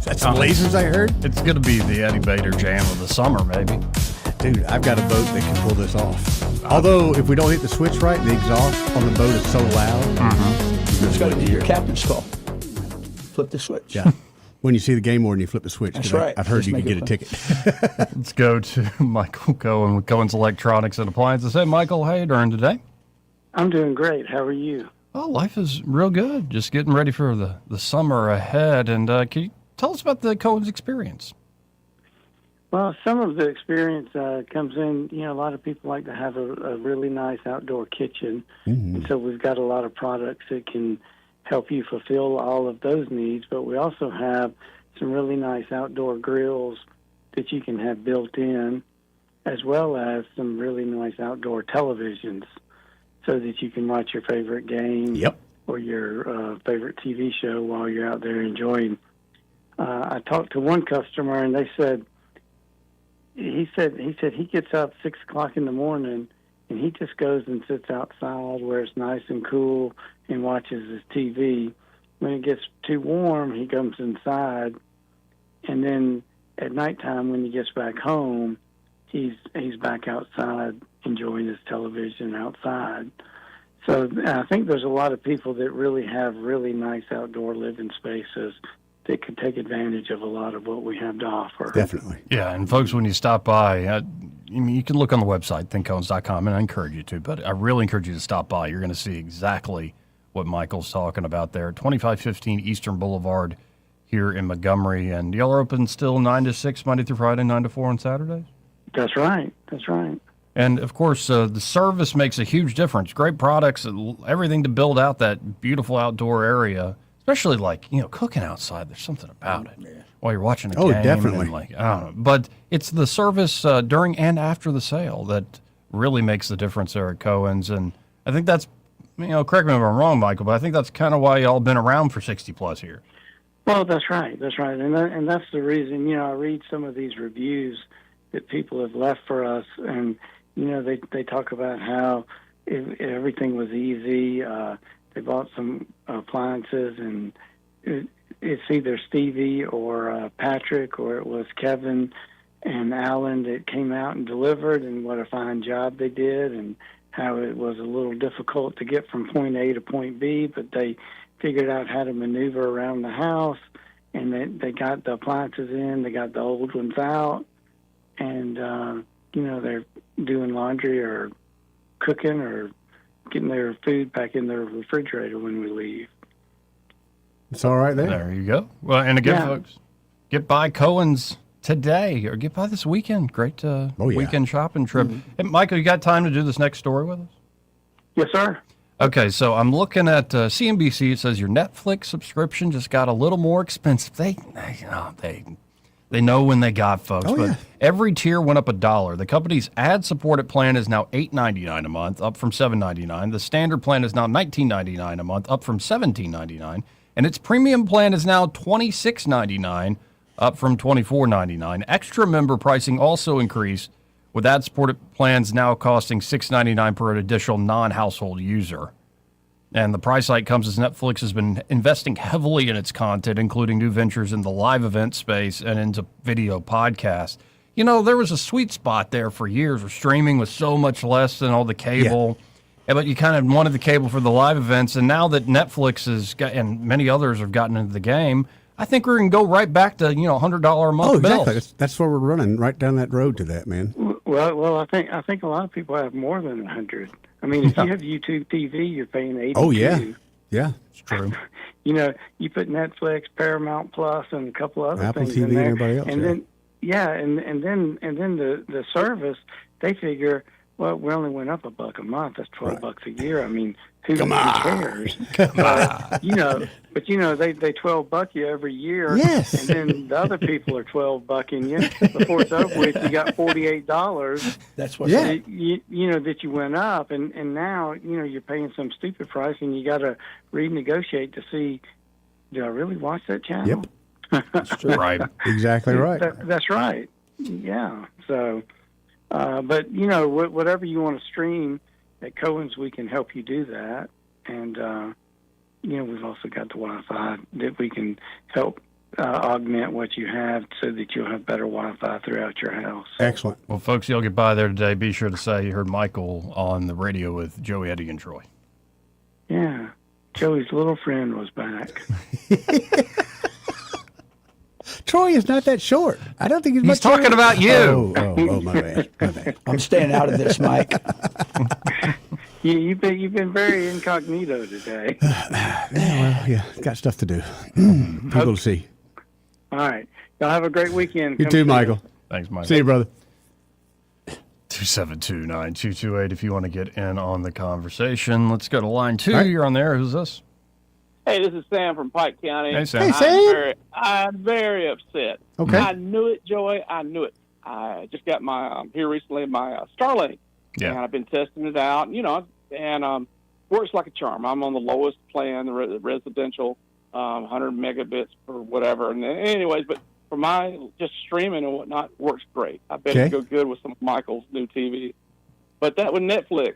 That's some lasers I heard? It's going to be the Eddie Bader jam of the summer, maybe. Dude, I've got a boat that can pull this off. Although, if we don't hit the switch right, the exhaust on the boat is so loud. It's got to be your captain's call. Flip the switch. Yeah. When you see the game warden, you flip the switch. That's right. I've heard Just you can make get a it ticket. Let's go to Michael Cohen with Cohen's Electronics and Appliances. Hey, Michael, how you doing today? I'm doing great. How are you? Oh, life is real good. Just getting ready for the summer ahead. And can you tell us about the Cohen's experience? Well, some of the experience comes in, a lot of people like to have a really nice outdoor kitchen. And so we've got a lot of products that can help you fulfill all of those needs. But we also have some really nice outdoor grills that you can have built in, as well as some really nice outdoor televisions so that you can watch your favorite game or your favorite TV show while you're out there enjoying. I talked to one customer, and they said, he gets up 6 o'clock in the morning, and he just goes and sits outside where it's nice and cool and watches his TV. When it gets too warm, he comes inside, and then at nighttime when he gets back home, he's back outside enjoying his television outside. So I think there's a lot of people that really have really nice outdoor living spaces that could take advantage of a lot of what we have to offer. Definitely. Yeah, and folks, when you stop by, you can look on the website, thinkcones.com, and I encourage you to, but I really encourage you to stop by. You're going to see exactly what Michael's talking about there. 2515 Eastern Boulevard here in Montgomery, and y'all are open still 9 to 6 Monday through Friday, 9 to 4 on Saturdays? That's right. That's right. And, of course, the service makes a huge difference. Great products, everything to build out that beautiful outdoor area, especially, cooking outside. There's something about it while you're watching a game. Oh, definitely. And, I don't know. But it's the service during and after the sale that really makes the difference there at Cohen's. And I think that's, correct me if I'm wrong, Michael, but I think that's kind of why y'all been around for 60-plus years. Well, that's right. That's right. And that's the reason, I read some of these reviews that people have left for us, and, they talk about how everything was easy. They bought some appliances, and it's either Stevie or Patrick, or it was Kevin and Alan that came out and delivered, and what a fine job they did, and how it was a little difficult to get from point A to point B, but they figured out how to maneuver around the house, and they got the appliances in, they got the old ones out, and, they're doing laundry or cooking or getting their food back in their refrigerator when we leave. It's all right there. There you go. Well, and again, folks, get by Cohen's today or get by this weekend. Great weekend shopping trip. Mm-hmm. Hey, Michael, you got time to do this next story with us? Yes, sir. Okay, so I'm looking at CNBC. It says your Netflix subscription just got a little more expensive. They know when they got folks, but every tier went up $1. The company's ad-supported plan is now $8.99 a month, up from $7.99. The standard plan is now $19.99 a month, up from $17.99, and its premium plan is now $26.99, up from $24.99. Extra member pricing also increased, with ad-supported plans now costing $6.99 per additional non-household user. And the price hike comes as Netflix has been investing heavily in its content, including new ventures in the live event space and into video podcasts. There was a sweet spot there for years where streaming was so much less than all the cable. Yeah, but you kind of wanted the cable for the live events. And now that Netflix has got, and many others have gotten into the game, I think we're going to go right back to, $100 a month bills. Exactly. That's where we're running, right down that road to that, man. Well, I think a lot of people have more than 100. I mean, if you have YouTube TV, you're paying 82. Oh, yeah, it's true. You put Netflix, Paramount Plus, and a couple other Apple things TV in there, and everybody else. and then the service, they figure, well, we only went up $1 a month. That's $12 a year. I mean, who cares? But they $12 you every year. Yes. And then the other people are $12 you. Before it's over with, you got $48. That's what. That you went up, and now you're paying some stupid price, and you got to renegotiate to see, do I really watch that channel? Yep. That's true. Right. Exactly right. That's right. Yeah. So, but whatever you want to stream at Cohen's, we can help you do that, and we've also got the Wi-Fi that we can help augment what you have so that you'll have better Wi-Fi throughout your house. Excellent. Well, folks, you'll get by there today. Be sure to say you heard Michael on the radio with Joey, Eddie, and Troy. Yeah. Joey's little friend was back. Troy is not that short. I don't think he's much talking shorter. about you. Oh, my bad. I'm staying out of this, Mike. You've been very incognito today. Got stuff to do. People to see. All right. Y'all have a great weekend. You too, Michael. Thanks, Michael. See you, brother. 272-9228 if you want to get in on the conversation. Let's go to line 2. All right. You're on there. Who's this? Hey, this is Sam from Pike County. Hey, Sam. Hey, Sam. I'm very upset. Okay. I knew it, Joey. I knew it. I just got my here recently my Starlink, and I've been testing it out. And works like a charm. I'm on the lowest plan, the residential, 100 megabits per whatever. And anyways, but for my just streaming and whatnot, works great. I bet it'd go good with some of Michael's new TV. But that with Netflix,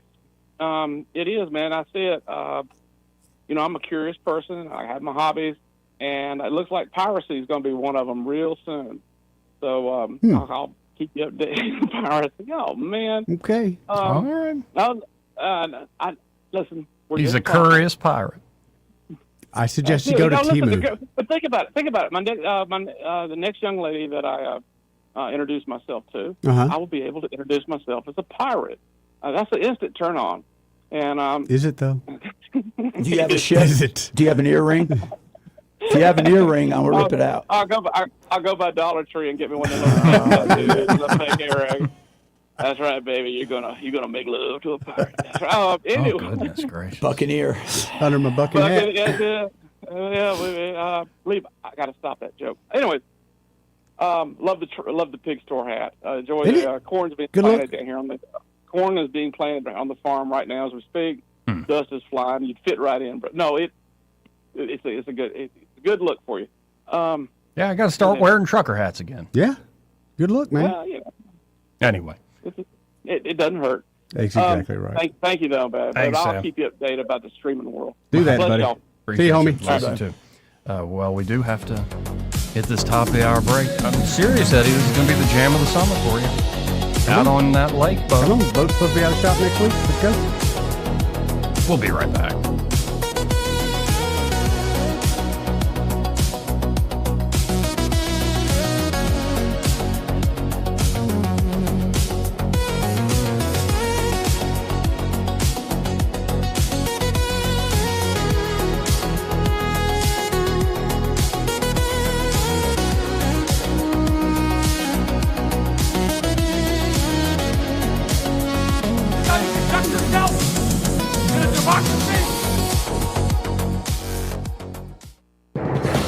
it is, man. I see it. I'm a curious person. I have my hobbies, and it looks like piracy is going to be one of them real soon. So I'll keep you updated on piracy. Oh, man. Okay. All right. Listen. He's a curious pirate. I suggest you go to Temu. But think about it. The next young lady that I introduce myself to, I will be able to introduce myself as a pirate. That's an instant turn on. And is it though? Do you have a ship? Do you have an earring? If you have an earring, I'm gonna rip it out. I'll go by Dollar Tree and get me one of those. Fake earring. That's right, baby. You're gonna make love to a pirate. That's right. Anyway. Oh, goodness gracious. Buccaneer. Under my bucket hat. Believe I got to stop that joke. Anyways, love the pig store hat. Enjoy the corn's being planted down here on the corn is being planted on the farm right now as we speak. Dust is flying. You'd fit right in, but no, it's a good look for you. Yeah, I got to start wearing trucker hats again. Yeah, good look, man. Well, Anyway, it doesn't hurt. That's exactly right. Thank you, though, but Thanks, I'll Sam. keep you updated about the streaming world. Do that, Bless buddy. y'all. See you, homie. Listen to. Well, we do have to hit this top of the hour break. I'm serious, Eddie. This is going to be the jam of the summer for you. Out on that lake boat. Come on, boat's supposed to be out of shop next week. Let's go. We'll be right back.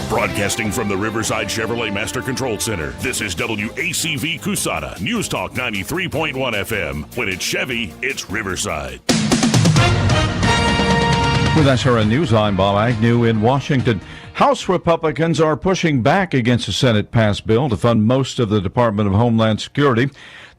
Broadcasting from the Riverside Chevrolet Master Control Center, this is WACV Cusana, News Talk 93.1 FM. When it's Chevy, it's Riverside. With SRN News, I'm Bob Agnew in Washington. House Republicans are pushing back against the Senate-passed bill to fund most of the Department of Homeland Security.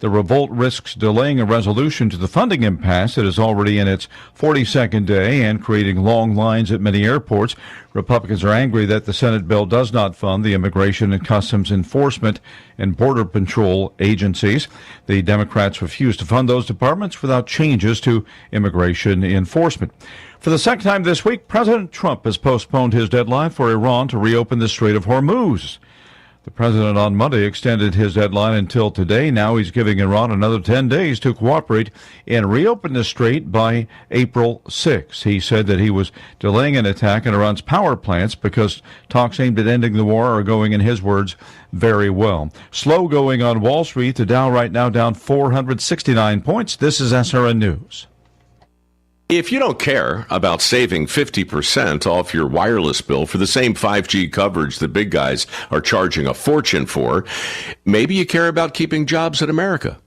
The revolt risks delaying a resolution to the funding impasse that is already in its 42nd day and creating long lines at many airports. Republicans are angry that the Senate bill does not fund the Immigration and Customs Enforcement and Border Patrol agencies. The Democrats refuse to fund those departments without changes to immigration enforcement. For the second time this week, President Trump has postponed his deadline for Iran to reopen the Strait of Hormuz. The president on Monday extended his deadline until today. Now he's giving Iran another 10 days to cooperate and reopen the strait by April 6. He said that he was delaying an attack on Iran's power plants because talks aimed at ending the war are going, in his words, very well. Slow going on Wall Street. The Dow right now down 469 points. This is SRN News. If you don't care about saving 50% off your wireless bill for the same 5G coverage the big guys are charging a fortune for, maybe you care about keeping jobs in America.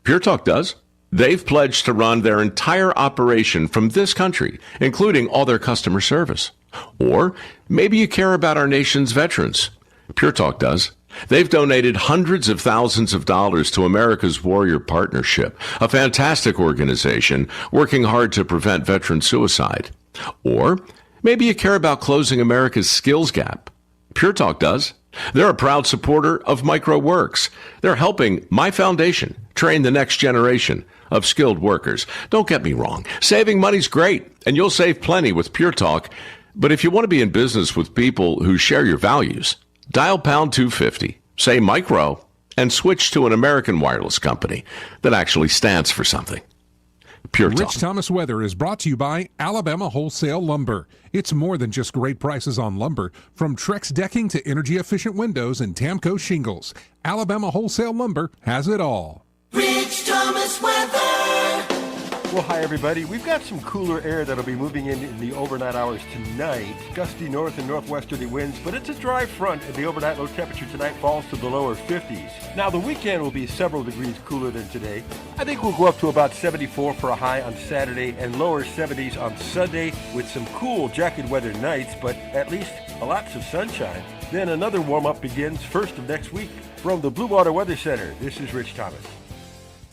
Pure Talk does. They've pledged to run their entire operation from this country, including all their customer service. Or maybe you care about our nation's veterans. Pure Talk does. They've donated hundreds of thousands of dollars to America's Warrior Partnership, a fantastic organization working hard to prevent veteran suicide. Or maybe you care about closing America's skills gap. Pure Talk does. They're a proud supporter of MicroWorks. They're helping my foundation train the next generation of skilled workers. Don't get me wrong. Saving money's great, and you'll save plenty with Pure Talk. But if you want to be in business with people who share your values, dial pound 250, say micro, and switch to an American wireless company that actually stands for something. Pure Talk. Rich Thomas Weather is brought to you by Alabama Wholesale Lumber. It's more than just great prices on lumber. From Trex decking to energy-efficient windows and Tamco shingles, Alabama Wholesale Lumber has it all. Rich Thomas Weather. Well, hi, everybody. We've got some cooler air that'll be moving in the overnight hours tonight. Gusty north and northwesterly winds, but it's a dry front, and the overnight low temperature tonight falls to the lower 50s. Now, the weekend will be several degrees cooler than today. I think we'll go up to about 74 for a high on Saturday and lower 70s on Sunday with some cool jacket weather nights, but at least lots of sunshine. Then another warm-up begins first of next week. From the Blue Water Weather Center, this is Rich Thomas.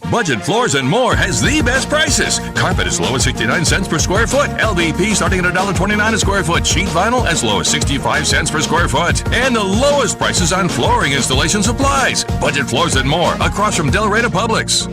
Budget Floors and More has the best prices. Carpet as low as 69 cents per square foot. LVP starting at $1.29 a square foot. Sheet vinyl as low as 65 cents per square foot. And the lowest prices on flooring installation supplies. Budget Floors and More across from Delray to Publix.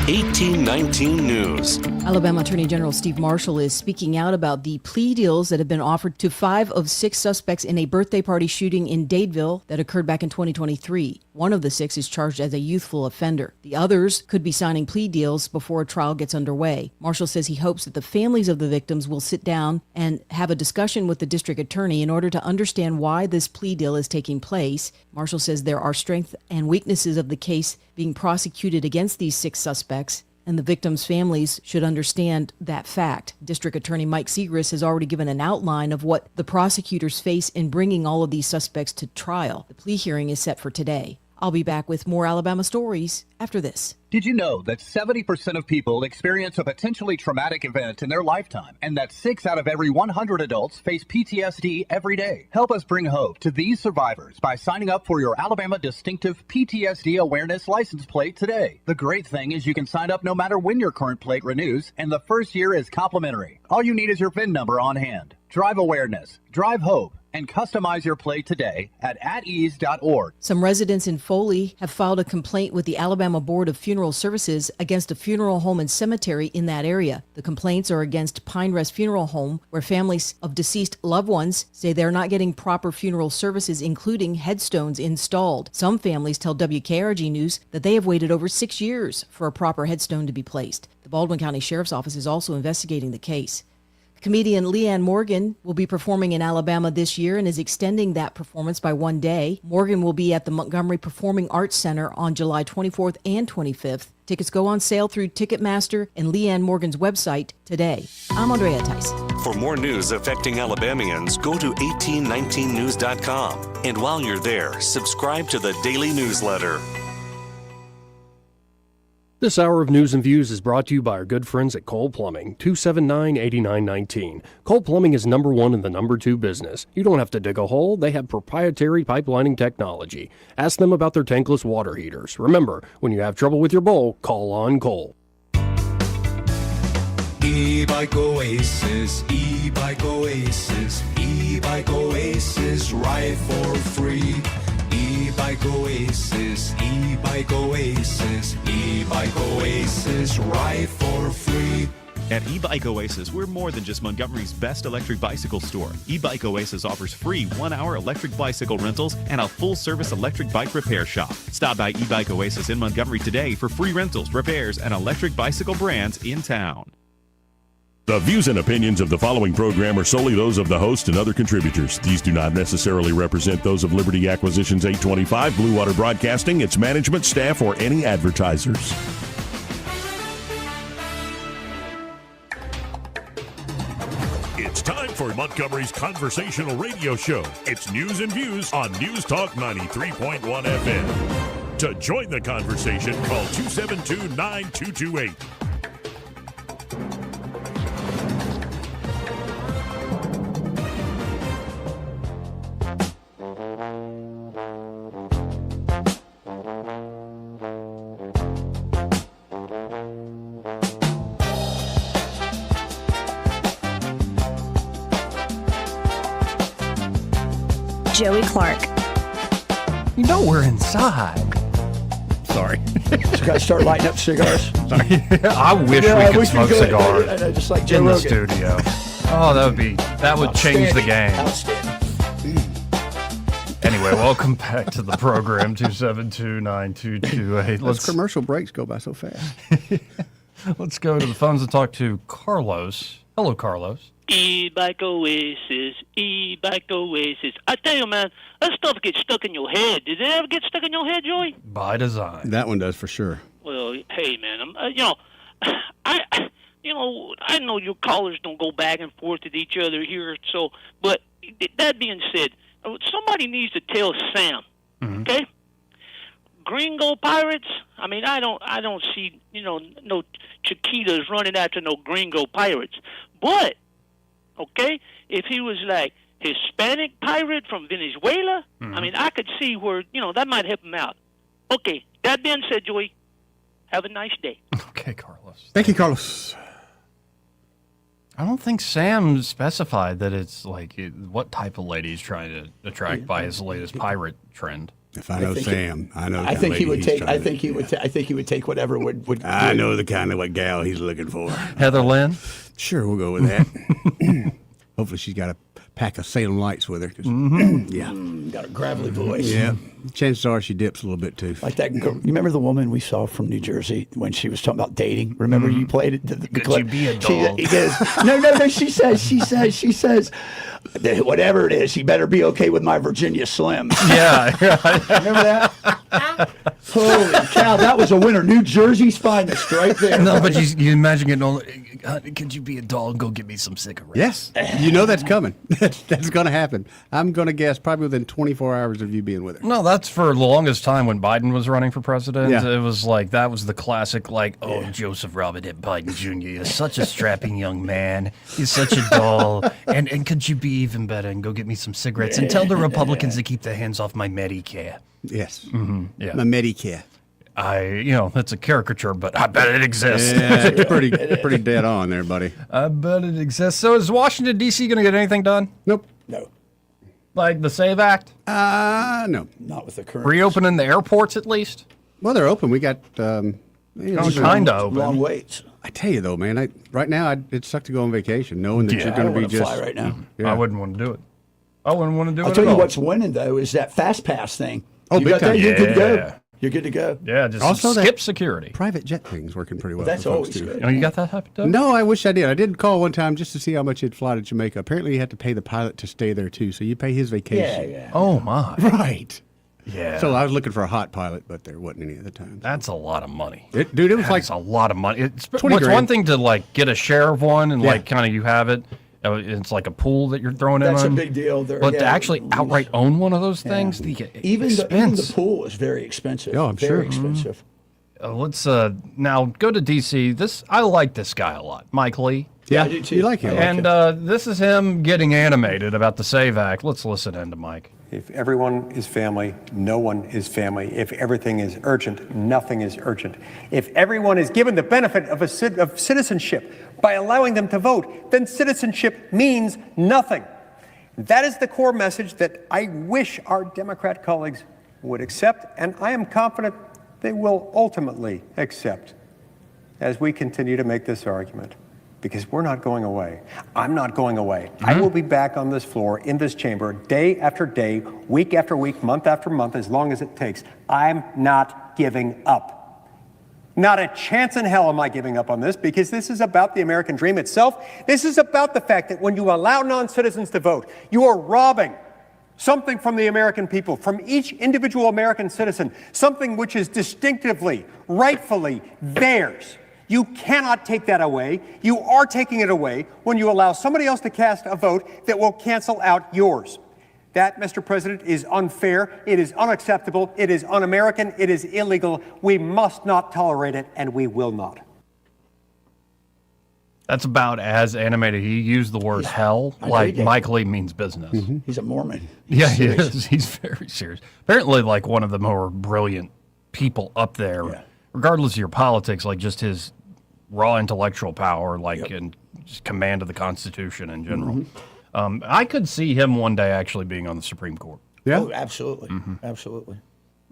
1819 News. Alabama Attorney General Steve Marshall is speaking out about the plea deals that have been offered to 5 of 6 suspects in a birthday party shooting in Dadeville that occurred back in 2023. One of the 6 is charged as a youthful offender. The others could be signing plea deals before a trial gets underway. Marshall says he hopes that the families of the victims will sit down and have a discussion with the district attorney in order to understand why this plea deal is taking place. Marshall says there are strengths and weaknesses of the case being prosecuted against these 6 suspects, and the victims' families should understand that fact. District Attorney Mike Segrist has already given an outline of what the prosecutors face in bringing all of these suspects to trial. The plea hearing is set for today. I'll be back with more Alabama stories after this. Did you know that 70% of people experience a potentially traumatic event in their lifetime, and that 6 out of every 100 adults face PTSD every day? Help us bring hope to these survivors by signing up for your Alabama Distinctive PTSD Awareness License Plate today. The great thing is you can sign up no matter when your current plate renews, and the first year is complimentary. All you need is your VIN number on hand. Drive awareness, drive hope, and customize your plate today at atease.org. Some residents in Foley have filed a complaint with the Alabama Board of Funeral Services against a funeral home and cemetery in that area. The complaints are against Pine Rest Funeral Home, where families of deceased loved ones say they're not getting proper funeral services, including headstones installed. Some families tell WKRG News that they have waited over 6 years for a proper headstone to be placed. The Baldwin County Sheriff's Office is also investigating the case. Comedian Leanne Morgan will be performing in Alabama this year and is extending that performance by 1 day. Morgan will be at the Montgomery Performing Arts Center on July 24th and 25th. Tickets go on sale through Ticketmaster and Leanne Morgan's website today. I'm Andrea Tyson. For more news affecting Alabamians, go to 1819news.com. And while you're there, subscribe to the daily newsletter. This hour of News and Views is brought to you by our good friends at Cole Plumbing, 279-8919. Cole Plumbing is number 1 in the number 2 business. You don't have to dig a hole. They have proprietary pipelining technology. Ask them about their tankless water heaters. Remember, when you have trouble with your bowl, call on Cole. E-Bike Oasis, E-Bike Oasis, E-Bike Oasis, ride for free. E-Bike Oasis, E-Bike Oasis, E-Bike Oasis, ride for free. At E-Bike Oasis, we're more than just Montgomery's best electric bicycle store. E-Bike Oasis offers free 1-hour electric bicycle rentals and a full-service electric bike repair shop. Stop by E-Bike Oasis in Montgomery today for free rentals, repairs, and electric bicycle brands in town. The views and opinions of the following program are solely those of the host and other contributors. These do not necessarily represent those of Liberty Acquisitions 825, Blue Water Broadcasting, its management, staff, or any advertisers. It's time for Montgomery's conversational radio show. It's News and Views on News Talk 93.1 FM. To join the conversation, call 272-9228. Joey Clark. You know we're inside. Sorry. You guys start lighting up cigars. I wish we could smoke cigars just like in the studio. Oh, that would change the game. Anyway, welcome back to the program, 272-9228. Those commercial breaks go by so fast. Let's go to the phones and talk to Carlos. Hello, Carlos. E-Bike Oasis, E-Bike Oasis. I tell you, man, that stuff gets stuck in your head. Did it ever get stuck in your head, Joey? By design. That one does for sure. Well, hey, man, I know your callers don't go back and forth with each other here, so, but that being said, somebody needs to tell Sam, okay? Gringo pirates. I mean, I don't see, no Chiquitas running after no gringo pirates. But, okay, if he was like Hispanic pirate from Venezuela, I mean, I could see where, that might help him out. Okay, that being said, Joey, have a nice day. Okay, Carlos. Thank you, Carlos. I don't think Sam specified that it's like what type of lady he's trying to attract by his latest pirate trend. If I know Sam, I know. I think he would take. I think he would. I think he would take whatever would. I know the kind of what gal he's looking for. Heather Lynn. Sure, we'll go with that. Hopefully, she's got a pack of Salem Lights with her. Yeah, got a gravelly voice. Yeah, chances are she dips a little bit too. Like that girl. You remember the woman we saw from New Jersey when she was talking about dating? Remember you played it? Could you be a dog? He goes, no. She says, whatever it is, you better be okay with my Virginia Slim. Yeah. Remember that? Holy cow, that was a winner. New Jersey's finest right there. No, but you imagine getting all, could you be a dog and go get me some cigarettes? Yes. You know that's coming. That's going to happen. I'm going to guess probably within 24 hours of you being with her. No, that's for the longest time when Biden was running for president. Yeah. It was like, that was the classic, Joseph Robert Biden Jr. is such a strapping young man. He's such a doll. And could you be even better and go get me some cigarettes and tell the Republicans to keep their hands off my Medicare? Yes. Yeah. My Medicare. That's a caricature, but I bet it exists. Yeah, it's pretty dead on there, buddy. I bet it exists. So is Washington, D.C. going to get anything done? Nope. No. Like the SAVE Act? No. Not with the current. Reopening the airports at least? Well, they're open. We got kind of open. Long waits. I tell you though, man, right now it sucks to go on vacation knowing that you're going to be just fly right now. Yeah. I wouldn't want to do it. I wouldn't want to do it. I'll tell at you all. what's winning though is that fast pass thing. Oh, you big got time. that? You're good to Yeah. go. You're good to go. Yeah, just Also, skip that security. Private jet thing's working pretty well. That's for folks, always too. good. Oh, you got that happen? No, I wish I did. I did call one time just to see how much he'd fly to Jamaica. Apparently, you had to pay the pilot to stay there too, so you pay his vacation. Yeah. Oh my. Right. Yeah. So I was looking for a hot pilot, but there wasn't any at the time. That's a lot of money. Dude, it was That's a lot of money. It's 20 one grand. thing to get a share of one and Yeah. kind of you have it. It's like a pool that you're throwing That's in. a big deal. But to actually outright own one of those things, even the pool is very expensive. Oh, I'm very sure. expensive. Let's now go to D.C. I like this guy a lot, Mike Lee. Yeah, I do too. you like him. And this is him getting animated about the SAVE Act. Let's listen in to Mike. If everyone is family, no one is family. If everything is urgent, nothing is urgent. If everyone is given the benefit of citizenship by allowing them to vote, then citizenship means nothing. That is the core message that I wish our Democrat colleagues would accept, and I am confident they will ultimately accept as we continue to make this argument. Because we're not going away. I'm not going away. I will be back on this floor, in this chamber, day after day, week after week, month after month, as long as it takes. I'm not giving up. Not a chance in hell am I giving up on this, because this is about the American dream itself. This is about the fact that when you allow non-citizens to vote, you are robbing something from the American people, from each individual American citizen, something which is distinctively, rightfully theirs. You cannot take that away. You are taking it away when you allow somebody else to cast a vote that will cancel out yours. That, Mr. President, is unfair. It is unacceptable. It is un-American. It is illegal. We must not tolerate it, and we will not. That's about as animated. He used the word hell, like Mike Lee means business. Mm-hmm. He's a Mormon. Yeah, he is. He's very serious. Apparently, one of the more brilliant people up there, regardless of your politics, just his raw intellectual power, and just command of the Constitution in general. I could see him one day actually being on the Supreme Court. Yeah. Oh, absolutely. Absolutely.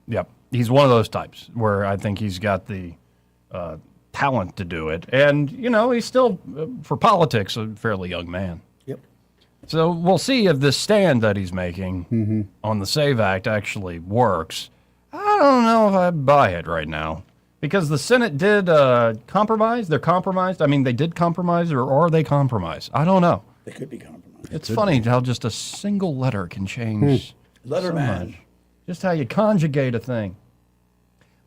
Yep. He's one of those types where I think he's got the talent to do it. And, he's still, for politics, a fairly young man. Yep. So we'll see if this stand that he's making on the SAVE Act actually works. I don't know if I buy it right now. Because the Senate did compromise. They're compromised. I mean, they did compromise, or are they compromised? I don't know. They could be compromised. It's funny how just a single letter can change Letter so man. much. Just how you conjugate a thing.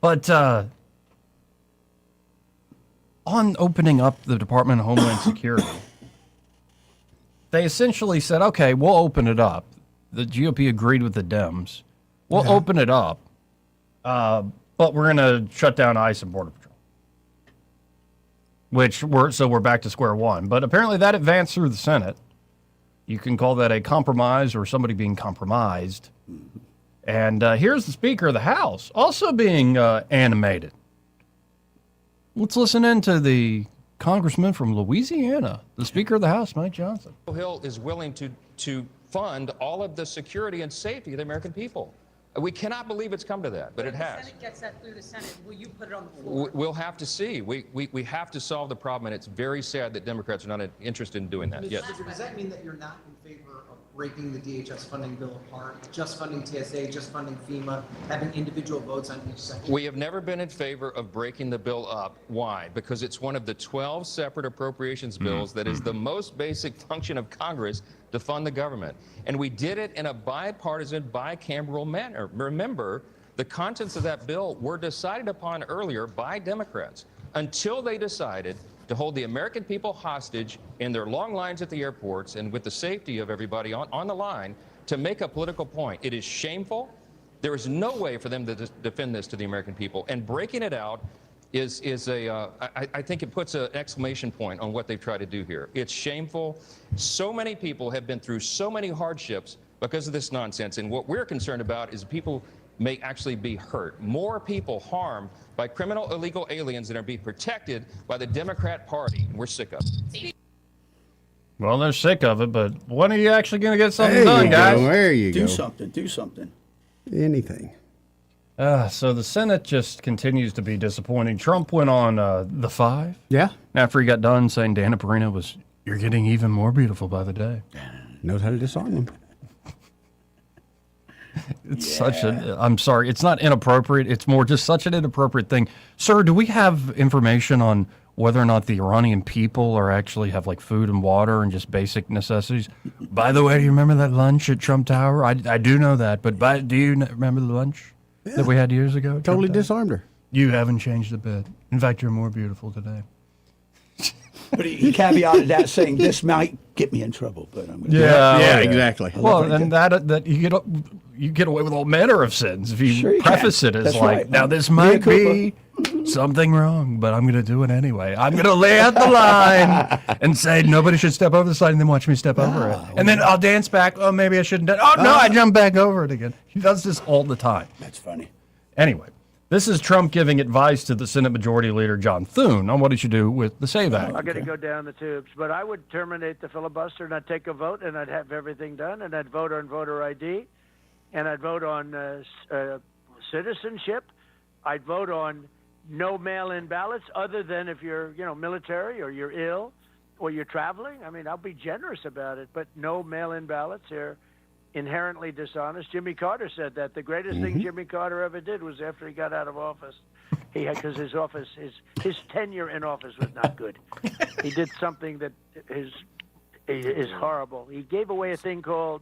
But on opening up the Department of Homeland Security, they essentially said, okay, we'll open it up. The GOP agreed with the Dems. We'll open it up. But we're going to shut down ICE and Border Patrol. So we're back to square one. But apparently that advanced through the Senate. You can call that a compromise or somebody being compromised. And here's the Speaker of the House also being animated. Let's listen in to the Congressman from Louisiana, the Speaker of the House, Mike Johnson. Hill is willing to fund all of the security and safety of the American people. We cannot believe it's come to that, but it has. If the Senate gets that through the Senate, will you put it on the floor? We'll have to see. We have to solve the problem, and it's very sad that Democrats are not interested in doing that. Mr. Yes. Speaker, does that mean that you're not in favor of breaking the DHS funding bill apart, just funding TSA, just funding FEMA, having individual votes on each section? We have never been in favor of breaking the bill up. Why? Because it's one of the 12 separate appropriations bills that is the most basic function of Congress to fund the government. And we did it in a bipartisan, bicameral manner. Remember, the contents of that bill were decided upon earlier by Democrats until they decided to hold the American people hostage in their long lines at the airports and with the safety of everybody on the line to make a political point. It is shameful. There is no way for them to defend this to the American people. And breaking it out I think it puts an exclamation point on what they've tried to do here. It's shameful. So many people have been through so many hardships because of this nonsense. And what we're concerned about is people may actually be hurt. More people harmed by criminal illegal aliens that are being protected by the Democrat Party. And we're sick of it. Well, they're sick of it, but when are you actually going to get something done, guys? There you go. Do something. Anything. So the Senate just continues to be disappointing. Trump went on The Five. Yeah. After he got done saying Dana Perina was, "You're getting even more beautiful by the day." Knows how to disarm them. It's such I'm sorry, it's not inappropriate. It's more just such an inappropriate thing. Sir, do we have information on whether or not the Iranian people are actually have like food and water and just basic necessities? By the way, do you remember that lunch at Trump Tower? I do know that, but do you remember the lunch that we had years ago? Totally disarmed her. You haven't changed a bit. In fact, you're more beautiful today. But he caveated that saying, "This might get me in trouble." But I'm exactly. Well, and that you get away with all manner of sins if you preface it as That's like, right. now this might be something wrong, but I'm going to do it anyway. I'm going to lay out the line and say nobody should step over the side, and then watch me step over it, and then I'll dance back. Oh, maybe I shouldn't. Oh no, I jump back over it again. He does this all the time. That's funny. Anyway. This is Trump giving advice to the Senate Majority Leader John Thune on what he should do with the SAVE Act. I'm going to go down the tubes, but I would terminate the filibuster and I'd take a vote and I'd have everything done and I'd vote on voter ID and I'd vote on citizenship. I'd vote on no mail-in ballots other than if you're, military or you're ill or you're traveling. I mean, I'll be generous about it, but no mail-in ballots. They're inherently dishonest. Jimmy Carter said that. The greatest thing Jimmy Carter ever did was after he got out of office. Because his tenure in office was not good. He did something that is horrible. He gave away a thing called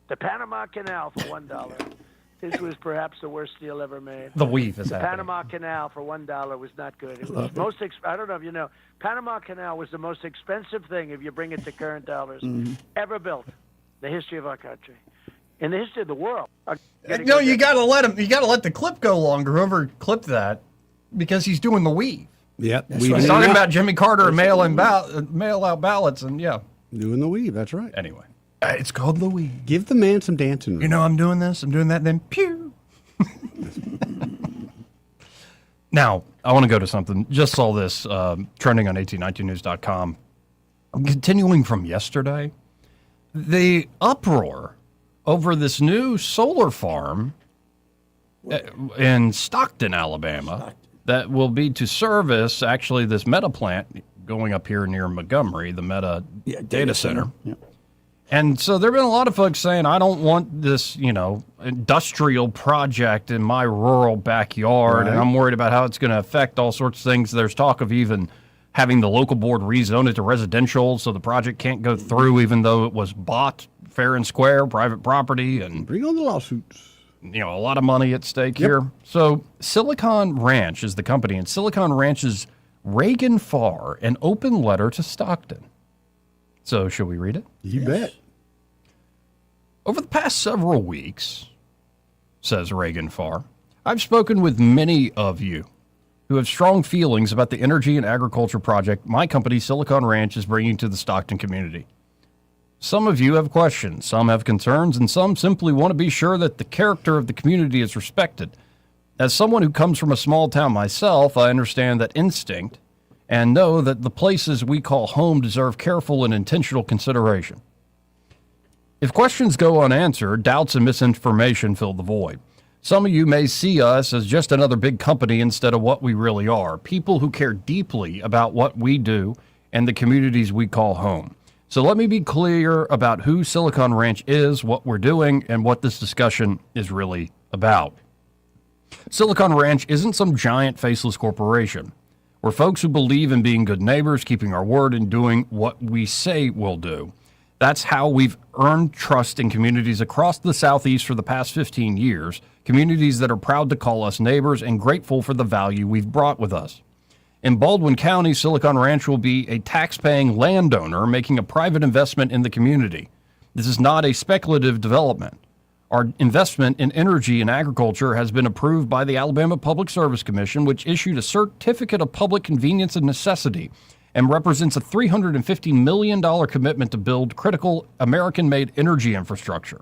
the Panama Canal for $1. This was perhaps the worst deal ever made. The weave is the happening. Panama Canal for $1 was not good. It was I don't know if you know. Panama Canal was the most expensive thing, if you bring it to current dollars, ever built. The history of our country, in the history of the world. No, you got to let him. You got to let the clip go longer. Whoever clipped that, because he's doing the weave. Yep. He's talking about Jimmy Carter and mail out ballots, and doing the weave. That's right. Anyway, it's called the weave. Give the man some dancing room. I'm doing this. I'm doing that. Then pew. Now I want to go to something. Just saw this trending on 1819news.com. Continuing from yesterday. The uproar over this new solar farm in Stockton, Alabama, that will be to service actually this Meta plant going up here near Montgomery, the Meta data center. Yeah. And so there have been a lot of folks saying, I don't want this, industrial project in my rural backyard, and I'm worried about how it's going to affect all sorts of things. There's talk of even having the local board rezone it to residential so the project can't go through even though it was bought fair and square, private property. And bring on the lawsuits. A lot of money at stake here. So Silicon Ranch is the company, and Silicon Ranch's Reagan Farr an open letter to Stockton. So should we read it? You bet. Over the past several weeks, says Reagan Farr, I've spoken with many of you who have strong feelings about the energy and agriculture project my company, Silicon Ranch, is bringing to the Stockton community. Some of you have questions, some have concerns, and some simply want to be sure that the character of the community is respected. As someone who comes from a small town myself, I understand that instinct and know that the places we call home deserve careful and intentional consideration. If questions go unanswered, doubts and misinformation fill the void. Some of you may see us as just another big company instead of what we really are, people who care deeply about what we do and the communities we call home. So let me be clear about who Silicon Ranch is, what we're doing, and what this discussion is really about. Silicon Ranch isn't some giant faceless corporation. We're folks who believe in being good neighbors, keeping our word, and doing what we say we'll do. That's how we've earned trust in communities across the Southeast for the past 15 years, communities that are proud to call us neighbors and grateful for the value we've brought with us. In Baldwin County, Silicon Ranch will be a tax-paying landowner making a private investment in the community. This is not a speculative development. Our investment in energy and agriculture has been approved by the Alabama Public Service Commission, which issued a certificate of public convenience and necessity and represents a $350 million commitment to build critical American-made energy infrastructure.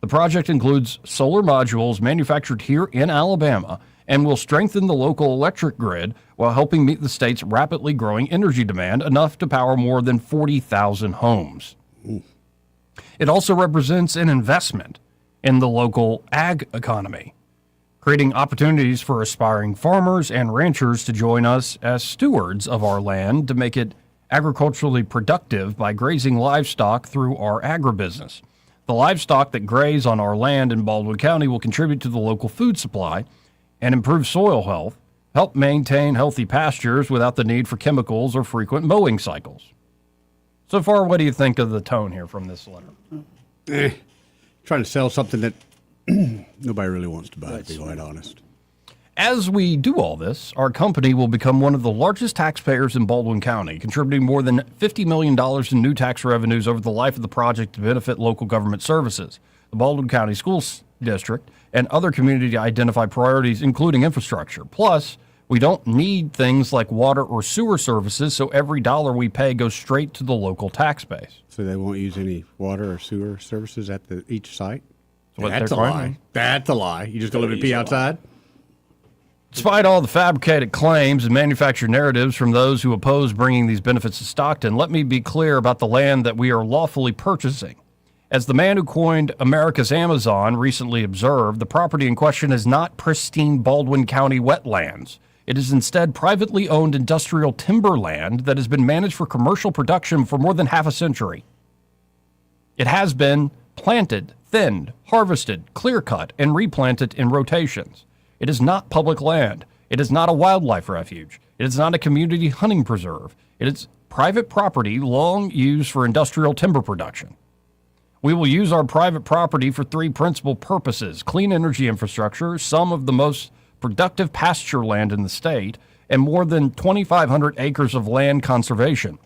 The project includes solar modules manufactured here in Alabama and will strengthen the local electric grid while helping meet the state's rapidly growing energy demand, enough to power more than 40,000 homes. It also represents an investment in the local ag economy, creating opportunities for aspiring farmers and ranchers to join us as stewards of our land to make it agriculturally productive by grazing livestock through our agribusiness. The livestock that graze on our land in Baldwin County will contribute to the local food supply and improve soil health, help maintain healthy pastures without the need for chemicals or frequent mowing cycles. So far, what do you think of the tone here from this letter? Trying to sell something that nobody really wants to buy, to be quite honest. As we do all this, our company will become one of the largest taxpayers in Baldwin County, contributing more than $50 million in new tax revenues over the life of the project to benefit local government services, the Baldwin County Schools District, and other community-identified priorities, including infrastructure. Plus, we don't need things like water or sewer services, so every dollar we pay goes straight to the local tax base. So they won't use any water or sewer services at each site? That's a lie. That's a lie. You just going to live and pee outside? Despite all the fabricated claims and manufactured narratives from those who oppose bringing these benefits to Stockton, let me be clear about the land that we are lawfully purchasing. As the man who coined America's Amazon recently observed, the property in question is not pristine Baldwin County wetlands. It is instead privately owned industrial timberland that has been managed for commercial production for more than half a century. It has been planted, thinned, harvested, clear-cut, and replanted in rotations. It is not public land. It is not a wildlife refuge. It is not a community hunting preserve. It is private property long used for industrial timber production. We will use our private property for three principal purposes: clean energy infrastructure, some of the most productive pasture land in the state, and more than 2,500 acres of land conservation.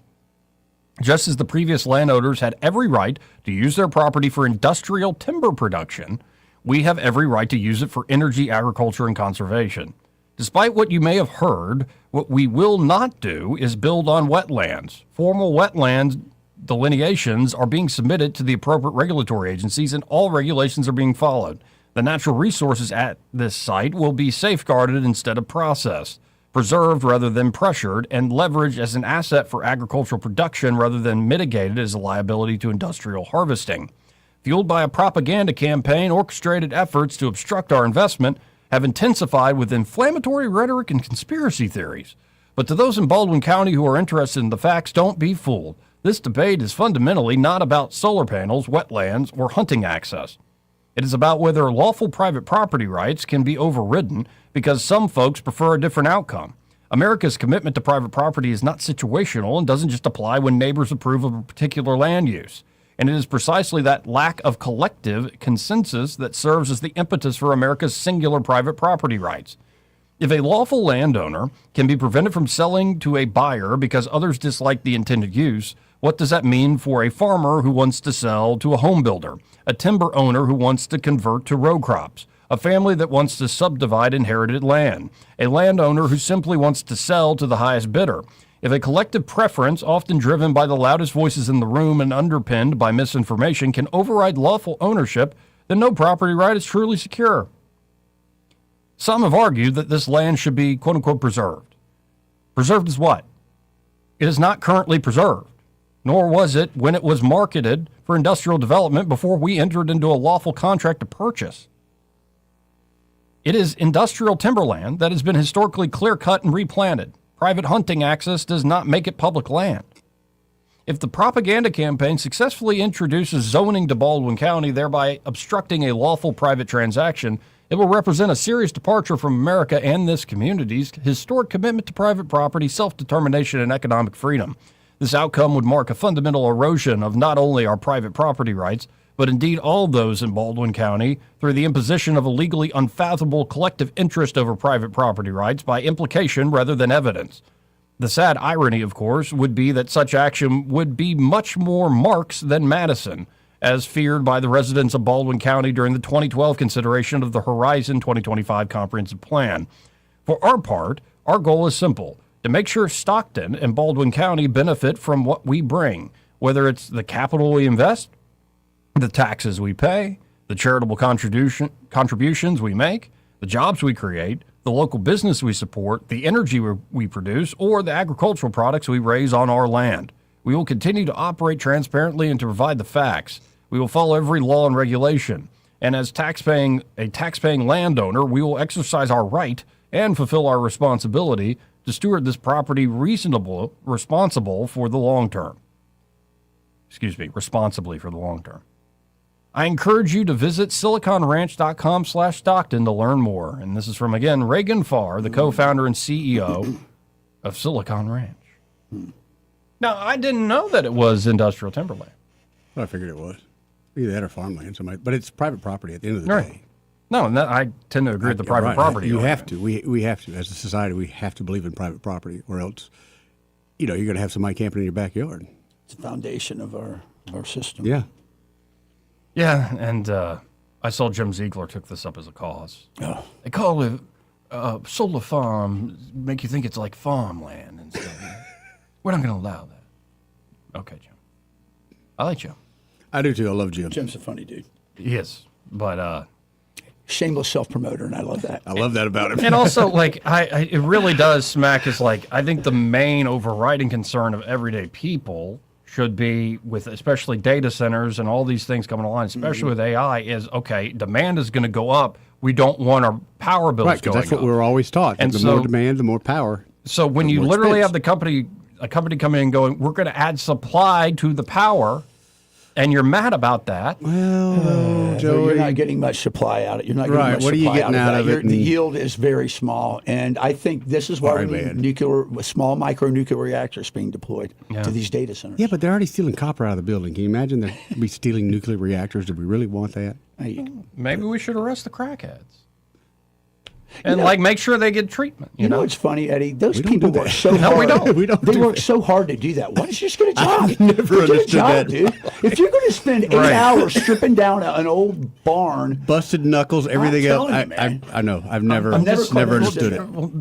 Just as the previous landowners had every right to use their property for industrial timber production, we have every right to use it for energy, agriculture, and conservation. Despite what you may have heard, what we will not do is build on wetlands. Formal wetlands delineations are being submitted to the appropriate regulatory agencies, and all regulations are being followed. The natural resources at this site will be safeguarded instead of processed, preserved rather than pressured, and leveraged as an asset for agricultural production rather than mitigated as a liability to industrial harvesting. Fueled by a propaganda campaign, orchestrated efforts to obstruct our investment have intensified with inflammatory rhetoric and conspiracy theories. But to those in Baldwin County who are interested in the facts, don't be fooled. This debate is fundamentally not about solar panels, wetlands, or hunting access. It is about whether lawful private property rights can be overridden because some folks prefer a different outcome. America's commitment to private property is not situational and doesn't just apply when neighbors approve of a particular land use. And it is precisely that lack of collective consensus that serves as the impetus for America's singular private property rights. If a lawful landowner can be prevented from selling to a buyer because others dislike the intended use, what does that mean for a farmer who wants to sell to a home builder, a timber owner who wants to convert to row crops, a family that wants to subdivide inherited land, a landowner who simply wants to sell to the highest bidder? If a collective preference, often driven by the loudest voices in the room and underpinned by misinformation, can override lawful ownership, then no property right is truly secure. Some have argued that this land should be, quote-unquote, preserved. Preserved is what? It is not currently preserved, nor was it when it was marketed for industrial development before we entered into a lawful contract to purchase. It is industrial timberland that has been historically clear-cut and replanted. Private hunting access does not make it public land. If the propaganda campaign successfully introduces zoning to Baldwin County, thereby obstructing a lawful private transaction, it will represent a serious departure from America and this community's historic commitment to private property, self-determination, and economic freedom. This outcome would mark a fundamental erosion of not only our private property rights, but indeed all those in Baldwin County through the imposition of a legally unfathomable collective interest over private property rights by implication rather than evidence. The sad irony, of course, would be that such action would be much more Marx than Madison, as feared by the residents of Baldwin County during the 2012 consideration of the Horizon 2025 Comprehensive Plan. For our part, our goal is simple: to make sure Stockton and Baldwin County benefit from what we bring, whether it's the capital we invest, the taxes we pay, the charitable contributions we make, the jobs we create, the local business we support, the energy we produce, or the agricultural products we raise on our land. We will continue to operate transparently and to provide the facts. We will follow every law and regulation. And as a taxpaying landowner, we will exercise our right and fulfill our responsibility to steward this property responsibly for the long term. I encourage you to visit siliconranch.com/Stockton to learn more. And this is from, again, Reagan Farr, the co-founder and CEO of Silicon Ranch. Now, I didn't know that it was industrial timberland. Well, I figured it was. Either that or farmland. But it's private property at the end of the day. No, and I tend to agree with the private property. You have to. We have to. As a society, we have to believe in private property, or else, you're going to have somebody camping in your backyard. It's the foundation of our system. Yeah. Yeah, and I saw Jim Ziegler took this up as a cause. Oh. They call it solar farm, make you think it's like farmland and stuff. We're not going to allow that. Okay, Jim. I like Jim. I do too. I love Jim. Jim's a funny dude. He is, but shameless self-promoter, and I love that. I love that about him. And also, it really does smack as I think the main overriding concern of everyday people should be with especially data centers and all these things coming along, especially with AI, is, okay, demand is going to go up. We don't want our power bills going up. That's what we're always taught. And the more demand, the more power. So when you literally have a company coming in and going, we're going to add supply to the power, and you're mad about that. Well, Joey, you're not getting much supply out of it. You're not getting much what are you getting out of it? The yield is very small, and I think this is why we need small micro-nuclear reactors being deployed to these data centers. Yeah, but they're already stealing copper out of the building. Can you imagine they'd be stealing nuclear reactors? Do we really want that? Maybe we should arrest the crackheads. And make sure they get treatment. You know, it's funny, Eddie. Those people work so hard. No, we don't. They work so hard to do that. Why don't you just get a job? I've never understood that, dude. If you're going to spend 8 hours stripping down an old barn, busted knuckles, everything else, I know. I've never understood it. Well,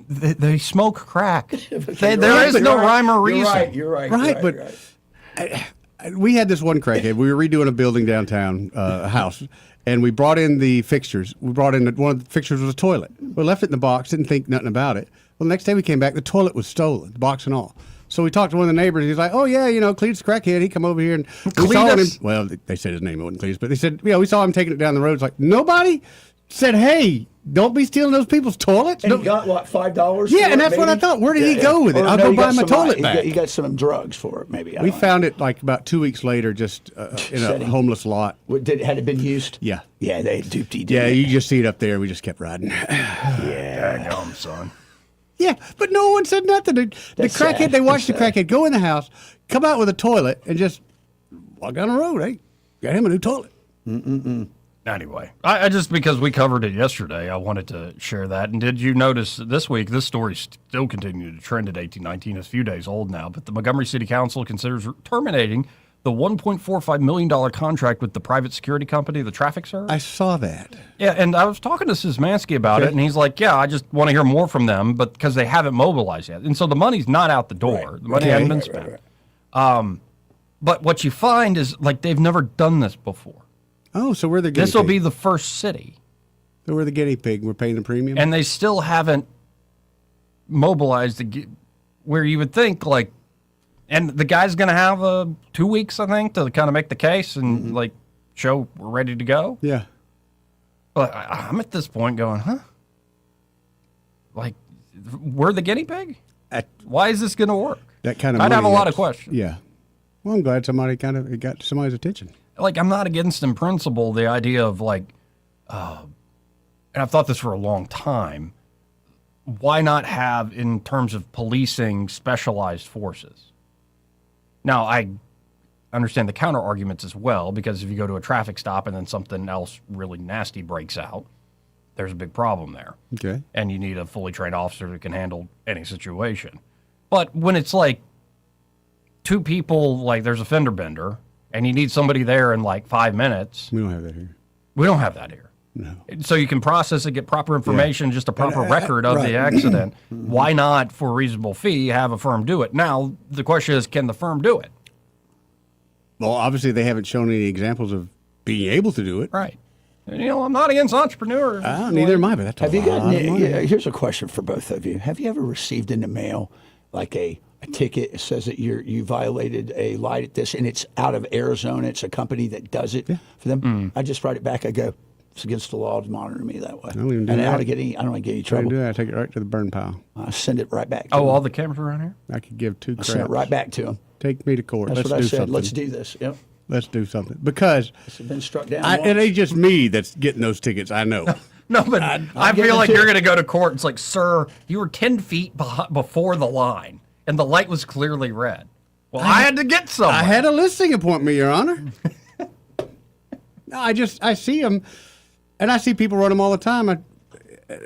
they smoke crack. There is no rhyme or reason. You're right. We had this one crackhead. We were redoing a building downtown, a house. And we brought in the fixtures. One of the fixtures was a toilet. We left it in the box, didn't think nothing about it. Well, the next day we came back, the toilet was stolen, the box and all. So we talked to one of the neighbors. He's like, oh, yeah, Cletus crackhead. He come over here and we saw him. Well, they said his name wasn't Cletus, but they said, we saw him taking it down the road. It's like, nobody said, hey, don't be stealing those people's toilets. And he got, what, $5? Yeah, and that's what I thought. Where did he go with it? I'll go buy my toilet back. He got some drugs for it, maybe. We found it about 2 weeks later, just in a homeless lot. Had it been used? Yeah. Yeah, they duped you. Yeah, you just see it up there. We just kept riding. Daggum, son. Yeah, but no one said nothing. The crackhead, they watched the crackhead go in the house, come out with a toilet, and just walk down the road. Hey, got him a new toilet. Anyway, I just, because we covered it yesterday, I wanted to share that. And did you notice this week, this story still continued to trend at 1819. It's a few days old now, but the Montgomery City Council considers terminating the $1.45 million contract with the private security company, the traffic service. I saw that. Yeah, and I was talking to Szymanski about it, and he's like, yeah, I just want to hear more from them, but because they haven't mobilized yet. And so the money's not out the door. Right. The money hasn't been spent. But what you find is, they've never done this before. Oh, so we're the guinea pig. This will be the first city. So we're the guinea pig. We're paying the premium? And they still haven't mobilized where you would think, and the guy's going to have 2 weeks, I think, to kind of make the case and, show we're ready to go. Yeah. But I'm at this point going, huh? Like, we're the guinea pig? Why is this going to work? That kind of I'd have a money, lot of questions. Yeah. Well, I'm glad somebody it got somebody's attention. Like, I'm not against in principle the idea of like, and I've thought this for a long time, why not have, in terms of policing, specialized forces? Now, I understand the counter arguments as well, because if you go to a traffic stop and then something else really nasty breaks out, there's a big problem there. Okay. And you need a fully trained officer who can handle any situation. But when it's like two people, like there's a fender bender, and you need somebody there in like 5 minutes. We don't have that here. We don't have that here. No. So you can process it, get proper information, just a proper record of the accident. Why not, for a reasonable fee, have a firm do it? Now, the question is, can the firm do it? Well, obviously they haven't shown any examples of being able to do it. Right. And, I'm not against entrepreneurs. Neither am I, but that's Have a you lot gotten? of money. Here's a question for both of you. Have you ever received in the mail like a ticket? It says that you violated a light at this, and it's out of Arizona. It's a company that does it for them. I just write it back. I go, it's against the law to monitor me that way. I don't even do and that. I don't get any I trouble. do that. I take it right to the burn pile. I send it right back. To Oh, them. all the cameras around here? I could give two I craps. send it right back to them. Take me to court. That's Let's what I do said. something. Let's do this. Yep. Let's do something. Because It's been struck down. it ain't just me that's getting those tickets. I know. No, but I feel like you're going to go to court. It's like, sir, you were 10 feet before the line, and the light was clearly red. Well, I had to get somewhere. I had a listing appointment, Your Honor. No, I see them, and I see people run them all the time.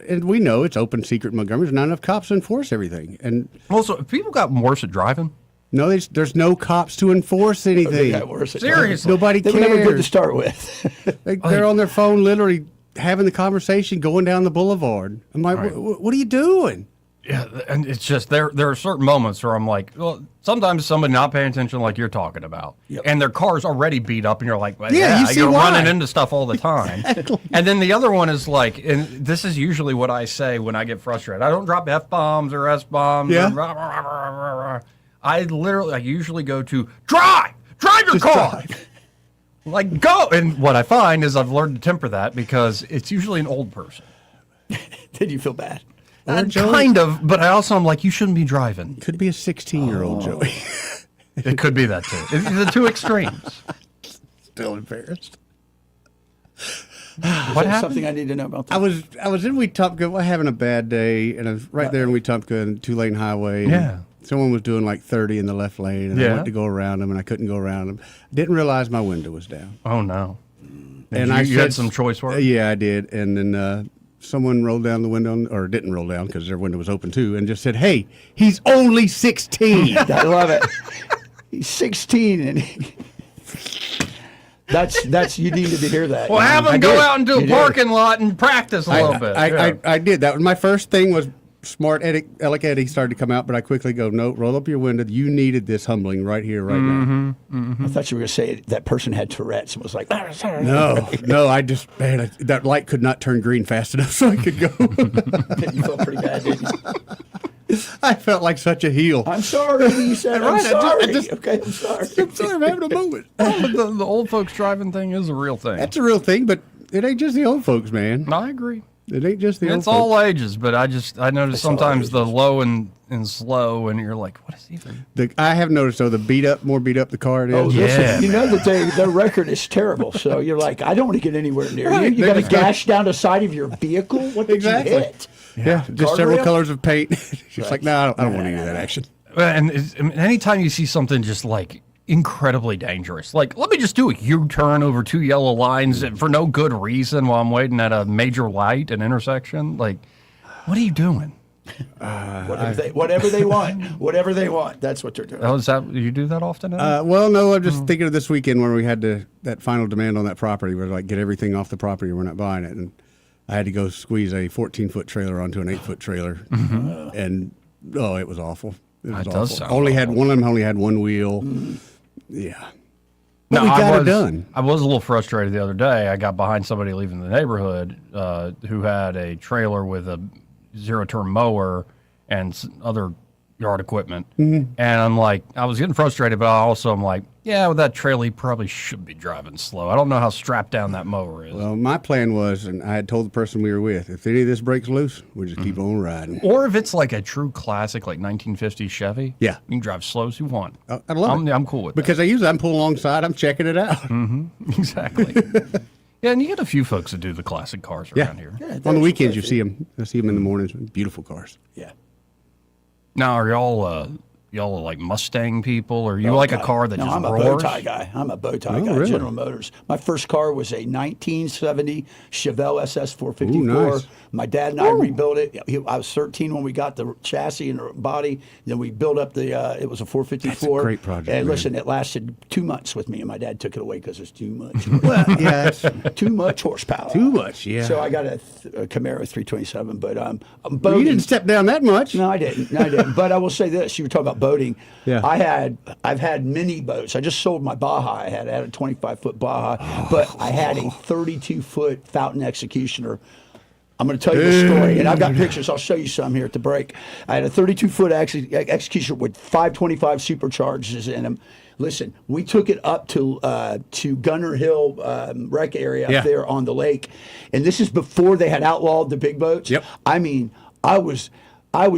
And we know it's open secret in Montgomery. There's not enough cops to enforce everything. And also, have people gotten worse at driving? No, there's no cops to enforce anything. They got worse at Seriously. Nobody They cares. were never good to start with. They're on their phone literally having the conversation going down the boulevard. I'm like, what are you doing? Yeah, and it's just there are certain moments where I'm like, well, sometimes somebody not paying attention like you're talking about, and their car's already beat up, and you're like, well, Yeah, you see you're why. running into stuff all the time. And then the other one is like, and this is usually what I say when I get frustrated. I don't drop F-bombs or S-bombs. Yeah. Or rah, rah, rah, rah, rah, rah. I usually go to drive your Just car. drive. Like, go. And what I find is I've learned to temper that because it's usually an old person. Did you feel bad? Kind of, but I'm like, you shouldn't be driving. Could be a 16-year-old, Joey. It could be that too. It's the two extremes. Still embarrassed. What happened? Something I need to know about that. I was in Wetumpka having a bad day, and I was right there in Wetumpka and 2-lane highway. And Yeah. someone was doing like 30 in the left lane, and I went to go around them, and I couldn't go around them. Didn't realize my window was down. Oh no! And you had some choice words. Yeah, I did. And then someone rolled down the window, or didn't roll down because their window was open too, and just said, "Hey, he's only 16." I love it. He's 16, and that's you needed to hear that. Well, have them go out and do a parking lot and practice a little bit. I did. That was my first thing. Was smart Alec Eddie started to come out, but I quickly go, no, roll up your window. You needed this humbling right here, right now. I thought you were going to say that person had Tourette's and was like, No, I just, man, that light could not turn green fast enough so I could go. You felt pretty bad, didn't you? I felt like such a heel. I'm sorry. You said, I'm Right, sorry. I'm sorry. I'm having a moment. But the old folks driving thing is a real thing. That's a real thing, but it ain't just the old folks, man. I agree. It ain't just the old It's folks. all ages, but I notice sometimes the low and slow, and you're like, what is even? I have noticed, though, the more beat up the car it is. Oh, listen, you know that their record is terrible. So you're like, I don't want to get anywhere near Right, you. You got a they just gash down the side of your vehicle? What did Exactly. you hit? Yeah, just several Guardrail? colors of paint. She's like, no, I don't want any of that action. And anytime you see something just like incredibly dangerous, like let me just do a U-turn over 2 yellow lines for no good reason while I'm waiting at a major light, an intersection, like, what are you doing? Whatever they want. That's what they're doing. Oh, is that you do that often? Well, no, I'm just thinking of this weekend when we had that final demand on that property where like get everything off the property, we're not buying it, and I had to go squeeze a 14-foot trailer onto an 8-foot trailer, and it was awful. It was That awful. does sound One of awful. them only had one wheel. Yeah. But No, we got it done. I was a little frustrated the other day. I got behind somebody leaving the neighborhood who had a trailer with a zero-turn mower and other yard equipment. And I'm like, I was getting frustrated, but I'm like, Yeah, with that trailer, he probably should be driving slow. I don't know how strapped down that mower is. Well, my plan was, and I had told the person we were with, if any of this breaks loose, we just keep on riding. Or if it's like a true classic, like 1950s Chevy, yeah, you can drive slow as you want. I love it. I'm cool with because I'm pulling alongside, I'm checking it out. Exactly. Yeah, and you get a few folks that do the classic cars around here. Yeah, on the weekends, you see them. I see them in the mornings. Beautiful cars. Yeah. Now, are y'all like Mustang people, or you like a car that just I'm roars? a bow tie guy. I'm a bow tie guy. Really? General Motors. My first car was a 1970 Chevelle SS 454. Ooh, nice. My dad and I rebuilt it. I was 13 when we got the chassis and the body. Then we built up the. It was a 454. That's a great project. And man. listen, it lasted 2 months with me, and my dad took it away because it's too much. Well, yeah, that's too much horsepower. Too much, yeah. So I got a Camaro 327, but Well, you didn't step down that much. No, I didn't. But I will say this: you were talking about boating. Yeah. I've had mini boats. I just sold my Baja. I had a 25-foot Baja, but I had a 32-foot Fountain Executioner. I'm going to tell you the story, and I've got pictures. I'll show you some here at the break. I had a 32-foot Executioner with 525 supercharges in them. Listen, we took it up to Gunner Hill wreck area up there on the lake, and this is before they had outlawed the big boats. Yep. I mean, I was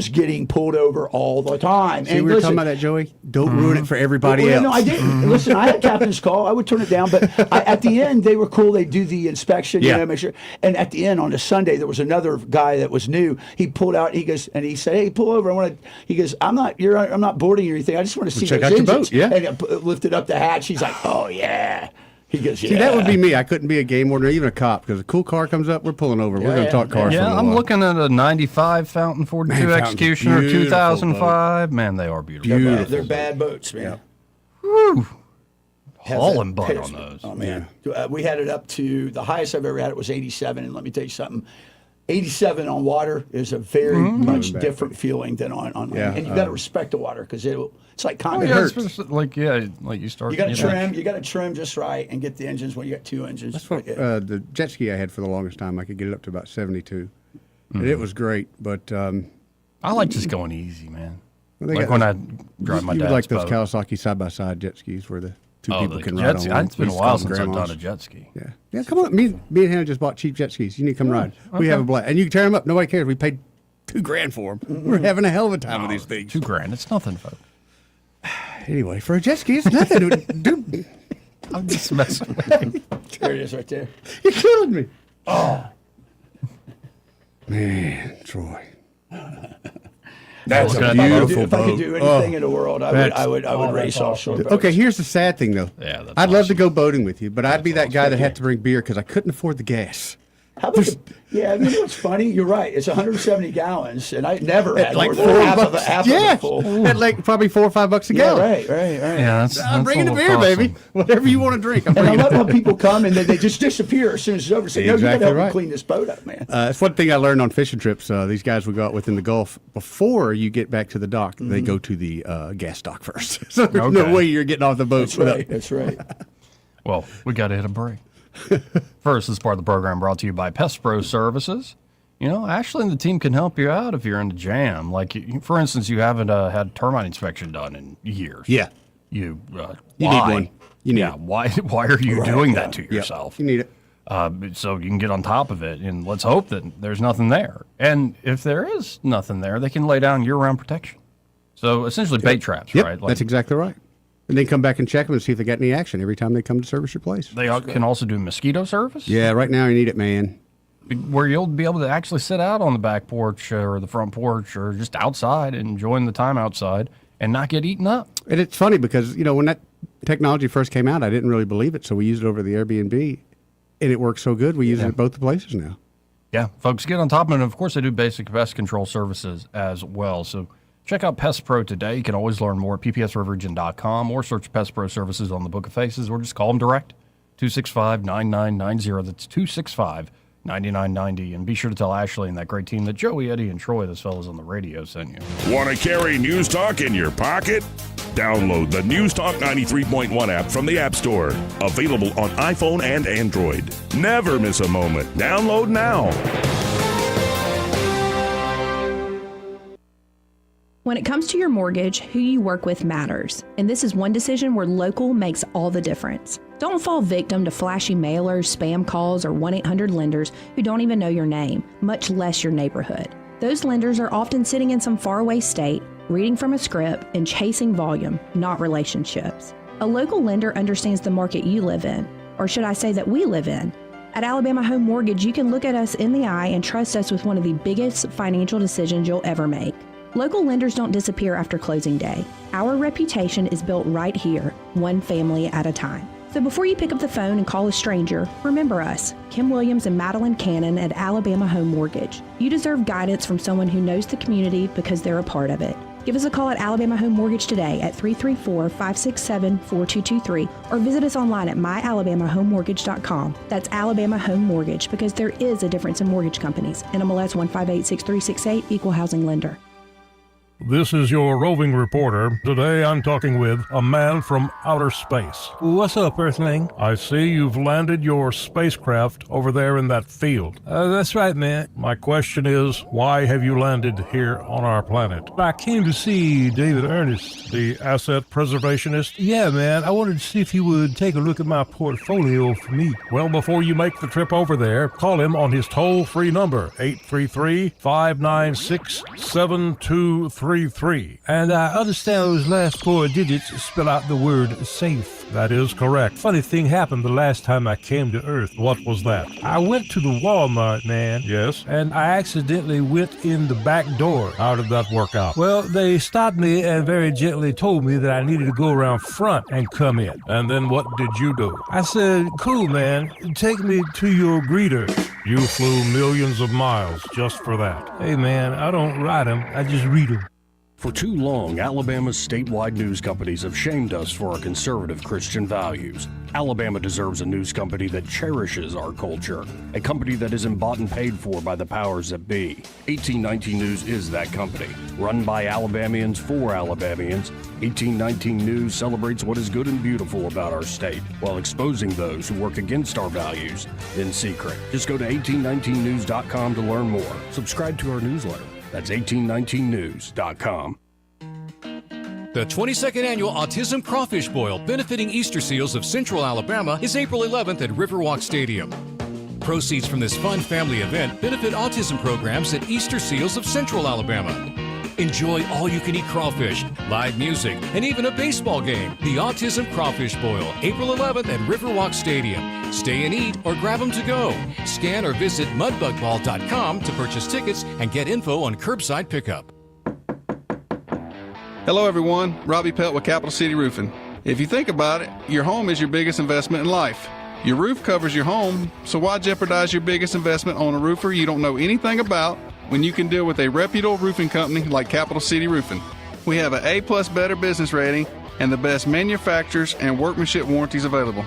getting pulled over all the time. See, we were talking about that, Joey. Don't ruin it for everybody else. No, I didn't. Listen, I had captain's call. I would turn it down, but at the end, they were cool. They do the inspection, you know, make sure. And at the end, on a Sunday, there was another guy that was new. He pulled out. He goes, and he said, "Hey, pull over. I want to." He goes, "I'm not boarding or anything. I just want to see check those out your engines." boat, yeah. And I lifted up the hatch. He's like, "Oh yeah." He goes, "Yeah." See, that would be me. I couldn't be a game warden or even a cop because a cool car comes up, we're pulling over. We're going to talk cars. Yeah, I'm looking at a 95 Fountain 42 Executioner, 2005. Boat. Man, they are beautiful. They're bad boats, man. Woo. Hauling butt on those. Oh, man. We had it up to, the highest I've ever had it was 87. And let me tell you something. 87 on water is a very much different feeling than on land. And you got to respect the water because it's like concrete. Like you start. You got to trim just right and get the engines when you got two engines. That's what the jet ski I had for the longest time. I could get it up to about 72, and it was great. But I like just going easy, man. Well, like when I drive my dad's like those boat. Kawasaki side by side jet skis where the two people can ride on one. It's been a while since I've done a jet ski. Yeah, come on. Me and Hannah just bought cheap jet skis. You need to come ride. We have a blast, and you can tear them up. Nobody cares. We paid $2,000 for them. We're having a hell of a time with these things. $2,000. It's nothing, folks. Anyway, for a jet ski, it's nothing. Dude, I'm just messing with you. There it is right there. You're killing me. Oh. Man, Troy. That's a beautiful If I could do anything in the world, I would race offshore boats. Okay, here's the sad thing, though. Yeah, I'd love to go boating with you, but I'd be that guy that had to bring beer because I couldn't afford the gas. How about you know what's funny? You're right. It's 170 gallons, and I never had like more than half of $4. it full. At like probably $4 or $5 a gallon. Right. Yeah, I'm bringing the beer, baby. Whatever you want to drink, I'm And I bringing love it. how people come and they just disappear as soon as it's over. Say, no, you got to help me clean this boat up, man. That's one thing I learned on fishing trips. These guys we go out with in the Gulf, before you get back to the dock, they go to the gas dock first. So there's no way you're getting off the boat. That's right. Well, we got to hit a break. First, this part of the program brought to you by Pest Pro Services. You know, Ashley and the team can help you out if you're in a jam. Like, for instance, you haven't had termite inspection done in years. Yeah. You need one. You need it. Why are you doing that to yourself? You need it. So you can get on top of it, and let's hope that there's nothing there. And if there is nothing there, they can lay down year-round protection. So essentially bait traps, right? Like, that's exactly right. And then come back and check them and see if they got any action every time they come to service your place. They can also do mosquito service? Yeah, right now you need it, man. Where you'll be able to actually sit out on the back porch or the front porch or just outside enjoying the time outside and not get eaten up. And it's funny because, you know, when that technology first came out, I didn't really believe it. So we used it over the Airbnb, and it works so good. We use it at both the places now. Yeah, folks, get on top of it. And, of course, they do basic pest control services as well. So check out Pest Pro today. You can always learn more at ppsriverregion.com or search Pest Pro Services on the Book of Faces or just call them direct, 265-9990. That's 265-9990. And be sure to tell Ashley and that great team that Joey, Eddie, and Troy, those fellas on the radio, sent you. Want to carry News Talk in your pocket? Download the News Talk 93.1 app from the App Store. Available on iPhone and Android. Never miss a moment. Download now. When it comes to your mortgage, who you work with matters, and this is one decision where local makes all the difference. Don't fall victim to flashy mailers, spam calls, or 1-800-lenders who don't even know your name, much less your neighborhood. Those lenders are often sitting in some faraway state, reading from a script, and chasing volume, not relationships. A local lender understands the market you live in, or should I say that we live in. At Alabama Home Mortgage, you can look at us in the eye and trust us with one of the biggest financial decisions you'll ever make. Local lenders don't disappear after closing day. Our reputation is built right here, one family at a time. So before you pick up the phone and call a stranger, remember us, Kim Williams and Madeline Cannon at Alabama Home Mortgage. You deserve guidance from someone who knows the community because they're a part of it. Give us a call at Alabama Home Mortgage today at 334-567-4223 or visit us online at myalabamahomemortgage.com. That's Alabama Home Mortgage, because there is a difference in mortgage companies. NMLS 1586368, Equal Housing Lender. This is your roving reporter. Today I'm talking with a man from outer space. What's up, Earthling? I see you've landed your spacecraft over there in that field. That's right, man. My question is, why have you landed here on our planet? I came to see David Ernest. The asset preservationist? Yeah, man. I wanted to see if he would take a look at my portfolio for me. Well, before you make the trip over there, call him on his toll-free number, 833-596-7233. And I understand those last 4 digits spell out the word safe. That is correct. Funny thing happened the last time I came to Earth. What was that? I went to the Walmart, man. Yes? And I accidentally went in the back door. How did that work out? Well, they stopped me and very gently told me that I needed to go around front and come in. And then what did you do? I said, cool, man. Take me to your greeter. You flew millions of miles just for that. Hey, man, I don't ride them. I just read them. For too long, Alabama's statewide news companies have shamed us for our conservative Christian values. Alabama deserves a news company that cherishes our culture, a company that isn't bought and paid for by the powers that be. 1819 News is that company. Run by Alabamians for Alabamians, 1819 News celebrates what is good and beautiful about our state, while exposing those who work against our values in secret. Just go to 1819news.com to learn more. Subscribe to our newsletter. That's 1819news.com. The 22nd Annual Autism Crawfish Boil benefiting Easter Seals of Central Alabama is April 11th at Riverwalk Stadium. Proceeds from this fun family event benefit autism programs at Easter Seals of Central Alabama. Enjoy all-you-can-eat crawfish, live music, and even a baseball game. The Autism Crawfish Boil, April 11th at Riverwalk Stadium. Stay and eat or grab them to go. Scan or visit mudbugball.com to purchase tickets and get info on curbside pickup. Hello everyone, Robbie Pelt with Capital City Roofing. If you think about it, your home is your biggest investment in life. Your roof covers your home, so why jeopardize your biggest investment on a roofer you don't know anything about when you can deal with a reputable roofing company like Capital City Roofing? We have an A+ Better Business rating and the best manufacturers and workmanship warranties available.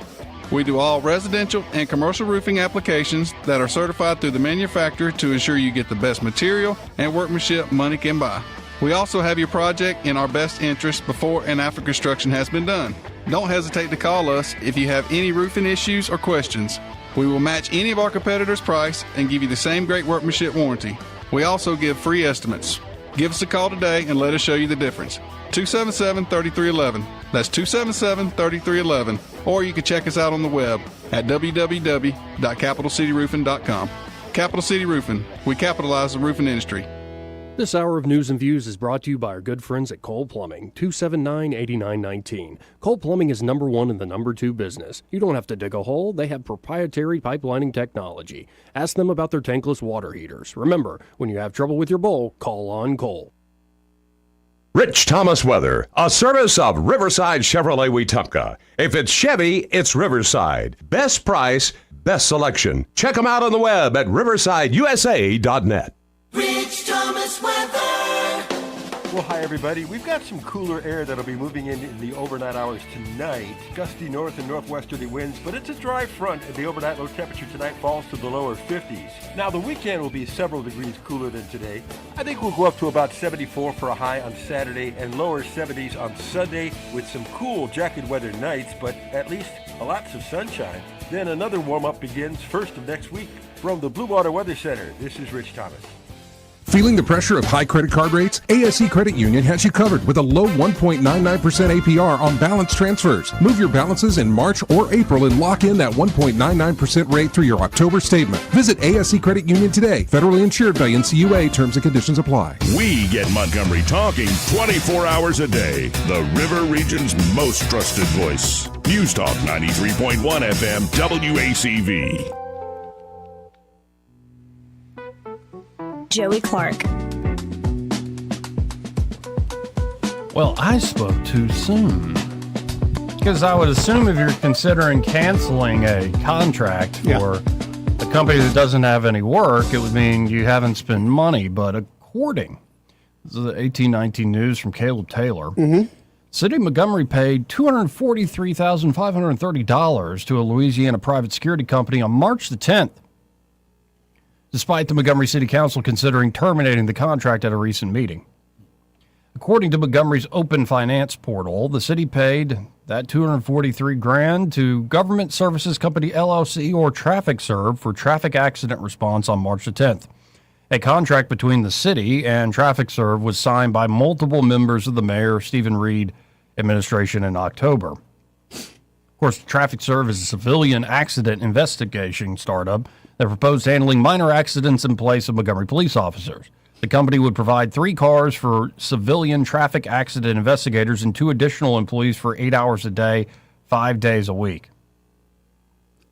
We do all residential and commercial roofing applications that are certified through the manufacturer to ensure you get the best material and workmanship money can buy. We also have your project in our best interest before and after construction has been done. Don't hesitate to call us if you have any roofing issues or questions. We will match any of our competitors' price and give you the same great workmanship warranty. We also give free estimates. Give us a call today and let us show you the difference. 277-3311. That's 277-3311. Or you can check us out on the web at www.capitalcityroofing.com. Capital City Roofing. We capitalize the roofing industry. This hour of News and Views is brought to you by our good friends at Cole Plumbing, 279-8919. Cole Plumbing is number 1 in the number 2 business. You don't have to dig a hole. They have proprietary pipelining technology. Ask them about their tankless water heaters. Remember, when you have trouble with your bowl, call on Cole. Rich Thomas Weather, a service of Riverside Chevrolet Wetumpka. If it's Chevy, it's Riverside. Best price, best selection. Check them out on the web at riversideusa.net. Rich Thomas weather. Well, hi, everybody. We've got some cooler air that'll be moving in the overnight hours tonight. Gusty north and northwesterly winds, but it's a dry front, and the overnight low temperature tonight falls to the lower 50s. Now, the weekend will be several degrees cooler than today. I think we'll go up to about 74 for a high on Saturday and lower 70s on Sunday with some cool jacket weather nights, but at least lots of sunshine. Then another warm-up begins first of next week. From the Blue Water Weather Center, this is Rich Thomas. Feeling the pressure of high credit card rates? ASE Credit Union has you covered with a low 1.99% APR on balance transfers. Move your balances in March or April and lock in that 1.99% rate through your October statement. Visit ASE Credit Union today. Federally insured by NCUA. Terms and conditions apply. We get Montgomery talking 24 hours a day. The River Region's most trusted voice. News Talk 93.1 FM WACV. Joey Clark. Well, I spoke too soon. Because I would assume if you're considering canceling a contract for a company that doesn't have any work, it would mean you haven't spent money. But according to the 1819 News from Caleb Taylor, City of Montgomery paid $243,530 to a Louisiana private security company on March the 10th, despite the Montgomery City Council considering terminating the contract at a recent meeting. According to Montgomery's open finance portal, the city paid that $243,000 to Government Services Company LLC or Traffic Serve for traffic accident response on March the 10th. A contract between the city and Traffic Serve was signed by multiple members of the Mayor Stephen Reed administration in October. Of course, Traffic Serve is a civilian accident investigation startup that proposed handling minor accidents in place of Montgomery police officers. The company would provide 3 cars for civilian traffic accident investigators and 2 additional employees for 8 hours a day, 5 days a week.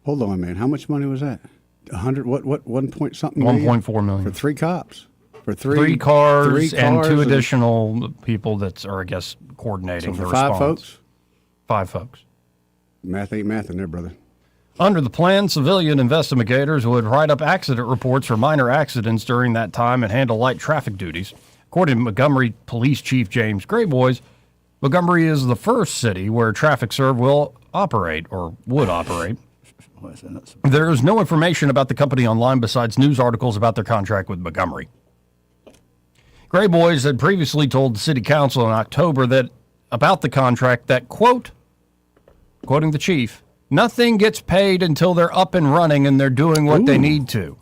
Hold on, man. How much money was that? 100? What? 1 point something? 1.4 million for 3 cops. For three cars and 2 additional people that are, I guess, coordinating the response. 5 folks? 5 folks. Math ain't math in there, brother. Under the plan, civilian investigators would write up accident reports for minor accidents during that time and handle light traffic duties. According to Montgomery Police Chief James Grayboys, Montgomery is the first city where Traffic Serve will operate or would operate. There is no information about the company online besides news articles about their contract with Montgomery. Grayboys had previously told the city council in October that about the contract that, quote, quoting the chief, nothing gets paid until they're up and running and they're doing what they need to.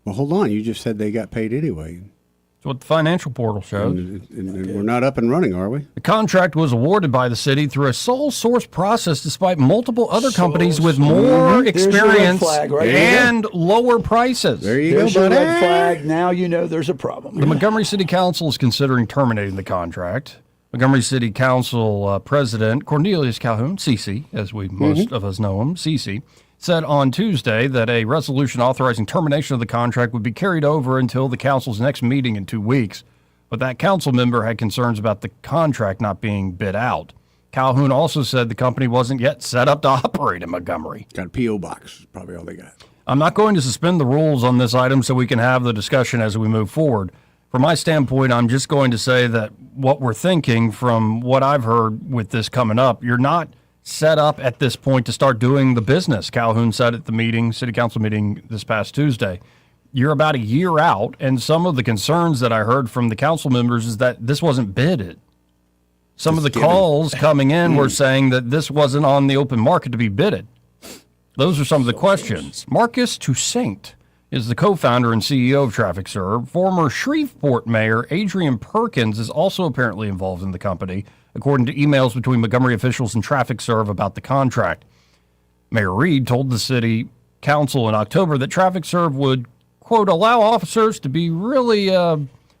Well, hold on. You just said they got paid anyway. That's what the financial portal shows. And we're not up and running, are we? The contract was awarded by the city through a sole source process despite multiple other companies with more experience and lower prices. There you There's go, your buddy. red flag. Now you know there's a problem. The Montgomery City Council is considering terminating the contract. Montgomery City Council President Cornelius Calhoun, CC, as most of us know him, CC, said on Tuesday that a resolution authorizing termination of the contract would be carried over until the council's next meeting in 2 weeks. But that council member had concerns about the contract not being bid out. Calhoun also said the company wasn't yet set up to operate in Montgomery. Got a P.O. box, probably all they got. I'm not going to suspend the rules on this item so we can have the discussion as we move forward. From my standpoint, I'm just going to say that what we're thinking from what I've heard with this coming up, you're not set up at this point to start doing the business. Calhoun said at the meeting, city council meeting this past Tuesday, you're about a year out, and some of the concerns that I heard from the council members is that this wasn't bidded. Some of the calls coming in were saying that this wasn't on the open market to be bidded. Those are some of the questions. Marcus Toussaint is the co-founder and CEO of Traffic Serve. Former Shreveport Mayor Adrian Perkins is also apparently involved in the company, according to emails between Montgomery officials and Traffic Serve about the contract. Mayor Reed told the city council in October that Traffic Serve would, quote, allow officers to be really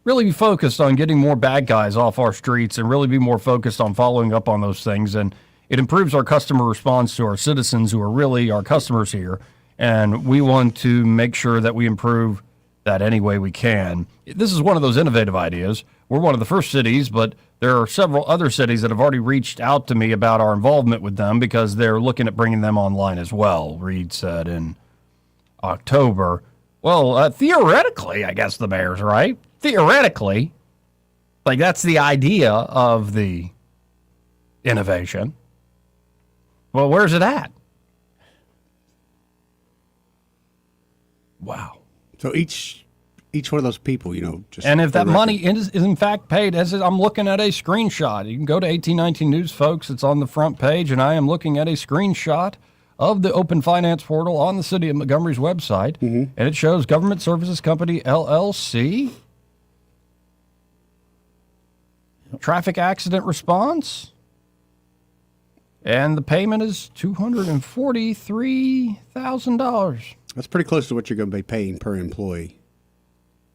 be focused on getting more bad guys off our streets and really be more focused on following up on those things. And it improves our customer response to our citizens who are really our customers here. And we want to make sure that we improve that any way we can. This is one of those innovative ideas. We're one of the first cities, but there are several other cities that have already reached out to me about our involvement with them because they're looking at bringing them online as well, Reed said in October. Well, theoretically, I guess the mayor's right. Theoretically, like that's the idea of the innovation. Well, where's it at? Wow. So each one of those people, just... And if that money is in fact paid, as I'm looking at a screenshot, you can go to 1819 News, folks. It's on the front page, and I am looking at a screenshot of the Open Finance Portal on the City of Montgomery's website, and it shows Government Services Company, LLC, traffic accident response, and the payment is $243,000. That's pretty close to what you're going to be paying per employee.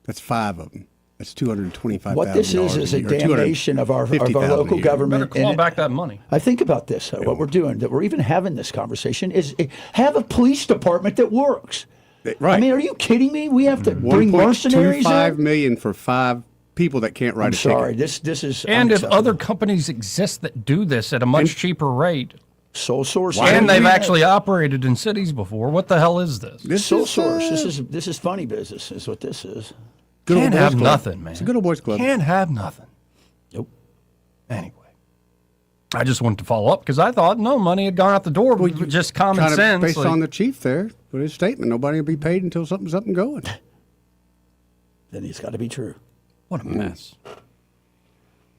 That's 5 of them. That's $225,000. What this is a damnation of our local government. Better claw back that money. I think about this. What we're doing, that we're even having this conversation, is have a police department that works. Right. I mean, are you kidding me? We have to bring mercenaries in? $1.25 million for 5 people that can't write a ticket. Sorry, this is And if unacceptable. other companies exist that do this at a much cheaper rate, sole source, and they've actually operated in cities before, what the hell is this? This sole source. This is funny business. Is what this is. Can't have nothing, man. It's a good old boys club. Can't have nothing. Nope. Anyway, I just wanted to follow up because I thought no money had gone out the door, but just common Kind of sense. based on the chief there, with his statement, nobody will be paid until something's up and going. Then it's got to be true. What a mess.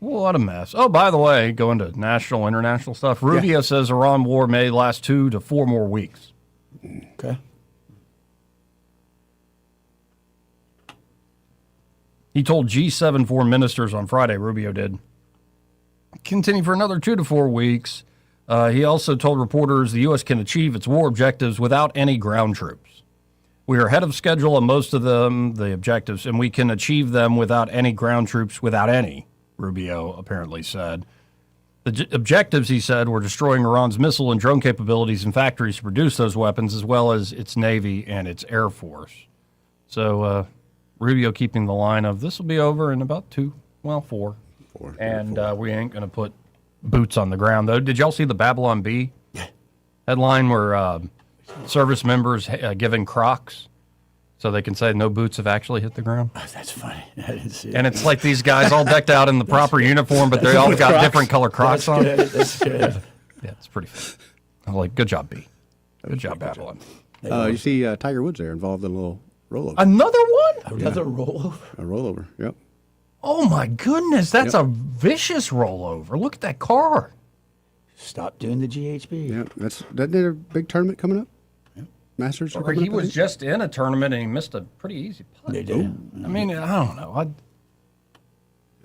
What a mess. Oh, by the way, going to national, international stuff, Rubio says Iran war may last 2 to 4 more weeks. Okay. He told G7 foreign ministers on Friday, Rubio did, continue for another 2 to 4 weeks. He also told reporters the U.S. can achieve its war objectives without any ground troops. We are ahead of schedule on most of them, the objectives, and we can achieve them without any ground troops, without any, Rubio apparently said. The objectives, he said, were destroying Iran's missile and drone capabilities and factories to produce those weapons, as well as its Navy and its Air Force. So, Rubio keeping the line of this will be over in about 4. And we ain't going to put boots on the ground, though. Did y'all see the Babylon Bee headline where service members giving Crocs so they can say no boots have actually hit the ground? Oh, that's funny. I didn't see it. And it's like these guys all decked out in the proper uniform, but they all got different color Crocs on. That's good. Yeah, it's pretty fun. I'm like, good job, B. Good job, Babylon. You see Tiger Woods there involved in a little rollover. Another one? Another rollover? A rollover, yep. Oh, my goodness. That's a vicious rollover. Look at that car. Stop doing the GHB. Yeah, isn't there a big tournament coming up? Yep. Masters? Or he was just in a tournament and he missed a pretty easy putt. They did. I mean, I don't know.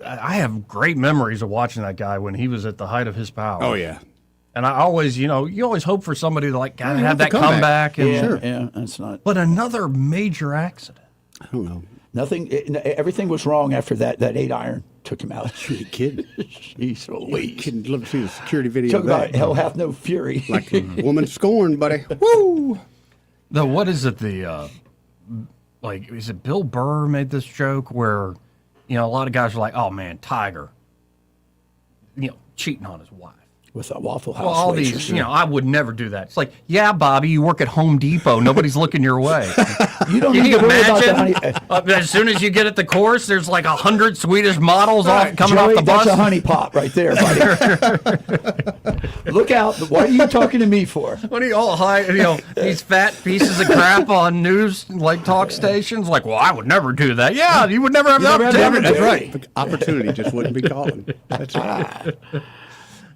I have great memories of watching that guy when he was at the height of his power. Oh, yeah. And I always, you always hope for somebody to like kind of have that comeback. And, Yeah, that's not. But another major accident. I don't know. Nothing. Everything was wrong after that 8-iron took him out. You kidding? Jeez Louise. Kidding. Love to see the security video. Talk of that. about hell hath no fury. Like a woman scorned, buddy. Woo! What is it? Is it Bill Burr made this joke where, a lot of guys are like, oh man, Tiger, cheating on his wife. With a Waffle House. Well, all waitress. these, I would never do that. It's like, yeah, Bobby, you work at Home Depot. Nobody's looking your way. You don't Can need you to worry about imagine? As soon as you get at the course, there's like 100 Swedish models coming Joey, off the bus. That's a honey pot right there, buddy. Look out. What are you talking to me for? What are you all high? These fat pieces of crap on news talk stations. Like, well, I would never do that. Yeah, you would never have the opportunity. That's right. The opportunity just wouldn't be calling. That's right.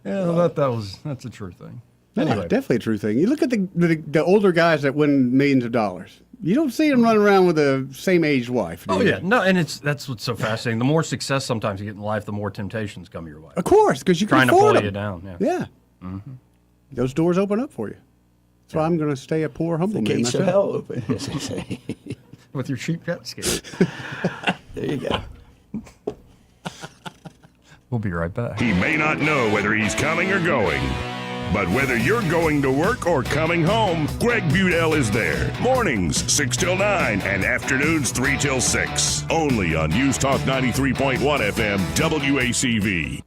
Yeah, that's a true thing. Anyway, definitely a true thing. You look at the older guys that win millions of dollars. You don't see them running around with the same age wife. Oh yeah, no, and that's what's so fascinating. The more success sometimes you get in life, the more temptations come your way. Of course, because you can trying to afford pull them. you down. Yeah. Mm-hmm. Those doors open up for you. That's why I'm going to stay a poor, humble man Gates of myself. hell open, as they say. With your cheap jet ski. There you go. We'll be right back. He may not know whether he's coming or going, but whether you're going to work or coming home, Greg Budell is there. Mornings 6 till 9 and afternoons 3 till 6. Only on News Talk 93.1 FM WACV.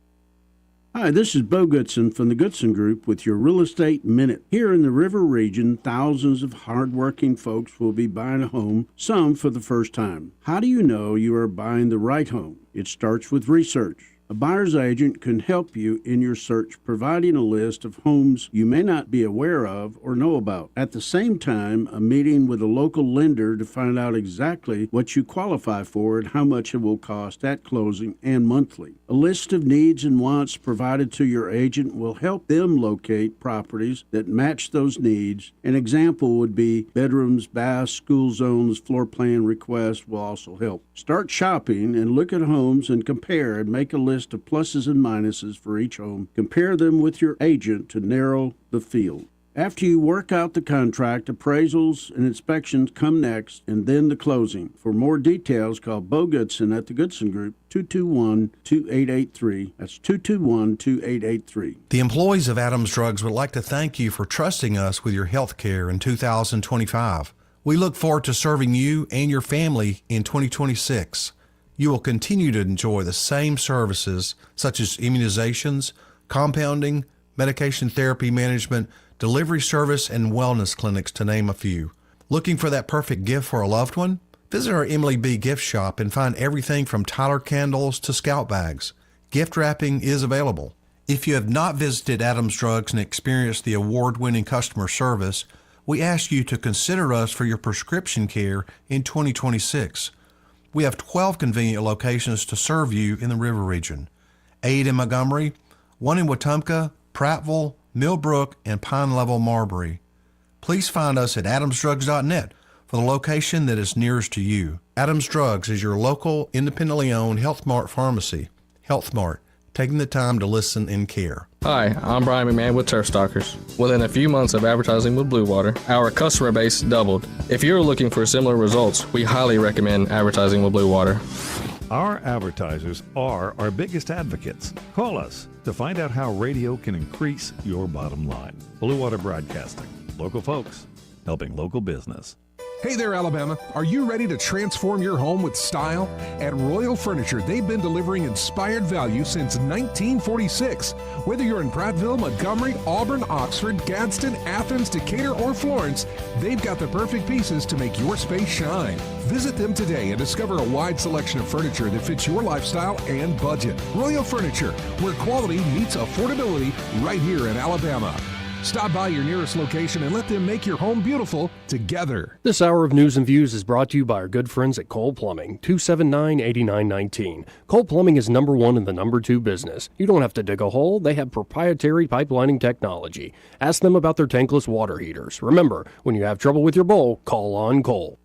Hi, this is Bo Goodson from the Goodson Group with your Real Estate Minute. Here in the River region, thousands of hardworking folks will be buying a home, some for the first time. How do you know you are buying the right home? It starts with research. A buyer's agent can help you in your search, providing a list of homes you may not be aware of or know about. At the same time, a meeting with a local lender to find out exactly what you qualify for and how much it will cost at closing and monthly. A list of needs and wants provided to your agent will help them locate properties that match those needs. An example would be bedrooms, baths, school zones, floor plan requests will also help. Start shopping and look at homes and compare and make a list of pluses and minuses for each home. Compare them with your agent to narrow the field. After you work out the contract, appraisals and inspections come next, and then the closing. For more details, call Bo Goodson at the Goodson Group, 221-2883. That's 221-2883. The employees of Adams Drugs would like to thank you for trusting us with your health care in 2025. We look forward to serving you and your family in 2026. You will continue to enjoy the same services such as immunizations, compounding, medication therapy management, delivery service, and wellness clinics, to name a few. Looking for that perfect gift for a loved one? Visit our Emily B. gift shop and find everything from Tyler candles to scout bags. Gift wrapping is available. If you have not visited Adams Drugs and experienced the award-winning customer service, we ask you to consider us for your prescription care in 2026. We have 12 convenient locations to serve you in the River Region. 8 in Montgomery, 1 in Wetumpka, Prattville, Millbrook, and Pine Level, Marbury. Please find us at adamsdrugs.net for the location that is nearest to you. Adams Drugs is your local, independently owned Health Mart pharmacy. Health Mart, taking the time to listen and care. Hi, I'm Brian McMahon with Turf Stalkers. Within a few months of advertising with Blue Water, our customer base doubled. If you're looking for similar results, we highly recommend advertising with Blue Water. Our advertisers are our biggest advocates. Call us to find out how radio can increase your bottom line. Blue Water Broadcasting. Local folks helping local business. Hey there, Alabama. Are you ready to transform your home with style? At Royal Furniture, they've been delivering inspired value since 1946. Whether you're in Prattville, Montgomery, Auburn, Oxford, Gadsden, Athens, Decatur, or Florence, they've got the perfect pieces to make your space shine. Visit them today and discover a wide selection of furniture that fits your lifestyle and budget. Royal Furniture, where quality meets affordability, right here in Alabama. Stop by your nearest location and let them make your home beautiful together. This hour of News and Views is brought to you by our good friends at Cole Plumbing, 279-8919. Cole Plumbing is number one in the number two business. You don't have to dig a hole. They have proprietary pipelining technology. Ask them about their tankless water heaters. Remember, when you have trouble with your bowl, call on Cole.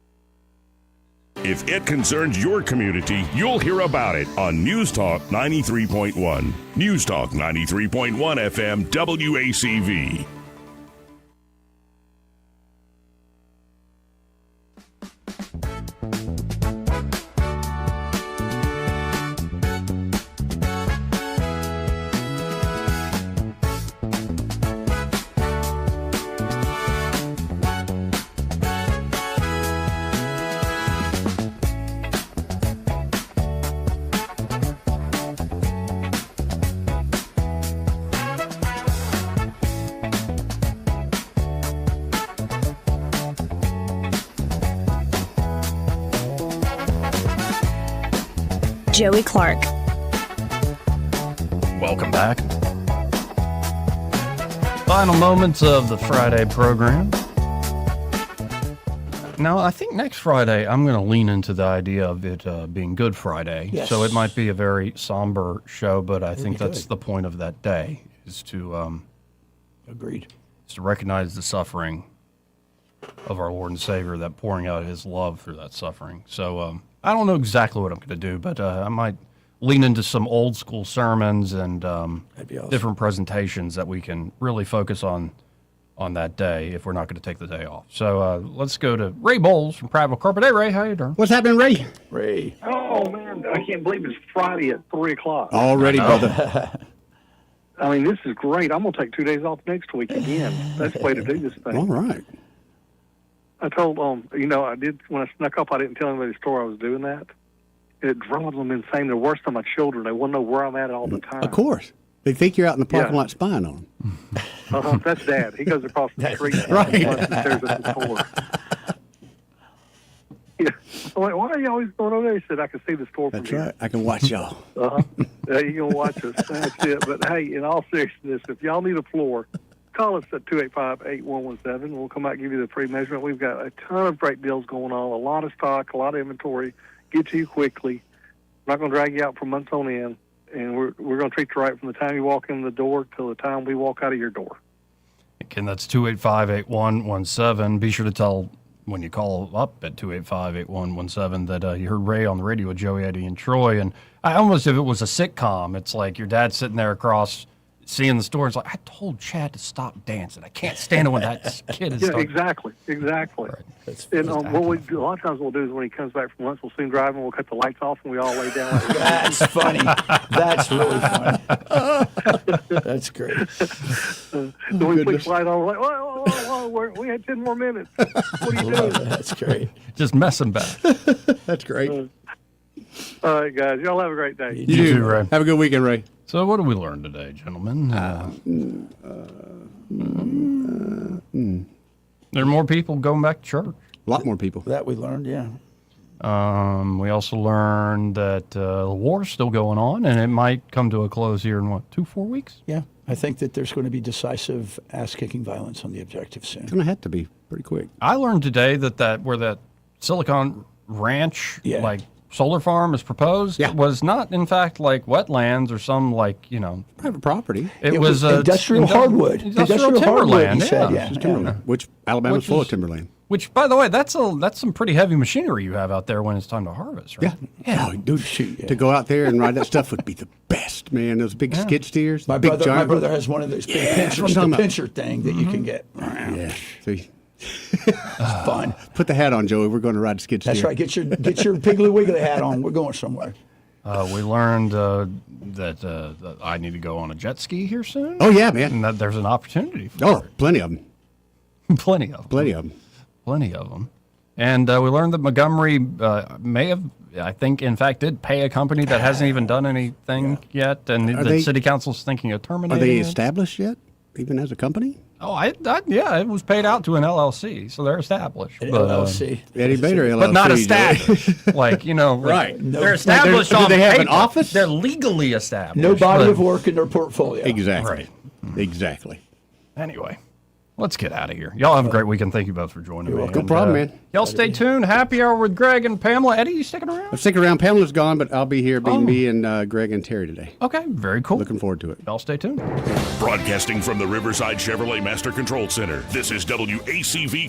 If it concerns your community, you'll hear about it on News Talk 93.1. News Talk 93.1 FM WACV. Joey Clark. Welcome back. Final moments of the Friday program. Now, I think next Friday I'm going to lean into the idea of it being Good Friday. Yes. So it might be a very somber show, but I think that's the point of that day, is to Agreed. Is to recognize the suffering of our Lord and Savior, that pouring out his love through that suffering. So I don't know exactly what I'm going to do, but I might lean into some old school sermons and different presentations that we can really focus on that day if we're not going to take the day off. So let's go to Ray Bowles from Prattville Carpet. Hey, Ray, how you doing? What's happening, Ray? Ray. Oh, man, I can't believe it's Friday at 3 o'clock. Already, brother. I mean, this is great. I'm going to take 2 days off next week again. That's the way to do this thing. All right. I told, I did, when I snuck up, I didn't tell anybody the story I was doing that. It drives them insane. They're worse than my children. They want to know where I'm at all the time. Of course. They think you're out in the parking lot spying on them. That's Dad. He goes across the street. Right. And stares at the store. Yeah. I'm like, why are you always going over there? He said, I can see the store from That's here. right. I can watch y'all. You're going to watch us. That's it. But, hey, in all seriousness, if y'all need a floor, call us at 285-8117. We'll come out and give you the free measurement. We've got a ton of great deals going on, a lot of stock, a lot of inventory. Get to you quickly. We're not going to drag you out for months on end. And we're going to treat you right from the time you walk in the door till the time we walk out of your door. Again, that's 285-8117. Be sure to tell when you call up at 285-8117 that you heard Ray on the radio with Joey, Eddie, and Troy. And I almost, if it was a sitcom, it's like your dad sitting there across, seeing the store. It's like, I told Chad to stop dancing. I can't stand it when that kid is. Yeah, exactly. Right. And what we do, a lot of times we'll do is when he comes back from lunch, we'll see him driving, we'll cut the lights off, and we all lay down. That's funny. That's really funny. That's great. So we flick the light on, we're like, whoa, we had 10 more minutes. What are you doing? That's great. Just messing back. That's great. All right, guys. Y'all have a great day. You too, Ray. Have a good weekend, Ray. So what did we learn today, gentlemen? There are more people going back to church. A lot more people. That we learned, yeah. We also learned that the war's still going on, and it might come to a close here in, 2-4 weeks? Yeah. I think that there's going to be decisive ass-kicking violence on the objective soon. It's going to have to be pretty quick. I learned today that where that Silicon Ranch, solar farm is proposed, was not, in fact, like wetlands or some, private property. It was industrial hardwood. Industrial timberland, timberland, Timberland, which Alabama's full of timberland. Which, by the way, that's some pretty heavy machinery you have out there when it's time to harvest, right? Yeah. Oh, dude, to go out there and ride that stuff would be the best, man. Those big skid steers. My big brother has one of those big pinchers, the pincher thing that you can get. Yeah. See. It's fun. Put the hat on, Joey. We're going to ride the skid steer. That's right. Get your Piggly Wiggly hat on. We're going somewhere. We learned that I need to go on a jet ski here soon. Oh, yeah, man. And that there's an opportunity for it. Plenty of them. Plenty of them. And we learned that Montgomery may have, I think, in fact, did pay a company that hasn't even done anything yet, and the city council's thinking of terminating it. Are they it. established yet, even as a company? Oh, yeah, it was paid out to an LLC, so they're established. LLC. Eddie Bader LLC. But not established. Right. They're established on Do they have paper. an office? They're legally established. No body of work in their portfolio. Exactly. Right. Exactly. Anyway, let's get out of here. Y'all have a great weekend. Thank you both for joining me. No problem, man. Y'all stay tuned. Happy hour with Greg and Pamela. Eddie, you sticking around? I'm sticking around. Pamela's gone, but I'll be here being me and Greg and Terry today. Okay, very cool. Looking forward to it. Y'all stay tuned. Broadcasting from the Riverside Chevrolet Master Control Center, this is WACV